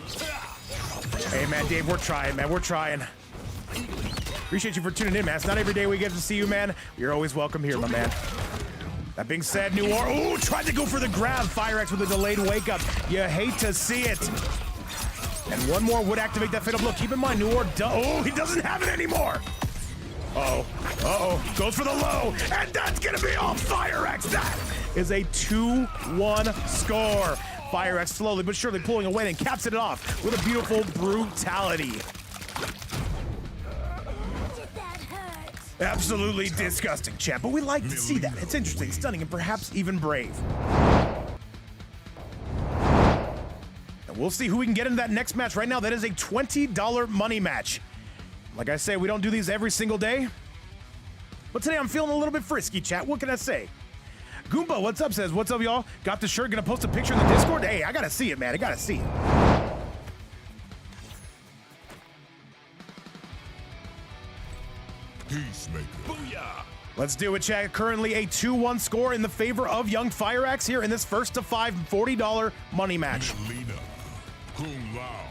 Hey, man, Dave, we're trying, man. We're trying. Appreciate you for tuning in, man. It's not every day we get to see you, man. You're always welcome here, my man. That being said, New War, ooh, tried to go for the grab. Fire X with a delayed wake up. You hate to see it. And one more would activate that fatal blow. Keep in mind, New War, oh, he doesn't have it anymore. Uh-oh, uh-oh, goes for the low, and that's gonna be all Fire X. That is a 2-1 score. Fire X slowly but surely pulling away and caps it off with a beautiful brutality. Absolutely disgusting, chat, but we like to see that. It's interesting, stunning, and perhaps even brave. And we'll see who we can get into that next match. Right now, that is a $20 money match. Like I say, we don't do these every single day. But today I'm feeling a little bit frisky, chat. What can I say? Goomba, what's up, says, what's up, y'all? Got the shirt, gonna post a picture in the Discord? Hey, I gotta see it, man. I gotta see it. Peacemaker. Booyah! Let's do it, chat. Currently a 2-1 score in the favor of Young Fire X here in this first to 5 $40 money match. Lena. Kung Lao.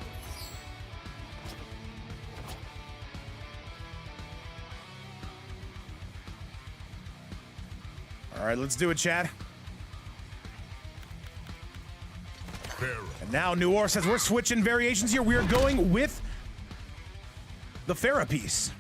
All right, let's do it, chat. And now New War says we're switching variations here. We are going with the Farah piece.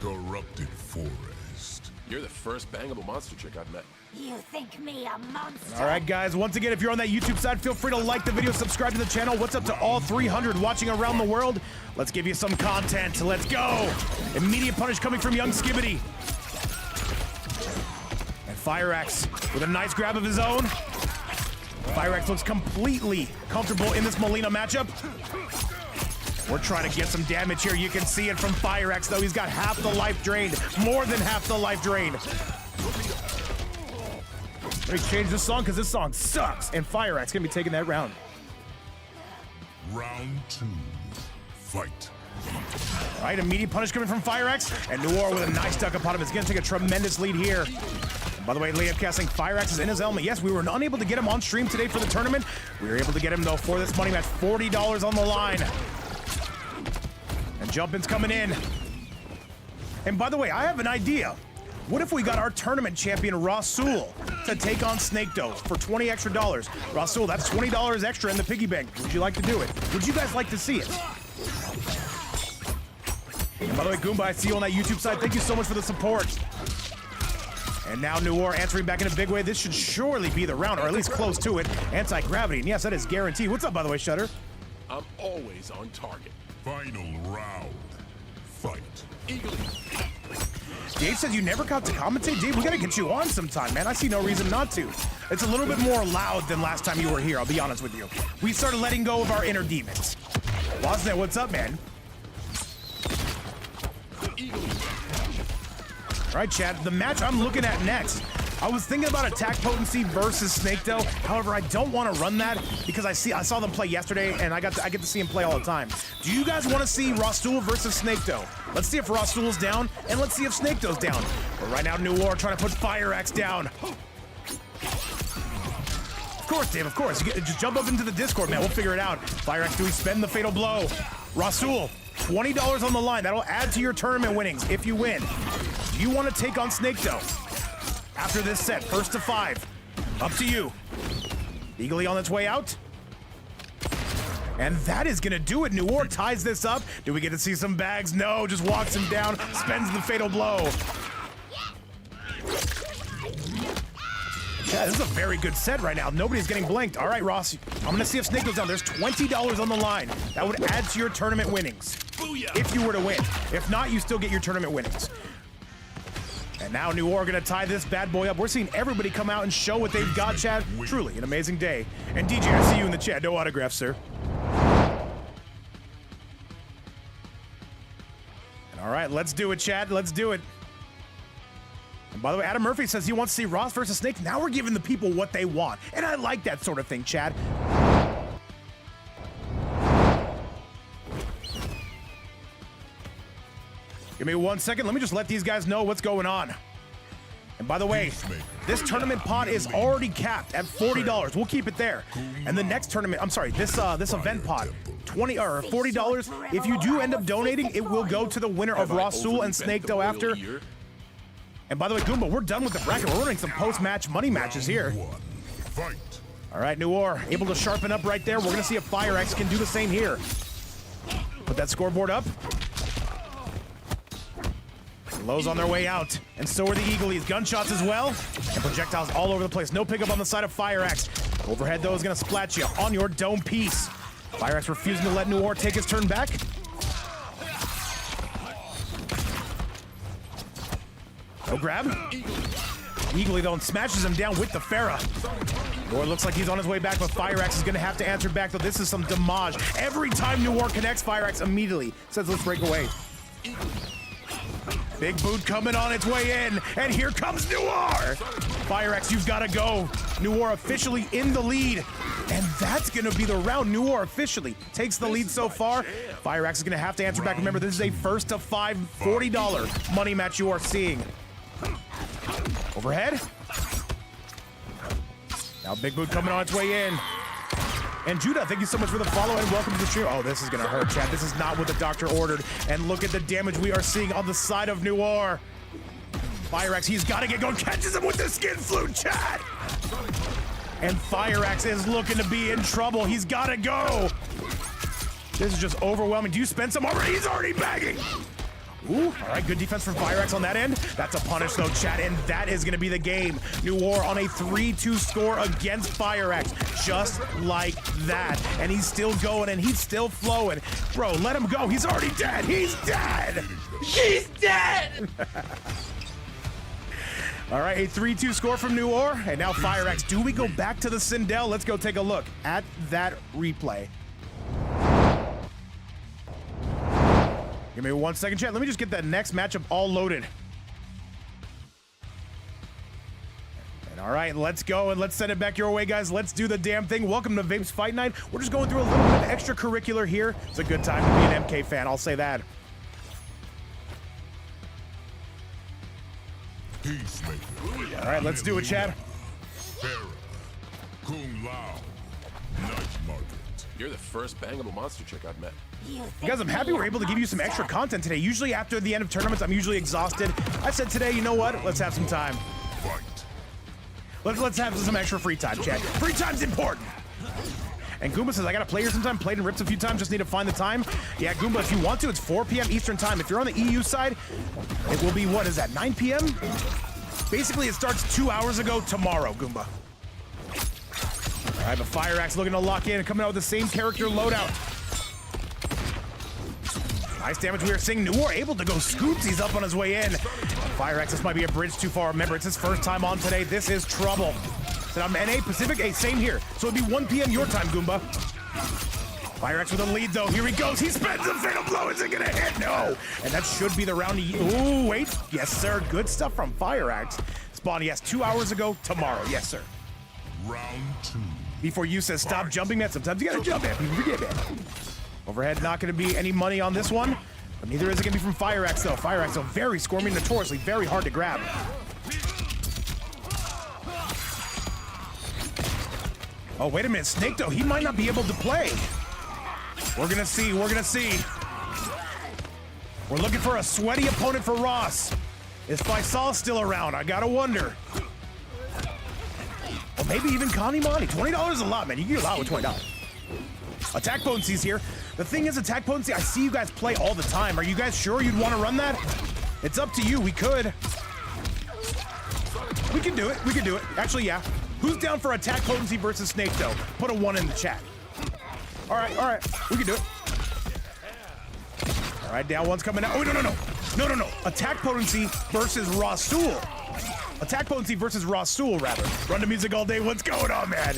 Corrupted forest. You're the first bangable monster chick I've met. You think me a monster? All right, guys. Once again, if you're on that YouTube side, feel free to like the video, subscribe to the channel. What's up to all 300 watching around the world? Let's give you some content. Let's go. Immediate punish coming from Young Skibbity. And Fire X with a nice grab of his own. Fire X looks completely comfortable in this Molina matchup. We're trying to get some damage here. You can see it from FireX, though. He's got half the life drained. More than half the life drained. Let me change this song because this song sucks. And FireX gonna be taking that round. Round 2. Fight. All right, immediate punish coming from FireX. And Noir with a nice duck upon him. It's gonna take a tremendous lead here. By the way, Liam casting FireX is in his element. Yes, we were unable to get him on stream today for the tournament. We were able to get him, though, for this money match. $40 on the line. And Jumpin's coming in. And by the way, I have an idea. What if we got our tournament champion, Rasul, to take on Snake Doe for $20 extra? Rasul, that's $20 extra in the piggy bank. Would you like to do it? Would you guys like to see it? And by the way, Goomba, I see you on that YouTube side. Thank you so much for the support. And now Noir answering back in a big way. This should surely be the round, or at least close to it. Anti-gravity, and yes, that is guaranteed. What's up, by the way, Shutter? I'm always on target. Final round. Fight. Eagerly. Dave says you never got to commentate. Dave, we gotta get you on sometime, man. I see no reason not to. It's a little bit more loud than last time you were here, I'll be honest with you. We started letting go of our inner demons. Wasn't what's up, man? All right, Chad, the match I'm looking at next. I was thinking about attack potency versus Snake Doe. However, I don't want to run that because I saw them play yesterday, and I get to see him play all the time. Do you guys want to see Rasul versus Snake Doe? Let's see if Rasul's down, and let's see if Snake Doe's down. But right now, Noir trying to put FireX down. Of course, Dave, of course. Just jump up into the Discord, man. We'll figure it out. FireX, do we spend the fatal blow? Rasul, $20 on the line. That'll add to your tournament winnings if you win. Do you want to take on Snake Doe? After this set, first to 5. Up to you. Eagerly on its way out. And that is gonna do it. Noir ties this up. Do we get to see some bags? No, just walks him down, spends the fatal blow. Yeah, this is a very good set right now. Nobody's getting blanked. All right, Ross, I'm gonna see if Snake goes down. There's $20 on the line. That would add to your tournament winnings. Booyah. If you were to win. If not, you still get your tournament winnings. And now Noir gonna tie this bad boy up. We're seeing everybody come out and show what they've got, Chad. Truly an amazing day. And DJ, I see you in the chat. No autographs, sir. And all right, let's do it, Chad. Let's do it. And by the way, Adam Murphy says he wants to see Ross versus Snake. Now we're giving the people what they want. And I like that sort of thing, Chad. Give me 1 second. Let me just let these guys know what's going on. And by the way, this tournament pot is already capped at $40. We'll keep it there. And the next tournament, I'm sorry, this event pot, $20 or $40. If you do end up donating, it will go to the winner of Rasul and Snake Doe after. And by the way, Goomba, we're done with the bracket. We're running some post-match money matches here. All right, Noir, able to sharpen up right there. We're going to see if FireX can do the same here. Put that scoreboard up. Lows on their way out, and so are the Eaglies. Gunshots as well, and projectiles all over the place. No pickup on the side of FireX. Overhead, though, is going to splat you on your dome piece. FireX refusing to let Noir take his turn back. No grab. Eagly, though, and smashes him down with the Farah. Noir looks like he's on his way back, but FireX is going to have to answer back, though. This is some damage. Every time Noir connects, FireX immediately says, let's break away. Big boot coming on its way in, and here comes Noir! FireX, you've got to go. Noir officially in the lead, and that's going to be the round. Noir officially takes the lead so far. FireX is going to have to answer back. Remember, this is a first to 5 $40 money match you are seeing. Overhead. Now Big Boot coming on its way in. And Judah, thank you so much for the follow and welcome to the stream. Oh, this is gonna hurt, Chad. This is not what the doctor ordered. And look at the damage we are seeing on the side of Noir. FireX, he's gotta get going. Catches him with the skin flute, Chad. And FireX is looking to be in trouble. He's gotta go. This is just overwhelming. Do you spend some already? He's already bagging. Ooh, all right, good defense from FireX on that end. That's a punish though, Chad, and that is gonna be the game. Noir on a 3-2 score against FireX, just like that. And he's still going and he's still flowing. Bro, let him go, he's already dead, he's dead! He's dead! All right, a 3-2 score from Noir, and now FireX. Do we go back to the Sindel? Let's go take a look at that replay. Give me 1 second, chat. Let me just get that next matchup all loaded. And all right, let's go and let's send it back your way, guys. Let's do the damn thing. Welcome to Vape's Fight Night. We're just going through a little bit of extracurricular here. It's a good time to be an MK fan, I'll say that. All right, let's do it, Chad. You're the first bangable monster chick I've met. Guys, I'm happy we're able to give you some extra content today. Usually after the end of tournaments, I'm usually exhausted. I said today, you know what? Let's have some time. Let's have some extra free time, Chad. Free time's important. And Goomba says, I gotta play here sometime. Played and rips a few times, just need to find the time. Yeah, Goomba, if you want to, it's 4 p.m. Eastern time. If you're on the EU side, it will be, what is that, 9 p.m.? Basically, it starts 2 hours ago tomorrow, Goomba. All right, but Fire Axe looking to lock in and coming out with the same character loadout. Nice damage we are seeing. Noor able to go scoops. He's up on his way in. Fire Axe, this might be a bridge too far. Remember, it's his first time on today. This is trouble. So I'm NA Pacific. Hey, same here. So it'd be 1 p.m. your time, Goomba. Fire Axe with a lead, though. Here he goes. He spends a fatal blow. Is it going to hit? No. And that should be the round. Ooh, wait. Yes, sir. Good stuff from Fire Axe. Spawn, yes, 2 hours ago tomorrow. Yes, sir. Round 2. Before you says stop jumping, man. Sometimes you got to jump, man. People forget, man. Overhead, not going to be any money on this one. But neither is it going to be from Fire Axe, though. Fire Axe, though, very squirmy, notoriously very hard to grab. Oh, wait a minute. Snake, though, he might not be able to play. We're going to see. We're going to see. We're looking for a sweaty opponent for Ross. Is Faisal still around? I got to wonder. Or maybe even Connie Monty. $20 is a lot, man. You can get a lot with $20. Attack potency's here. The thing is, attack potency, I see you guys play all the time. Are you guys sure you'd want to run that? It's up to you. We could. We can do it. We can do it. Actually, yeah. Who's down for attack potency versus Snake, though? Put a 1 in the chat. All right, all right. We can do it. All right, down one's coming out. Oh, no. Attack potency versus Rasul. Attack potency versus Rasul, rather. Run to music all day. What's going on, man?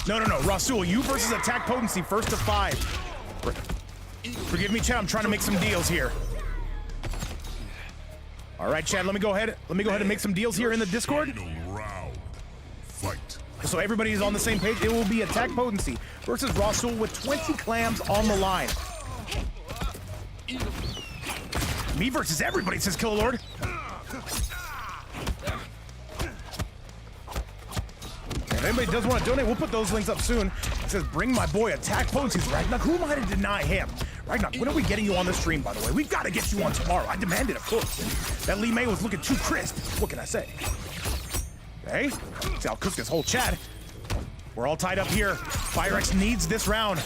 No. Rasul, you versus attack potency, first to 5. Forgive me, Chad. I'm trying to make some deals here. All right, Chad. Let me go ahead and make some deals here in the Discord. Round. Fight. So everybody's on the same page. It will be attack potency versus Rasul with 20 clams on the line. Me versus everybody, says Killalord. If anybody does want to donate, we'll put those links up soon. It says, bring my boy attack potencies, Ragnar. Who am I to deny him? Ragnar, when are we getting you on the stream, by the way? We've got to get you on tomorrow. I demand it, of course. That Lee May was looking too crisp. What can I say? Okay. See, I'll cook this whole chat. We're all tied up here. Fire Axe needs this round.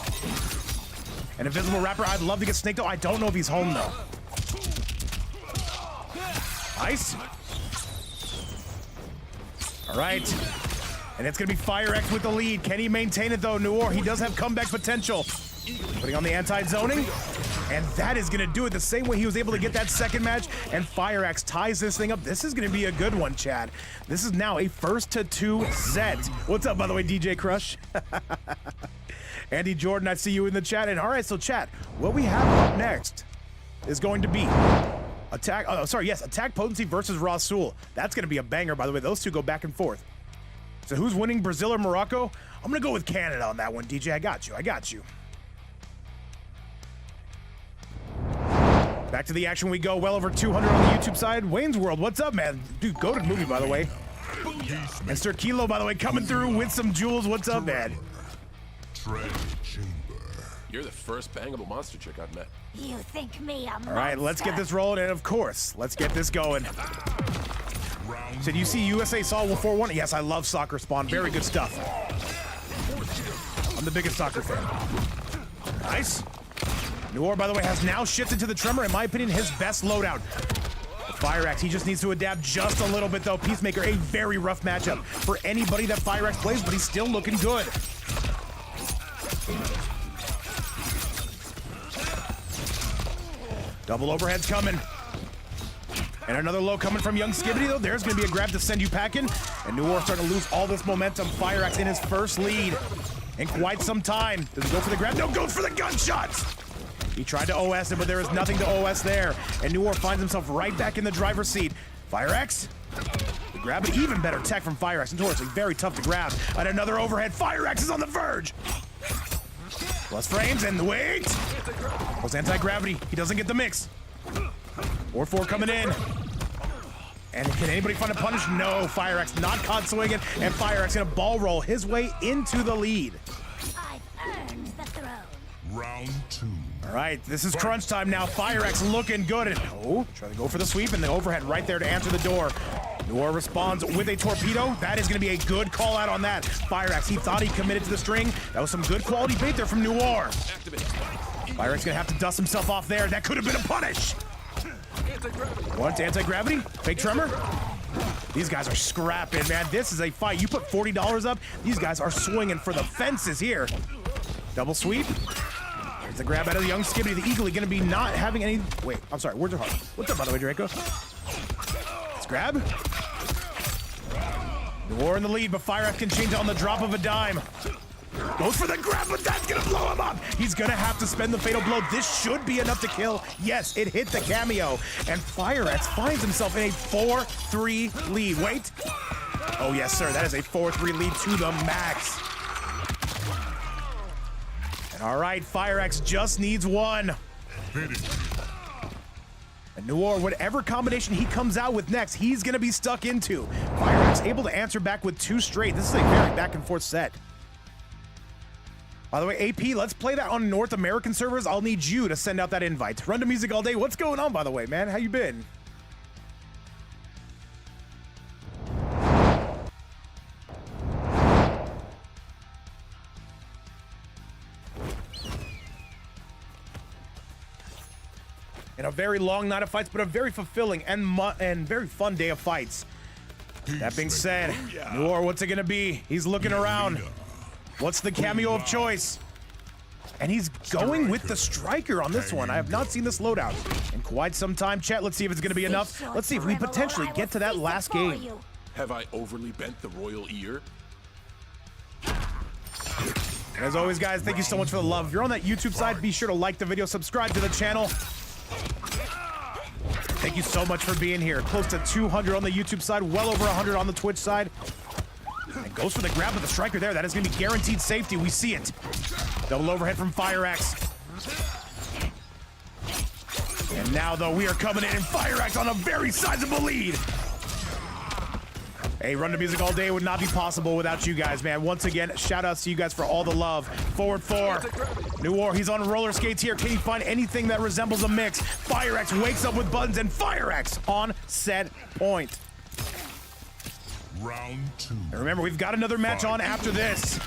An invisible rapper. I'd love to get Snake, though. I don't know if he's home, though. Nice. All right. And it's going to be Fire Axe with the lead. Can he maintain it, though? Noor, he does have comeback potential. Putting on the anti-zoning. And that is going to do it the same way he was able to get that second match. And Fire Axe ties this thing up. This is going to be a good one, Chad. This is now a 1-2 set. What's up, by the way, DJ Crush? Andy Jordan, I see you in the chat. And all right, so chat, what we have up next is going to be attack potency versus Rasul. That's going to be a banger, by the way. Those two go back and forth. So who's winning, Brazil or Morocco? I'm going to go with Canada on that one, DJ. I got you. Back to the action we go. Well over 200 on the YouTube side. Wayne's World, what's up, man? Dude, goated movie, by the way. And Sir Kilo, by the way, coming through with some jewels. What's up, man? You're the first bangable monster chick I've met. You think me a monster? All right, let's get this rolling, and of course, let's get this going. So do you see USA Saw 4-1? Yes, I love soccer, Spawn. Very good stuff. I'm the biggest soccer fan. Nice. Noor, by the way, has now shifted to the Tremor. In my opinion, his best loadout. The Fire Axe, he just needs to adapt just a little bit, though. Peacemaker, a very rough matchup for anybody that Fire Axe plays, but he's still looking good. Double overheads coming. And another low coming from Young Skibbity, though. There's going to be a grab to send you packing. And Noor starting to lose all this momentum. Fire Axe in his first lead in quite some time. Does he go for the grab? No, goes for the gunshots. He tried to OS it, but there is nothing to OS there. And Noir finds himself right back in the driver's seat. FireX, the grab it, even better tech from FireX. Notoriously very tough to grab. And another overhead. FireX is on the verge. Plus frames, and wait! Was anti-gravity. He doesn't get the mix. Or 4 coming in. And can anybody find a punish? No, FireX not caught swinging, and FireX gonna ball roll his way into the lead. I've earned the throne. Round 2. All right, this is crunch time now. FireX looking good. And trying to go for the sweep, and the overhead right there to answer the door. Noir responds with a torpedo. That is going to be a good call out on that. FireX, he thought he committed to the string. That was some good quality bait there from Noir. FireX going to have to dust himself off there. That could have been a punish. What? Anti-gravity? Fake tremor? These guys are scrapping, man. This is a fight. You put $40 up, these guys are swinging for the fences here. Double sweep. There's the grab out of the young Skibbity. The Eagly going to be not having any... Wait, I'm sorry. Words are hard. What's up, by the way, Draco? Let's grab. Noir in the lead, but FireX can change it on the drop of a dime. Goes for the grab, but that's gonna blow him up. He's gonna have to spend the fatal blow. This should be enough to kill. Yes, it hit the cameo. And FireX finds himself in a 4-3 lead. Wait. Oh, yes, sir. That is a 4-3 lead to the max. And all right, FireX just needs one. And Noir, whatever combination he comes out with next, he's gonna be stuck into. FireX able to answer back with 2 straight. This is a very back and forth set. By the way, AP, let's play that on North American servers. I'll need you to send out that invite. Run to music all day. What's going on, by the way, man? How you been? In a very long night of fights, but a very fulfilling and very fun day of fights. That being said, Noir, what's it gonna be? He's looking around. What's the cameo of choice? And he's going with the striker on this one. I have not seen this loadout in quite some time. Chat, let's see if it's going to be enough. Let's see if we potentially get to that last game. Have I overly bent the royal ear? And as always, guys, thank you so much for the love. If you're on that YouTube side, be sure to like the video, subscribe to the channel. Thank you so much for being here. Close to 200 on the YouTube side, well over 100 on the Twitch side. And goes for the grab of the striker there. That is going to be guaranteed safety. We see it. Double overhead from FireX. And now, though, we are coming in, and FireX on a very sizable lead. Hey, Run to Music all day would not be possible without you guys, man. Once again, shout outs to you guys for all the love. Forward 4. Noir, he's on roller skates here. Can he find anything that resembles a mix? FireX wakes up with buttons, and FireX on set point. Round 2. And remember, we've got another match on after this.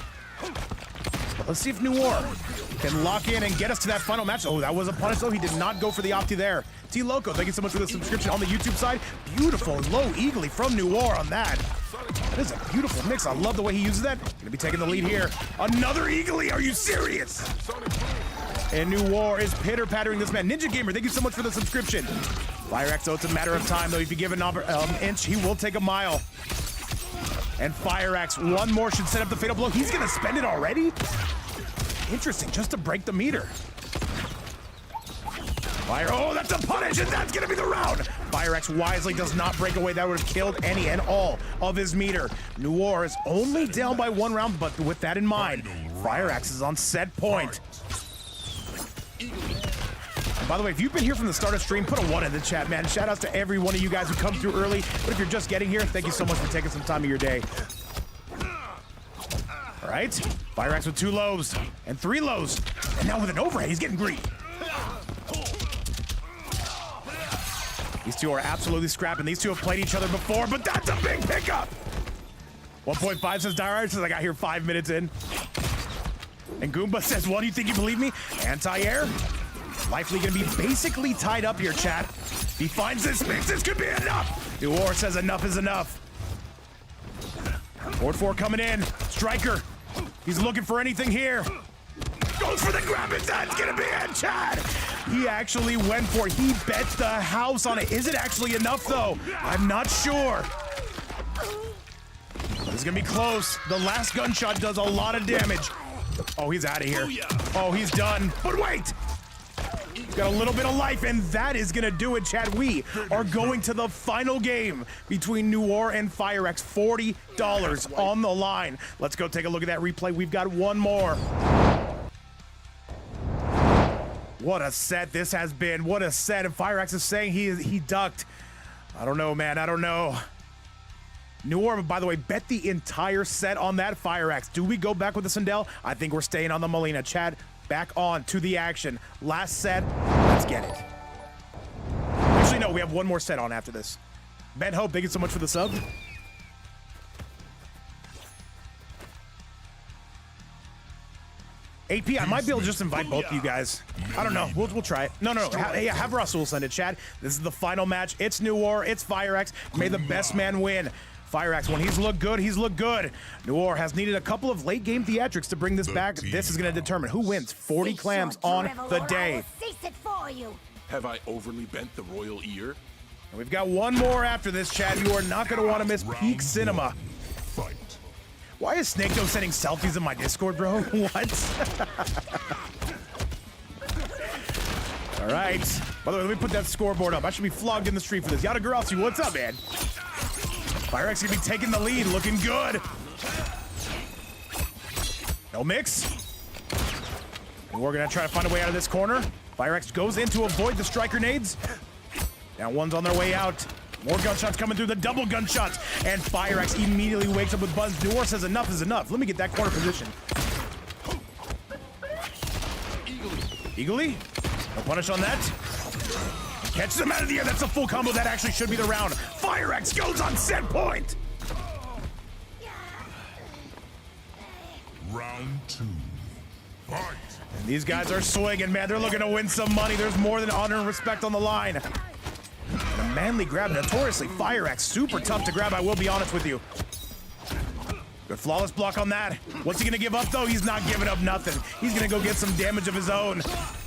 But let's see if Noir can lock in and get us to that final match. Oh, that was a punish, though. He did not go for the opti there. T Loco, thank you so much for the subscription on the YouTube side. Beautiful low eagly from Noir on that. That is a beautiful mix. I love the way he uses that. Gonna be taking the lead here. Another eagly. Are you serious? And Noir is pitter-pattering this man. Ninja Gamer, thank you so much for the subscription. FireX, so it's a matter of time, though. If you give an inch, he will take a mile. And FireX, one more should set up the fatal blow. He's gonna spend it already? Interesting, just to break the meter. Oh, that's a punish, and that's gonna be the round. FireX wisely does not break away. That would have killed any and all of his meter. Noir is only down by 1 round, but with that in mind, FireX is on set point. And by the way, if you've been here from the start of stream, put a 1 in the chat, man. Shout outs to every one of you guys who come through early. But if you're just getting here, thank you so much for taking some time of your day. All right, FireX with 2 lows and 3 lows. And now with an overhead, he's getting greedy. These two are absolutely scrapping. These two have played each other before, but that's a big pickup. 1.5 says Dire says I got here 5 minutes in. And Goomba says, "What do you think? You believe me?" Anti-air. Lively gonna be basically tied up here, chat. He finds this mix. This could be enough. Noir says enough is enough. Board 4 coming in. Striker. He's looking for anything here. Goes for the grab, and that's gonna be it, Chad. He actually went for it. He bet the house on it. Is it actually enough, though? I'm not sure. This is gonna be close. The last gunshot does a lot of damage. Oh, he's out of here. Oh, he's done. But wait! Got a little bit of life, and that is gonna do it, chat. We are going to the final game between Noir and FireX. $40 on the line. Let's go take a look at that replay. We've got one more. What a set this has been. What a set. And FireX is saying he ducked. I don't know, man. I don't know. Noir, by the way, bet the entire set on that FireX. Do we go back with the Sindel? I think we're staying on the Molina. Chad, back on to the action. Last set. Let's get it. Actually, no, we have one more set on after this. Ben Hope, thank you so much for the sub. AP, I might be able to just invite both of you guys. I don't know. We'll try it. No. Have Rasul send it, Chad. This is the final match. It's Noir. It's FireX. May the best man win. FireX, when he's looked good, he's looked good. Noir has needed a couple of late game theatrics to bring this back. This is going to determine who wins 40 clams on the day. Have I overly bent the royal ear? And we've got one more after this, Chad. You are not going to want to miss peak cinema. Fight. Why is Snake Doe sending selfies in my Discord, bro? What? All right. By the way, let me put that scoreboard up. I should be flogged in the street for this. Yada Garasi, what's up, man? FireX gonna be taking the lead, looking good. No mix. And we're gonna try to find a way out of this corner. FireX goes in to avoid the strike grenades. Now one's on their way out. More gunshots coming through, the double gunshots. And FireX immediately wakes up with Buzz. Noir says enough is enough. Let me get that corner position. Eagerly. No punish on that. Catches him out of the air. That's a full combo. That actually should be the round. FireX goes on set point. Round 2. Fight. And these guys are swinging, man. They're looking to win some money. There's more than honor and respect on the line. And a manly grab, notoriously FireX. Super tough to grab, I will be honest with you. Good flawless block on that. What's he gonna give up though? He's not giving up nothing. He's gonna go get some damage of his own.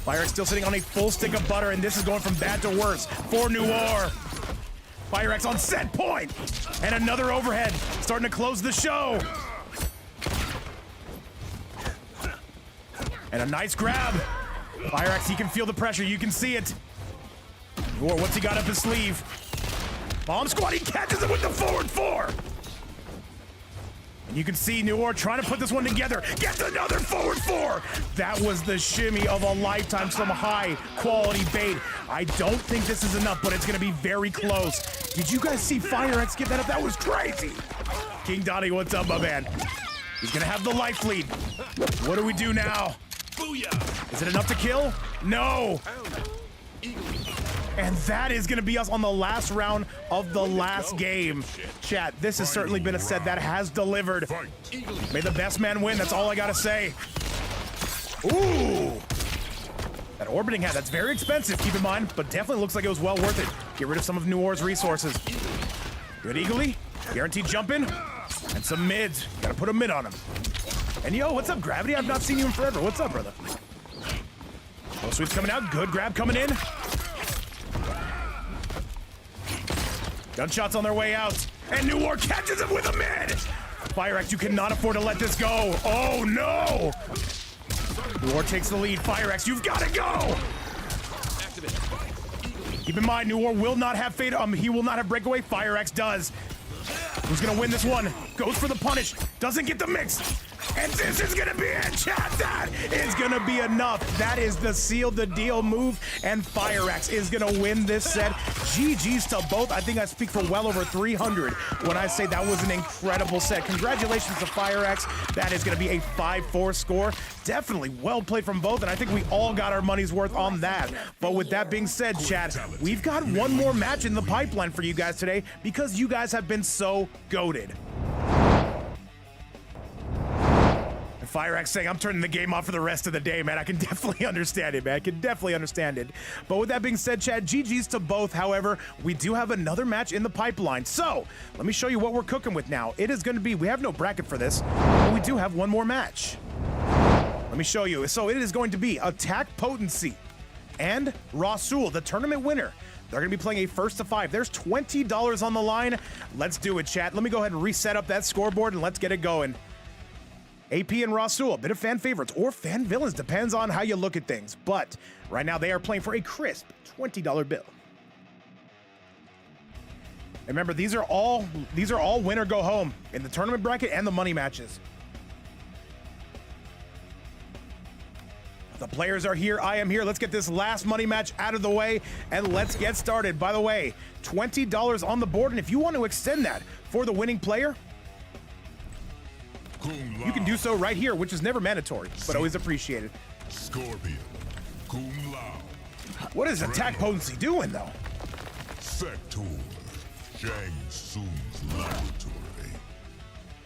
FireX still sitting on a full stick of butter, and this is going from bad to worse for Noir. FireX on set point. And another overhead, starting to close the show. And a nice grab. FireX, he can feel the pressure, you can see it. Noir, what's he got up his sleeve? Bomb squad, he catches it with the forward 4. And you can see Noir trying to put this one together. Gets another forward 4. That was the shimmy of a lifetime, some high quality bait. I don't think this is enough, but it's gonna be very close. Did you guys see FireX give that up? That was crazy. King Donnie, what's up, my man? He's gonna have the life lead. What do we do now? Booyah! Is it enough to kill? No. And that is going to be us on the last round of the last game. Chat, this has certainly been a set that has delivered. May the best man win. That's all I got to say. Ooh. That orbiting hat, that's very expensive, keep in mind, but definitely looks like it was well worth it. Get rid of some of Noir's resources. Good eagerly. Guaranteed jump in. And some mids. Got to put a mid on him. And yo, what's up, Gravity? I've not seen you in forever. What's up, brother? Oh, sweeps coming out. Good grab coming in. Gunshots on their way out. And Noir catches him with a mid. FireX, you cannot afford to let this go. Oh, no. Noir takes the lead. FireX, you've got to go. Keep in mind, Noir will not have fade. He will not have breakaway. FireX does. Who's going to win this one? Goes for the punish. Doesn't get the mix. And this is gonna be it, chat. That is gonna be enough. That is the seal the deal move, and FireX is gonna win this set. GG's to both. I think I speak for well over 300 when I say that was an incredible set. Congratulations to FireX. That is gonna be a 5-4 score. Definitely well played from both, and I think we all got our money's worth on that. But with that being said, chat, we've got one more match in the pipeline for you guys today because you guys have been so goated. FireX saying, I'm turning the game off for the rest of the day, man. I can definitely understand it, man. I can definitely understand it. But with that being said, Chad, GG's to both. However, we do have another match in the pipeline. So let me show you what we're cooking with now. It is going to be, we have no bracket for this, but we do have one more match. Let me show you. So it is going to be Attack Potency and Rasul, the tournament winner. They're going to be playing a first to 5. There's $20 on the line. Let's do it, chat. Let me go ahead and reset up that scoreboard and let's get it going. AP and Rasul, a bit of fan favorites or fan villains, depends on how you look at things. But right now they are playing for a crisp $20 bill. And remember, these are all win or go home in the tournament bracket and the money matches. The players are here. I am here. Let's get this last money match out of the way and let's get started. By the way, $20 on the board, and if you want to extend that for the winning player, you can do so right here, which is never mandatory, but always appreciated. Scorpion. Kung Lao. What is attack potency doing, though? Sector. Shang Tsung's laboratory.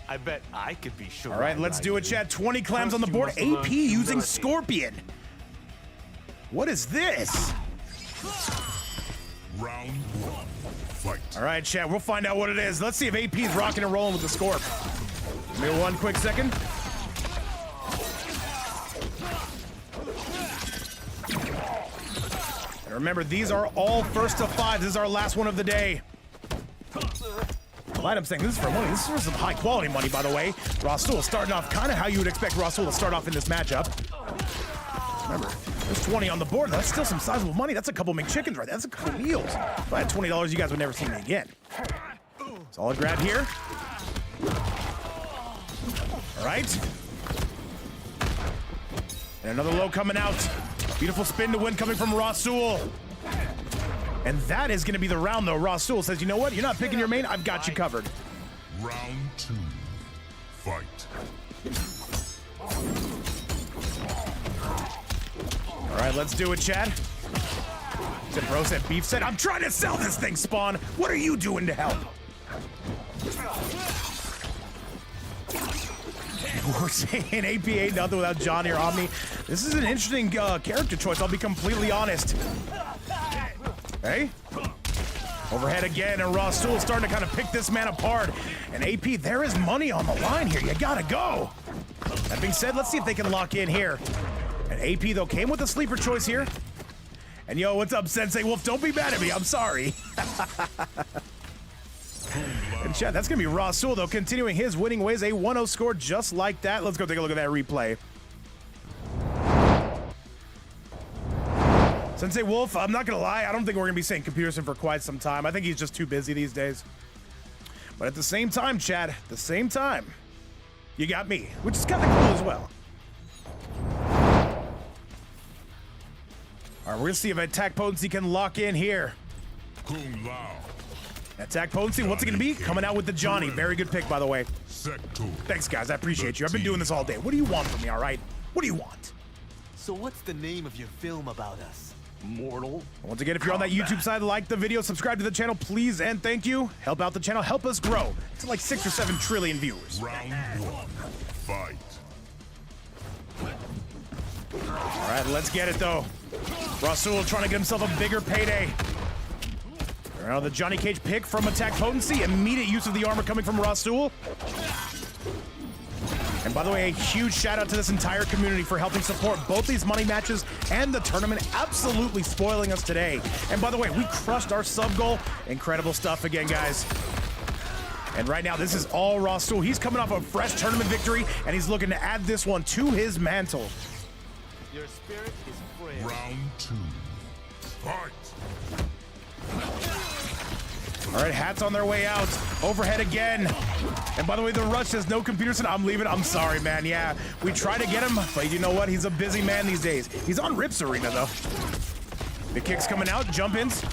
I bet I could be sure. All right, let's do it, chat. 20 clams on the board. AP using Scorpion. What is this? Round 1. Fight. All right, chat, we'll find out what it is. Let's see if AP's rocking and rolling with the Scorp. Give me one quick second. And remember, these are all first to 5. This is our last one of the day. Glad I'm saying this is for money. This is for some high quality money, by the way. Rasul starting off kind of how you would expect Rasul to start off in this matchup. Remember, there's 20 on the board. That's still some sizable money. That's a couple McChickens right there. That's a couple meals. If I had $20, you guys would never see me again. Solid grab here. All right. And another low coming out. Beautiful spin to win coming from Rasul. And that is going to be the round, though. Rasul says, you know what? You're not picking your main. I've got you covered. Round 2. Fight. All right, let's do it, Chad. Bro said beef said, I'm trying to sell this thing, Spawn. What are you doing to help? We're saying APA nothing without Johnny or Omni. This is an interesting character choice, I'll be completely honest. Hey? Overhead again, and Rasul starting to kind of pick this man apart. And AP, there is money on the line here. You gotta go. That being said, let's see if they can lock in here. And AP, though, came with a sleeper choice here. And yo, what's up, Sensei Wolf? Don't be mad at me. I'm sorry. And chat, that's going to be Rasul, though, continuing his winning ways. A 1-0 score just like that. Let's go take a look at that replay. Sensei Wolf, I'm not going to lie. I don't think we're going to be saying Computer Sim for quite some time. I think he's just too busy these days. But at the same time, Chad, at the same time, you got me, which is kind of cool as well. All right, we're going to see if attack potency can lock in here. Kung Lao. Attack potency, what's it going to be? Coming out with the Johnny. Very good pick, by the way. Sector. Thanks, guys. I appreciate you. I've been doing this all day. What do you want from me, all right? What do you want? So what's the name of your film about us? Mortal? Once again, if you're on that YouTube side, like the video, subscribe to the channel, please, and thank you. Help out the channel. Help us grow to like 6 or 7 trillion viewers. Round 1. Fight. All right, let's get it, though. Rasul trying to get himself a bigger payday. Now the Johnny Cage pick from attack potency. Immediate use of the armor coming from Rasul. And by the way, a huge shout out to this entire community for helping support both these money matches and the tournament, absolutely spoiling us today. And by the way, we crushed our sub goal. Incredible stuff again, guys. And right now, this is all Rasul. He's coming off a fresh tournament victory, and he's looking to add this one to his mantle. Your spirit is frail. Round 2. Fight. All right, hats on their way out. Overhead again. And by the way, the rush says no Computer Sim. I'm leaving. I'm sorry, man. Yeah, we try to get him, but you know what? He's a busy man these days. He's on Rips Arena, though. The kicks coming out, jump-ins.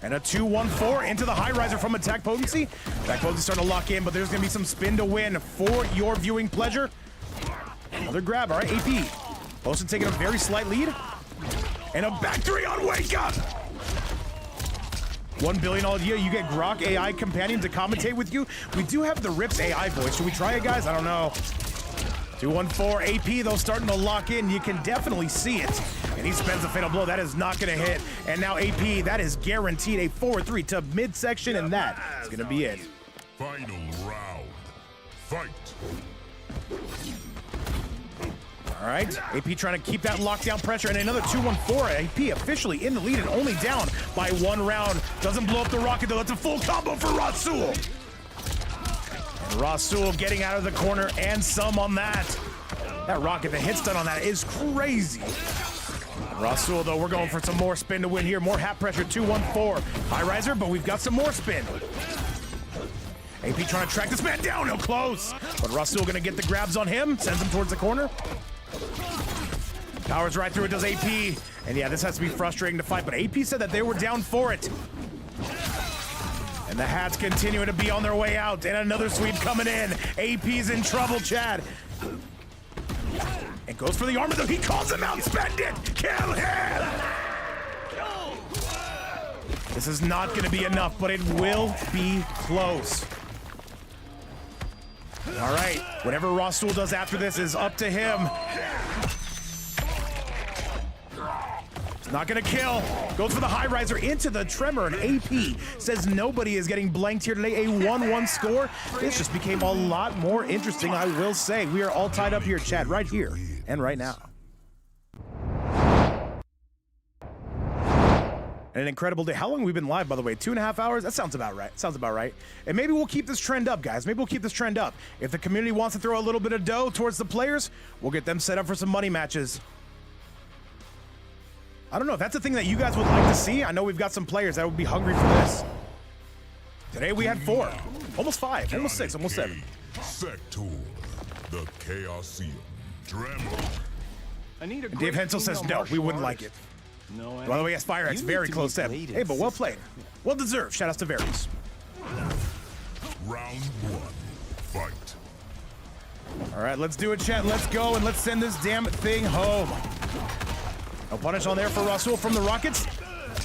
And a 2-1-4 into the high riser from attack potency. Attack potency starting to lock in, but there's going to be some spin to win for your viewing pleasure. Another grab. All right, AP. Poston taking a very slight lead. And a back 3 on Wake Up. $1 billion all year. You get Grok AI companion to commentate with you. We do have the Rips AI voice. Should we try it, guys? I don't know. 2-1-4 AP, though, starting to lock in. You can definitely see it. And he spends a fatal blow. That is not going to hit. And now AP, that is guaranteed a 4-3 to midsection, and that is going to be it. Final round. Fight. All right, AP trying to keep that lockdown pressure, and another 2-1-4. AP officially in the lead and only down by 1 round. Doesn't blow up the rocket, though. That's a full combo for Rasul. Rasul getting out of the corner and some on that. That rocket, the hit stun on that is crazy. Rasul, though, we're going for some more spin to win here. More half pressure, 2-1-4. High riser, but we've got some more spin. AP trying to track this man down, no close. But Rasul gonna get the grabs on him, sends him towards the corner. Powers right through it, does AP. And yeah, this has to be frustrating to fight, but AP said that they were down for it. And the Hats continuing to be on their way out. And another sweep coming in. AP's in trouble, Chad. And goes for the armor, though. He calls him out. Spend it. Kill him. This is not going to be enough, but it will be close. All right. Whatever Rasul does after this is up to him. Not gonna kill. Goes for the high riser into the tremor, and AP says nobody is getting blanked here today. A 1-1 score. This just became a lot more interesting, I will say. We are all tied up here, chat, right here and right now. An incredible day. How long have we been live, by the way? 2.5 hours? That sounds about right. Sounds about right. And maybe we'll keep this trend up, guys. Maybe we'll keep this trend up. If the community wants to throw a little bit of dough towards the players, we'll get them set up for some money matches. I don't know if that's a thing that you guys would like to see. I know we've got some players that would be hungry for this. Today we had 4, almost 5, almost 6, almost 7. Sector, the Chaosium, Tremor. Dave Hensel says no, we wouldn't like it. No, by the way, yes, FireX, very close to him. Hey, but well played. Well deserved. Shout outs to Varys. Round 1, fight. All right, let's do it, chat. Let's go, and let's send this damn thing home. No punish on there for Rasul from the Rockets.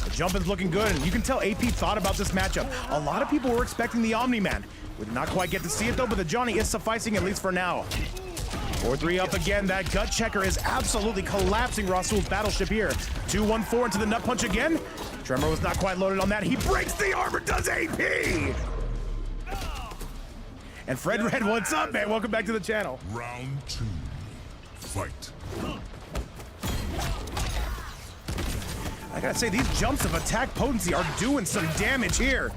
The jump is looking good, and you can tell AP thought about this matchup. A lot of people were expecting the Omni-Man. We did not quite get to see it, though, but the Johnny is sufficing, at least for now. 4-3 up again. That gut checker is absolutely collapsing Rasul's battleship here. 2-1-4 into the nut punch again. Tremor was not quite loaded on that. He breaks the armor, does AP! And Fred Red, what's up, man? Welcome back to the channel. Round 2, fight. I gotta say, these jumps of attack potency are doing some damage here.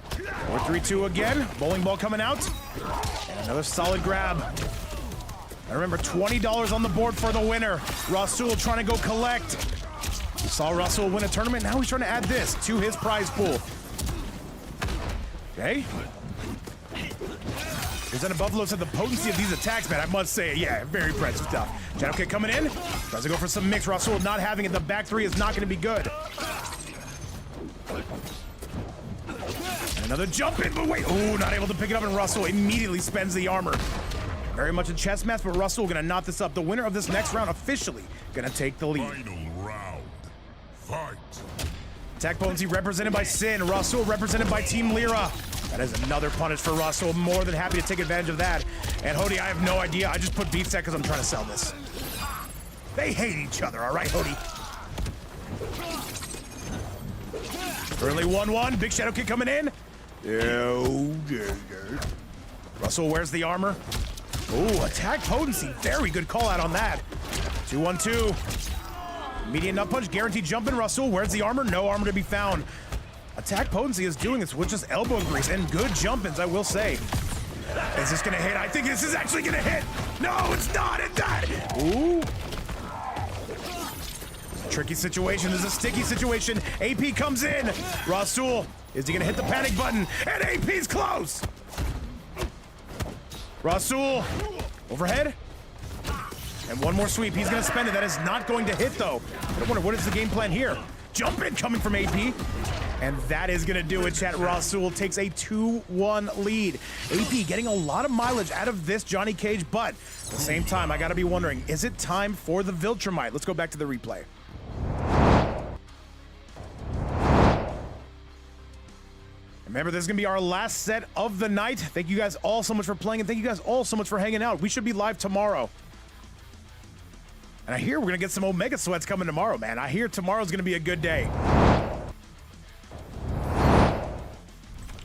4-3-2 again. Bowling ball coming out. And another solid grab. I remember $20 on the board for the winner. Rasul trying to go collect. We saw Rasul win a tournament. Now he's trying to add this to his prize pool. Okay. Presented Buffalo said the potency of these attacks, man, I must say, yeah, very impressive stuff. Shadow kick coming in. Tries to go for some mix. Rasul not having it. The back 3 is not going to be good. And another jump in, but wait. Ooh, not able to pick it up, and Rasul immediately spends the armor. Very much a chess match, but Rasul going to knot this up. The winner of this next round officially going to take the lead. Final round, fight. Attack potency represented by Sin. Rasul represented by Team Lyra. That is another punish for Rasul. More than happy to take advantage of that. And Hody, I have no idea. I just put beef set because I'm trying to sell this. They hate each other, all right, Hody? Early 1-1. Big shadow kick coming in. Rasul wears the armor. Ooh, attack potency. Very good call out on that. 2-1-2. Immediate nut punch. Guaranteed jump in. Rasul wears the armor. No armor to be found. Attack potency is doing this with just elbow grease and good jump-ins, I will say. Is this gonna hit? I think this is actually gonna hit. No, it's not. It's not. Ooh. Tricky situation. This is a sticky situation. AP comes in. Rasul, is he gonna hit the panic button? And AP's close. Rasul, overhead. And one more sweep. He's gonna spend it. That is not going to hit, though. I wonder, what is the game plan here? Jump in coming from AP. And that is gonna do it, chat. Rasul takes a 2-1 lead. AP getting a lot of mileage out of this Johnny Cage, but at the same time, I gotta be wondering, is it time for the Viltrumite? Let's go back to the replay. Remember, this is gonna be our last set of the night. Thank you guys all so much for playing, and thank you guys all so much for hanging out. We should be live tomorrow. And I hear we're gonna get some Omega Sweats coming tomorrow, man. I hear tomorrow's gonna be a good day.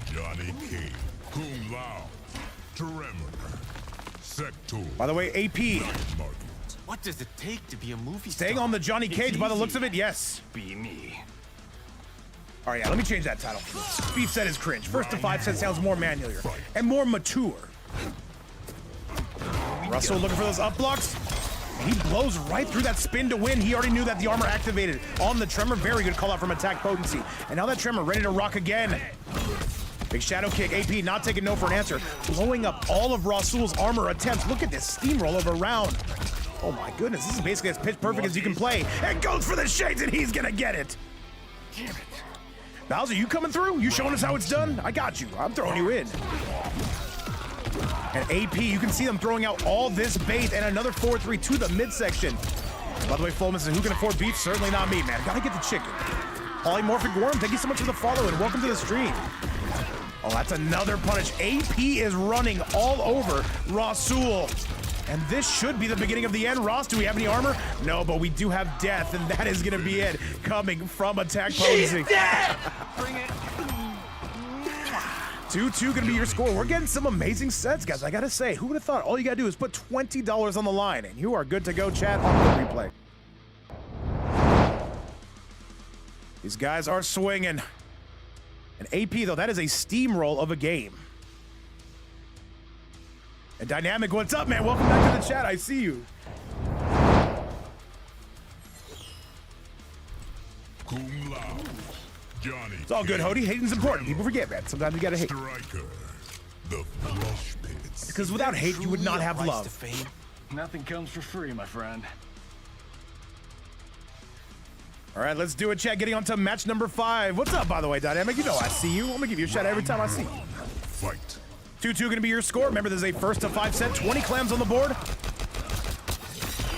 Johnny Cage, Kung Lao, Tremor, Sector. By the way, AP. What does it take to be a movie Staying star? on the Johnny Cage by the looks of it, yes. Be me. All right, yeah, let me change that title. Beef set is cringe. First to 5 set sounds more manual and more mature. Russell looking for those up blocks. He blows right through that spin to win. He already knew that the armor activated on the Tremor. Very good call out from attack potency. And now that Tremor ready to rock again. Big shadow kick. AP not taking no for an answer. Blowing up all of Rasul's armor attempts. Look at this steamroll of a round. Oh my goodness, this is basically as pitch perfect as you can play. And goes for the shades and he's gonna get it. Damn it. Bowser, you coming through? You showing us how it's done? I got you. I'm throwing you in. And AP, you can see them throwing out all this bait and another 4-3 to the midsection. By the way, Fulman says, who can afford beef? Certainly not me, man. Gotta get the chicken. Polymorphic Worm, thank you so much for the follow and welcome to the stream. Oh, that's another punish. AP is running all over Rasul. And this should be the beginning of the end. Ross, do we have any armor? No, but we do have death, and that is going to be it coming from attack potency. Bring it. 2-2 going to be your score. We're getting some amazing sets, guys. I got to say, who would have thought all you got to do is put $20 on the line, and you are good to go, chat, on the replay. These guys are swinging. And AP, though, that is a steamroll of a game. And Dynamic, what's up, man? Welcome back to the chat. I see you. Cum laude. Johnny. It's all good, Hody. Hating's important. People forget, man. Sometimes you gotta hate. Striker. The flesh pits. Because without hate, you would not have love. Nothing comes for free, my friend. All right, let's do it, chat. Getting on to match number 5. What's up, by the way, Dynamic? You know I see you. I'm gonna give you a shout out every time I see you. Fight. 2-2 gonna be your score. Remember, there's a first to 5 set. 20 clams on the board.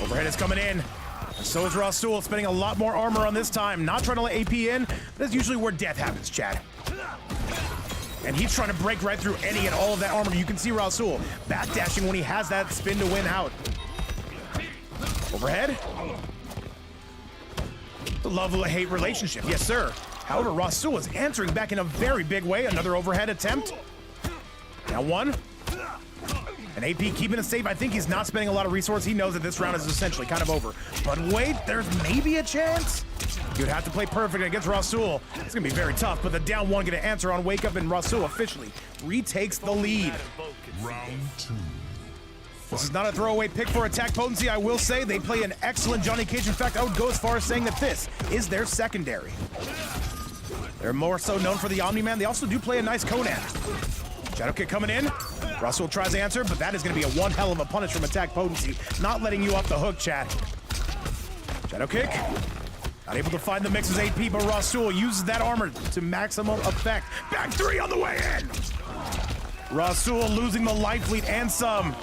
Overhead is coming in. And so is Rasul, spending a lot more armor on this time. Not trying to let AP in. That's usually where death happens, chat. And he's trying to break right through any and all of that armor. You can see Rasul backdashing when he has that spin to win out. Overhead. The love-hate relationship, yes, sir. However, Rasul is answering back in a very big way. Another overhead attempt. Now one. And AP keeping it safe. I think he's not spending a lot of resources. He knows that this round is essentially kind of over. But wait, there's maybe a chance. You'd have to play perfect against Rasul. It's going to be very tough, but the down one going to answer on Wake Up, and Rasul officially retakes the lead. Round 2. This is not a throwaway pick for attack potency. I will say they play an excellent Johnny Cage. In fact, I would go as far as saying that this is their secondary. They're more so known for the Omni-Man. They also do play a nice Conan. Shadow kick coming in. Russell tries to answer, but that is going to be a one hell of a punish from attack potency. Not letting you off the hook, chat. Shadow kick. Not able to find the mix as AP, but Rasul uses that armor to maximum effect. Back 3 on the way in. Rasul losing the life lead and some.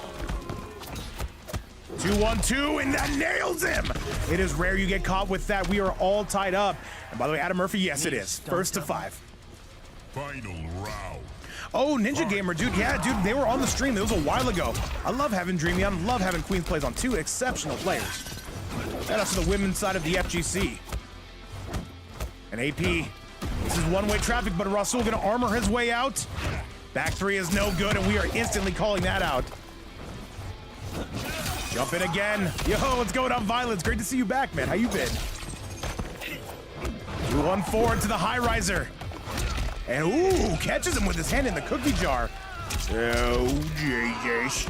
2-1-2, and that nails him. It is rare you get caught with that. We are all tied up. And by the way, Adam Murphy, yes, it is. First to 5. Final round. Oh, Ninja Gamer, dude. Yeah, dude, they were on the stream. It was a while ago. I love having Dreamy on. Love having Queen's Plays on. 2 exceptional players. Shout out to the women's side of the FGC. And AP, this is one-way traffic, but Rasul going to armor his way out. Back 3 is no good, and we are instantly calling that out. Jump in again. Yo, what's going on, Violence? Great to see you back, man. How you been? 2-1 forward to the high riser. And ooh, catches him with his hand in the cookie jar. Oh, Jesus.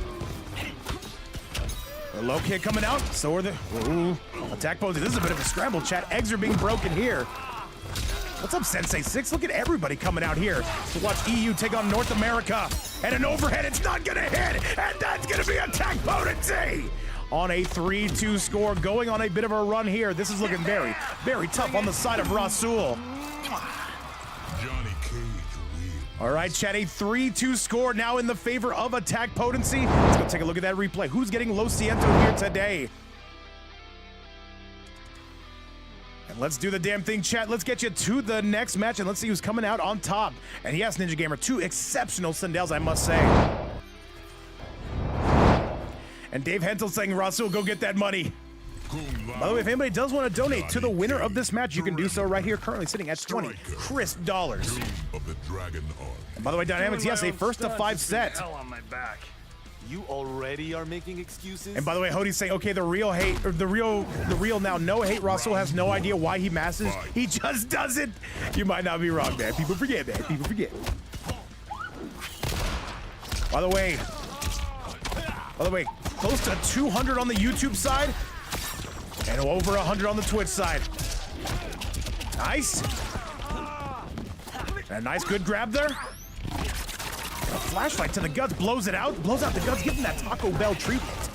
The low kick coming out. So are the attack pose. This is a bit of a scramble, chat. Eggs are being broken here. What's up, Sensei 6? Look at everybody coming out here to watch EU take on North America. And an overhead, it's not gonna hit. And that's gonna be attack potency. On a 3-2 score, going on a bit of a run here. This is looking very, very tough on the side of Rasul. Johnny Cage wins. All right, chat, a 3-2 score now in the favor of attack potency. Let's go take a look at that replay. Who's getting Lo Siento here today? And let's do the damn thing, chat. Let's get you to the next match, and let's see who's coming out on top. And yes, Ninja Gamer, 2 exceptional Sindels, I must say. And Dave Hensel saying, Rasul, go get that money. By the way, if anybody does want to donate to the winner of this match, you can do so right here, currently sitting at $20 crisp dollars. Of the Dragon Arm. And by the way, Dynamics, yes, a first to 5 set. Hell on my back. You already are making excuses? And by the way, Hody's saying, okay, the real hate, or the real now no hate. Russell has no idea why he masses. He just does it. You might not be wrong, man. People forget, man. People forget. By the way, close to 200 on the YouTube side and over 100 on the Twitch side. Nice. A nice good grab there. A flashlight to the guts, blows it out, blows out the guts, give him that Taco Bell treatment.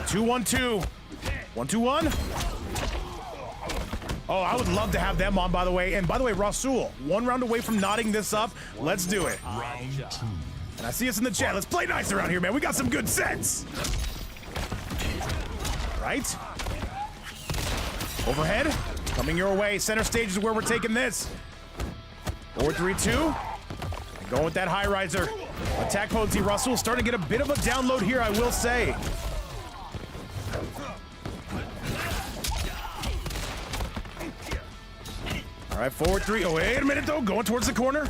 2-1-2. 1-2-1. Oh, I would love to have them on, by the way. And by the way, Rasul, 1 round away from knotting this up. Let's do it. Round 2. And I see us in the chat. Let's play nice around here, man. We got some good sets. Right? Overhead. Coming your way. Center stage is where we're taking this. 4-3-2. Going with that high riser. Attack potency. Russell starting to get a bit of a download here, I will say. All right, 4-3. Oh, wait a minute, though. Going towards the corner.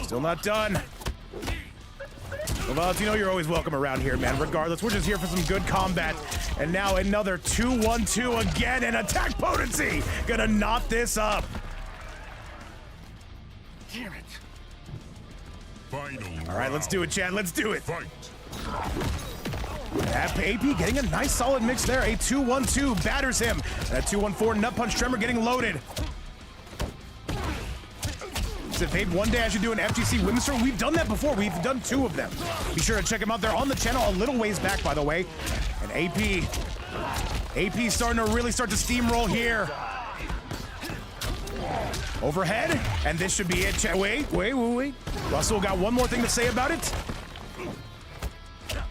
Still not done. Well, you know you're always welcome around here, man. Regardless, we're just here for some good combat. And now another 2-1-2 again, and attack potency. Gonna knot this up. Damn it. Final All right, let's do it, Chad. Let's do it. Fight. AP getting a nice solid mix there. A 2-1-2 batters him. That 2-1-4 nut punch tremor getting loaded. If Abe, one day I should do an FGC women's tour. We've done that before. We've done 2 of them. Be sure to check them out. They're on the channel a little ways back, by the way. And AP starting to really start to steamroll here. Overhead, and this should be it. Wait. Russell got one more thing to say about it.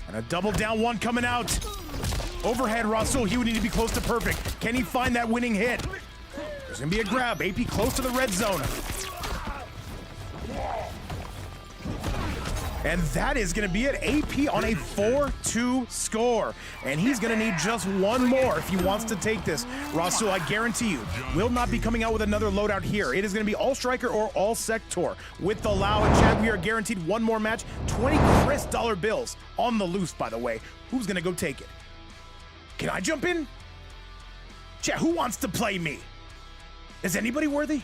And a double down 1 coming out. Overhead, Russell, he would need to be close to perfect. Can he find that winning hit? There's gonna be a grab. AP close to the red zone. And that is going to be it. AP on a 4-2 score. And he's going to need just 1 more if he wants to take this. Rasul, I guarantee you, will not be coming out with another loadout here. It is going to be all striker or all sector. With the Lao and Chad, we are guaranteed 1 more match. 20 crisp dollar bills on the loose, by the way. Who's going to go take it? Can I jump in? Chad, who wants to play me? Is anybody worthy?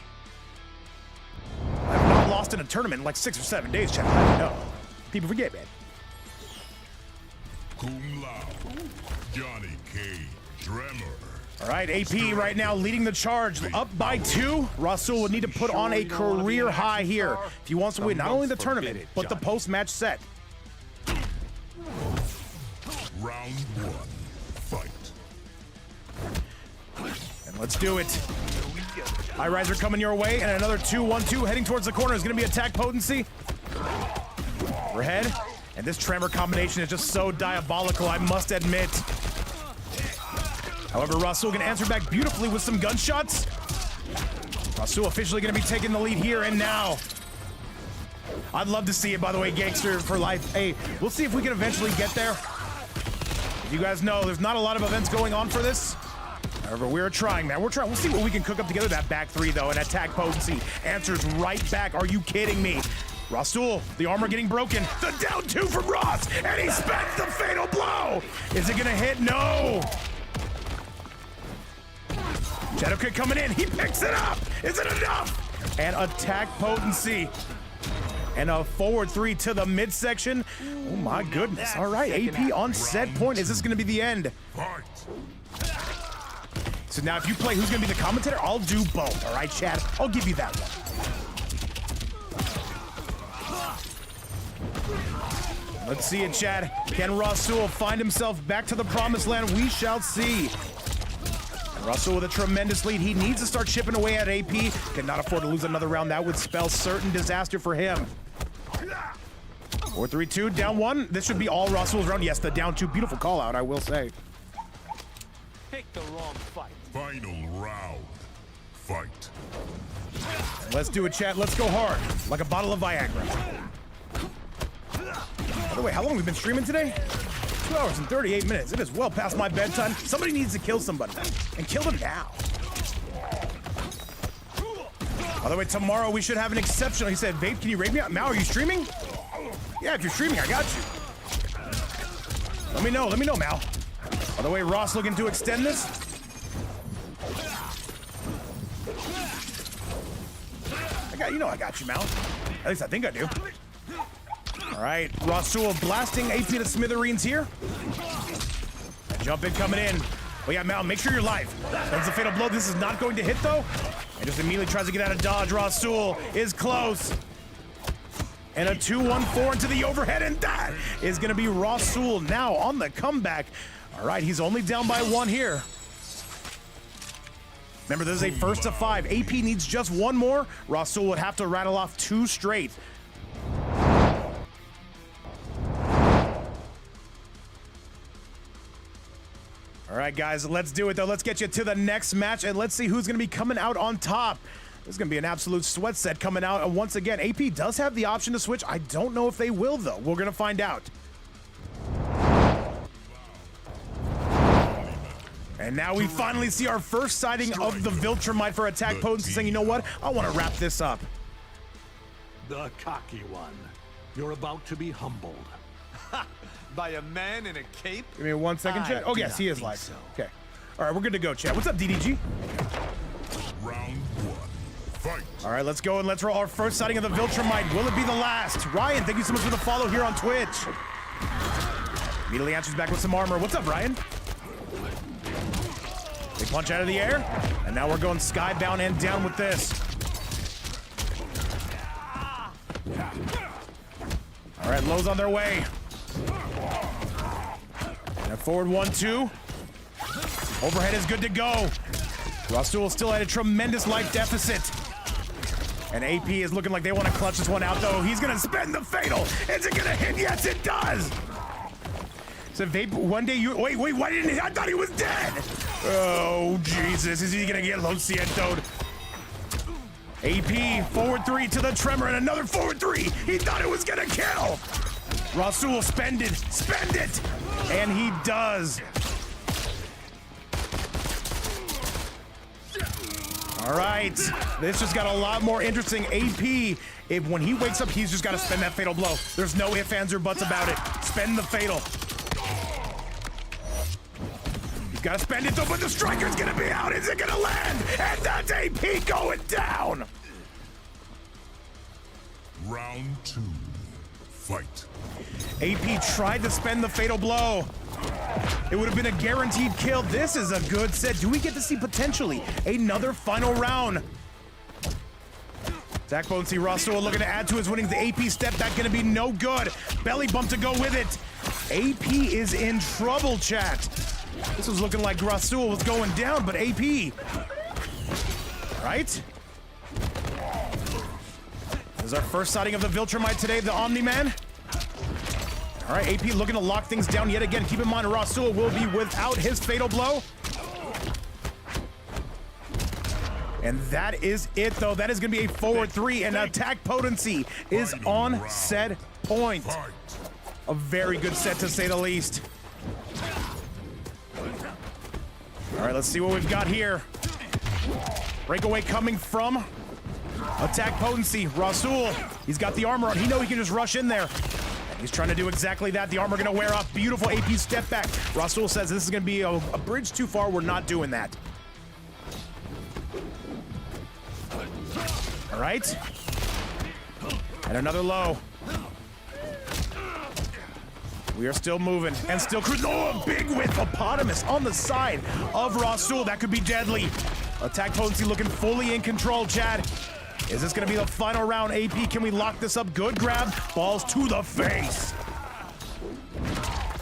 I've not lost in a tournament in like 6 or 7 days, Chad. I don't know. People forget, man. Cum Lao. Johnny Cage. Dremmer. All right, AP right now leading the charge, up by 2. Rasul would need to put on a career high here if he wants to win not only the tournament, but the post-match set. Round 1. Fight. And let's do it. High riser coming your way, and another 2-1-2 heading towards the corner is going to be attack potency. Overhead, and this tremor combination is just so diabolical, I must admit. However, Rasul can answer back beautifully with some gunshots. Rasul officially going to be taking the lead here and now. I'd love to see it, by the way, Gangster for life. Hey, we'll see if we can eventually get there. As you guys know, there's not a lot of events going on for this. However, we're trying, man. We're trying. We'll see what we can cook up together. That back 3, though, and attack potency answers right back. Are you kidding me? Rasul, the armor getting broken. The down 2 from Ross, and he spends the fatal blow. Is it gonna hit? No. Shadow kick coming in. He picks it up. Is it enough? And attack potency. And a forward 3 to the midsection. Oh my goodness. All right, AP on set point. Is this gonna be the end? Fight. So now if you play who's gonna be the commentator, I'll do both. All right, Chad? I'll give you that one. Let's see it, Chad. Can Rasul find himself back to the promised land? We shall see. And Rasul with a tremendous lead. He needs to start chipping away at AP. Cannot afford to lose another round. That would spell certain disaster for him. 4-3-2, down 1. This should be all Rasul's round. Yes, the down 2. Beautiful call out, I will say. Pick the wrong fight. Final round. Fight. Let's do it, chat. Let's go hard. Like a bottle of Viagra. By the way, how long have we been streaming today? 2 hours and 38 minutes. It is well past my bedtime. Somebody needs to kill somebody. And kill them now. By the way, tomorrow we should have an exceptional. He said, Vape, can you raid me out? Mao, are you streaming? Yeah, if you're streaming, I got you. Let me know, Mal. By the way, Ross looking to extend this. I got you, Mal. At least I think I do. All right, Rasul blasting AP to smithereens here. Jump in coming in. Oh yeah, Mal, make sure you're live. That's a fatal blow. This is not going to hit though. And just immediately tries to get out of dodge. Rasul is close. And a 2-1-4 into the overhead, and that is gonna be Rasul now on the comeback. All right, he's only down by 1 here. Remember, this is a first to 5. AP needs just 1 more. Rasul would have to rattle off 2 straight. All right, guys, let's do it, though. Let's get you to the next match, and let's see who's going to be coming out on top. This is going to be an absolute sweat set coming out. And once again, AP does have the option to switch. I don't know if they will, though. We're going to find out. And now we finally see our first sighting of the Viltrumite for attack potency, saying, you know what? I want to wrap this up. The cocky one. You're about to be humbled. By a man in a cape? Give me 1 second, chat. Oh, yes, he is live. So. Okay. All right, we're good to go, chat. What's up, DDG? Round 1. Fight. All right, let's go and let's roll our first sighting of the Viltrumite. Will it be the last? Ryan, thank you so much for the follow here on Twitch. Immediately answers back with some armor. What's up, Ryan? Big punch out of the air. And now we're going skybound and down with this. All right, lows on their way. And forward 1-2. Overhead is good to go. Rasul still at a tremendous life deficit. And AP is looking like they want to clutch this one out, though. He's going to spend the fatal. Is it going to hit? Yes, it does. So Vape, one day you... Wait, why didn't he? I thought he was dead. Oh, Jesus. Is he going to get Lo Siento'd? AP, forward 3 to the tremor, and another forward 3. He thought it was going to kill. Rasul, spend it. And he does. All right, this just got a lot more interesting. AP, when he wakes up, he's just got to spend that fatal blow. There's no ifs, ands, or buts about it. Spend the fatal. He's got to spend it, though, but the striker's going to be out. Is it going to land? And that's AP going down. Round 2. Fight. AP tried to spend the fatal blow. It would have been a guaranteed kill. This is a good set. Do we get to see potentially another final round? Attack potency, Rasul looking to add to his winnings. The AP step back going to be no good. Belly bump to go with it. AP is in trouble, chat. This was looking like Rasul was going down, but AP. Right? This is our first sighting of the Viltrumite today, the Omni-Man. All right, AP looking to lock things down yet again. Keep in mind, Rasul will be without his fatal blow. And that is it, though. That is going to be a forward 3, and attack potency is on set point. A very good set, to say the least. All right, let's see what we've got here. Breakaway coming from attack potency. Rasul, he's got the armor on. He knows he can just rush in there. He's trying to do exactly that. The armor going to wear off. Beautiful AP step back. Rasul says this is going to be a bridge too far. We're not doing that. All right. And another low. We are still moving and still cruising. Oh, a big whiff. Hippopotamus on the side of Rasul. That could be deadly. Attack potency looking fully in control, Chad. Is this going to be the final round? AP, can we lock this up? Good grab. Balls to the face.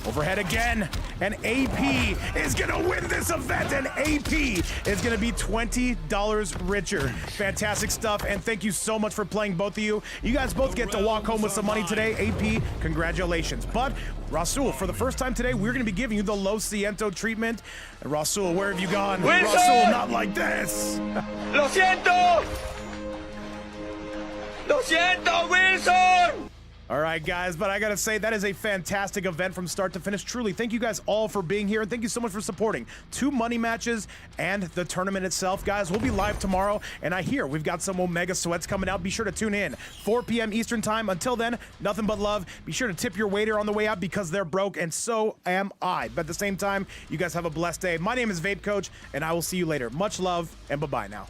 Overhead again. And AP is going to win this event. And AP is going to be $20 richer. Fantastic stuff. And thank you so much for playing, both of you. You guys both get to walk home with some money today. AP, congratulations. But Rasul, for the first time today, we're going to be giving you the Lo Siento treatment. And Rasul, where have you gone? Wilson! Rasul, not like this. Lo siento! Lo siento, Wilson! All right, guys, but I gotta say, that is a fantastic event from start to finish. Truly, thank you guys all for being here, and thank you so much for supporting 2 money matches and the tournament itself. Guys, we'll be live tomorrow, and I hear we've got some Omega Sweats coming out. Be sure to tune in, 4 p.m. Eastern time. Until then, nothing but love. Be sure to tip your waiter on the way out because they're broke, and so am I. But at the same time, you guys have a blessed day. My name is Vape Coach, and I will see you later. Much love, and bye-bye now.